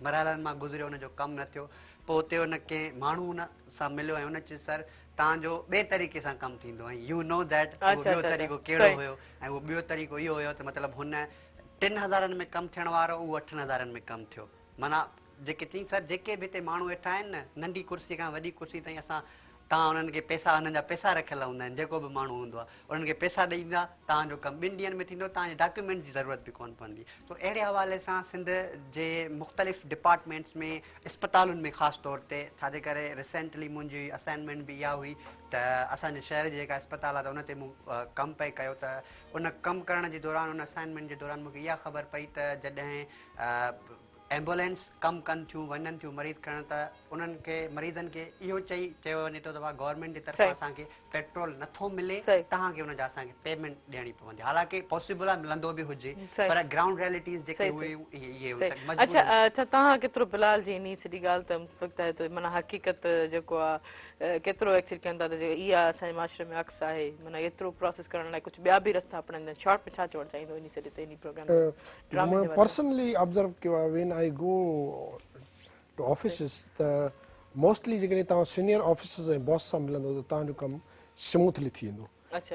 S3: मरहलनि मां गुज़रियो उनजो कमु न थियो पोइ हुते उन कंहिं माण्हू हुन सां मिलियो ऐं उन चयो सर तव्हांजो ॿिए तरीक़े सां कमु थींदो ऐं यू नो दैट उहो ॿियो तरीक़ो कहिड़ो हुयो ऐं उहो ॿियो तरीक़ो इहो हुयो त मतिलबु हुन 3000 में कमु थियण वारो उहो 8000 में कमु थियो माना जेके चई सर जेके बि हिते माण्हू वेठा आहिनि न नंढी कुर्सी खां वॾी कुर्सी ताईं असां तव्हां उन्हनि खे पैसा हुननि जा पैसा रखियल हूंदा आहिनि जेको बि माण्हू हूंदो आहे उन्हनि खे पैसा ॾींदा तव्हांजो कमु 2 ॾींहंनि में थींदो तव्हांजे डॉक्यूमेंट जी ज़रूरत बि कोन पवंदी सो अहिड़े हवाले सां सिंध जे मुख़्तलिफ़ डिपार्टमेंट्स में इस्पतालुनि में ख़ासि तौर ते छाजे करे रिसेंटली मुंहिंजी असाइनमेंट बि इहा हुई त असांजे शहर जी जेका इस्पताल आहे त उन ते मूं कमु पई कयो त उन कमु करण जे दौरान उन असाइनमेंट जे दौरान मूंखे इहा ख़बर पई त जॾहिं एम्बुलेंस कमु कनि थियूं वञनि थियूं मरीज़ खणण त उन्हनि खे मरीज़नि खे इहो चयो वञे थो त भाउ गवर्नमेंट जी तरफ़ां असांखे पेट्रोल नथो मिले तव्हांखे हुनजा असांखे पेमेंट ॾियणी पवंदी हालांकि पॉसिबल आहे मिलंदो बि हुजे पर ग्राउंड रियलिटीज़ जेके हुयूं इहे
S1: अच्छा तव्हां केतिरो बिलाल जी इन सॼी ॻाल्हि त माना हक़ीक़त जेको आहे केतिरो एक्सेप्ट कनि था त इहा असांजे माशरे में अक्स आहे माना एतिरो प्रोसेस करण लाइ कुझु ॿिया बि रस्ता अपनाईंदा आहिनि शॉर्ट में छा चवणु चाहींदो इन सॼे ते इन प्रोग्राम
S2: पर्सनली ऑब्जर्व कयो आहे when I go to offices त मोस्टली जेकॾहिं तव्हां सीनियर ऑफिसर्स ऐं बॉस सां मिलंदो त तव्हांजो कमु स्मूथली थी वेंदो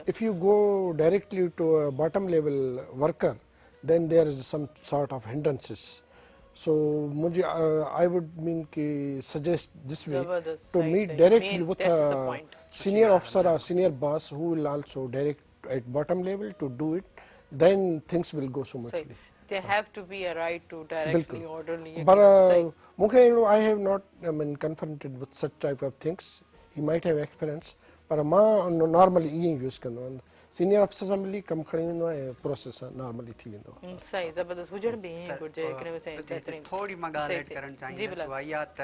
S2: if you go directly to a bottom level worker then there is some sort of hindrances so मुझे I would mean कि suggest this way to meet directly with a senior officer or senior boss who will also direct at bottom level to do it then things will go smoothly
S1: they have to be a right to directly orderly
S2: but मुखे I have not I mean confronted with such type of things he might have experience पर मां normally ईअं use कंदो आहियां senior अफसर सां मिली कमु खणी वेंदो आहे प्रोसेस नॉर्मली थी वेंदो
S1: सही ज़बरदस्त हुजण बि ईअं घुरिजे
S3: थोरी मां ॻाल्हि एड करणु चाहींदुसि उहा इहा त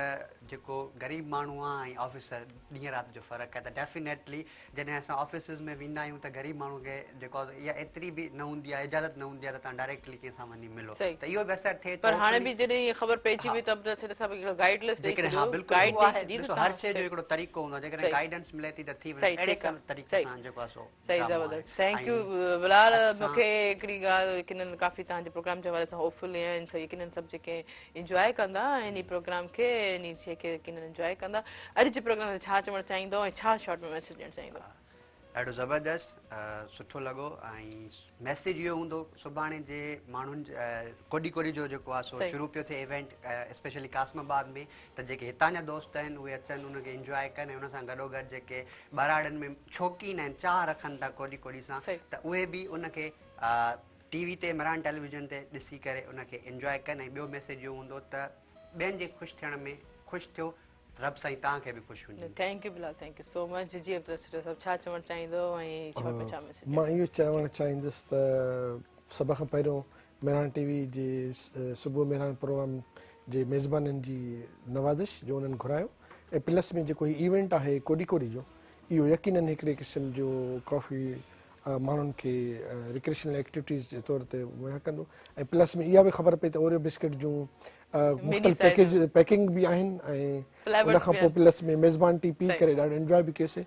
S3: जेको ग़रीब माण्हू आहे ऐं ऑफिसर ॾींहं राति जो फ़र्क़ु आहे त डेफिनेटली जॾहिं असां ऑफिसिस में वेंदा आहियूं त ग़रीब माण्हू खे जेको आहे इहा एतिरी बि न हूंदी आहे इजाज़त न हूंदी आहे त तव्हां डायरेक्टली कंहिंसां वञी मिलो त इहो बि असरु थिए
S1: पर हाणे बि जॾहिं इहा ख़बर पइजी वई त गाइड लिस्ट
S3: जेकॾहिं हा बिल्कुलु ॾिसो हर शइ जो हिकिड़ो तरीक़ो हूंदो आहे जेकॾहिं गाइडेंस मिले थी त थी वञे अहिड़े तरीक़े सां जेको आहे सो
S1: सही ज़बरदस्त थैंक यू बिलाल मूंखे हिकिड़ी ॻाल्हि यकीनन काफ़ी तव्हांजे प्रोग्राम जे हवाले सां होपफुल आहिनि सो यकीनन सभु जेके इंजॉय कंदा इन प्रोग्राम खे इन शइ खे यकीनन इंजॉय कंदा अॼु जे प्रोग्राम में छा चवणु चाहींदो ऐं छा शॉर्ट में मैसेज ॾियणु चाहींदो
S3: ॾाढो ज़बरदस्त सुठो लॻो ऐं मैसेज इहो हूंदो सुभाणे जे माण्हुनि कोडी कोडी जो जेको आहे सो शुरू पियो थिए इवेंट स्पेशली कासमाबाद में त जेके हितां जा दोस्त आहिनि उहे अचनि उनखे इंजॉय कनि ऐं उन सां गॾोगॾु जेके ॿारड़नि में शौक़ीन आहिनि चाह रखनि था कोडी कोडी सां त उहे बि उनखे टीवी ते मरान टेलीविज़न ते ॾिसी करे उनखे इंजॉय कनि ऐं ॿियो मैसेज इहो हूंदो त ॿियनि जे ख़ुशि थियण में ख़ुशि थियो रब साईं तव्हांखे बि ख़ुशि हुजे
S1: thank you Bilal thank you so much ji सभु छा चवणु चाहींदो ऐं शॉर्ट में छा मैसेज
S2: मां इहो चवणु चाहींदुसि त सभ खां पहिरियों मेहरान टीवी जे सुबुह मेहरान प्रोग्राम जे मेज़बाननि जी नवाज़िश जो उन्हनि घुरायो ऐं प्लस में जेको हीउ इवेंट आहे कोडी कोडी जो इहो यकीनन हिकिड़े क़िस्म जो कॉफ़ी माण्हुनि खे रिक्रेशनल एक्टिविटीज़ जे तौर ते मुहैया कंदो ऐं प्लस में इहा बि ख़बर पई त ओरियो बिस्किट जूं मुख़्तलिफ़ पैकिंग बि आहिनि ऐं उन खां पोइ प्लस में मेज़बान टी पी करे ॾाढो इंजॉय बि कयोसीं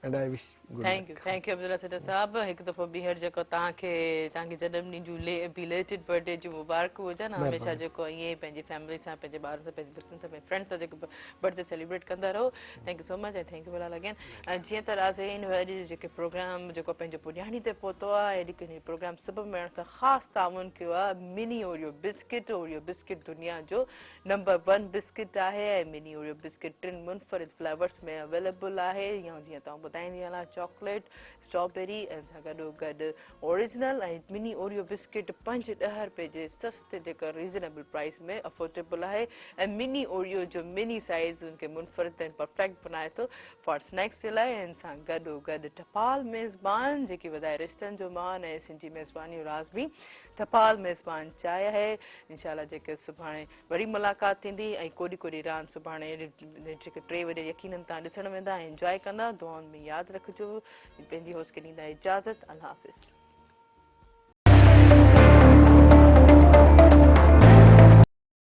S2: and I wish good
S1: thank
S2: luck.
S1: You Abdullah Saeed Sahab एक दफ़ो ॿीहर जेको तव्हांखे जन्मॾींहं जूं बिलेटेड बर्थडे जूं मुबारकूं हुजनि हमेशह जेको ईअं ई पंहिंजी फैमिली सां पंहिंजे ॿारनि सां पंहिंजे दोस्तनि सां पंहिंजे फ्रेंड्स सां जेको बर्थडे सेलिब्रेट कंदा रहो थैंक यू सो मच ऐं थैंक यू बिलाल अगेन ऐं जीअं त राज़ीन अॼु जेके प्रोग्राम जेको पंहिंजो पुॼाणी ते पहुतो आहे अॼु प्रोग्राम सभु मिलण सां ख़ासि ताउन कयो आहे मिनी ओरियो बिस्किट दुनिया जो नंबर 1 बिस्किट आहे ऐं मिनी ओरियो बिस्किट 3 मुनफरिद फ्लेवर्स में अवेलेबल आहे या जीअं तव्हां ॿुधाईंदी हलां चॉकलेट स्ट्रॉबेरी ऐं सां गॾोगॾु ओरिजिनल ऐं मिनी ओरियो बिस्किट 5-10 रुपए जे सस्ते जेका रीज़नेबल प्राइस में अफोर्डेबल आहे ऐं मिनी ओरियो जो मिनी साइज़ उनखे मुनफरिद ऐं परफेक्ट बनाए थो फॉर स्नैक्स जे लाइ ऐं सां गॾोगॾु टपाल मेज़बान जेकी वधाए रिश्तनि जो मान ऐं सिंधी मेज़बानी राज़ बि टपाल मेज़बान चाहे आहे इंशाल्लाह जेके सुभाणे वरी मुलाक़ात थींदी ऐं कोॾी रांदि सुभाणे जेके 3 वॼे यकीननि तव्हां ॾिसण वेंदा इंजॉय कंदा दुआउनि में यादि रखिजो पंहिंजी होस्ट खे ॾींदा इजाज़त अल्लाह हाफ़िज़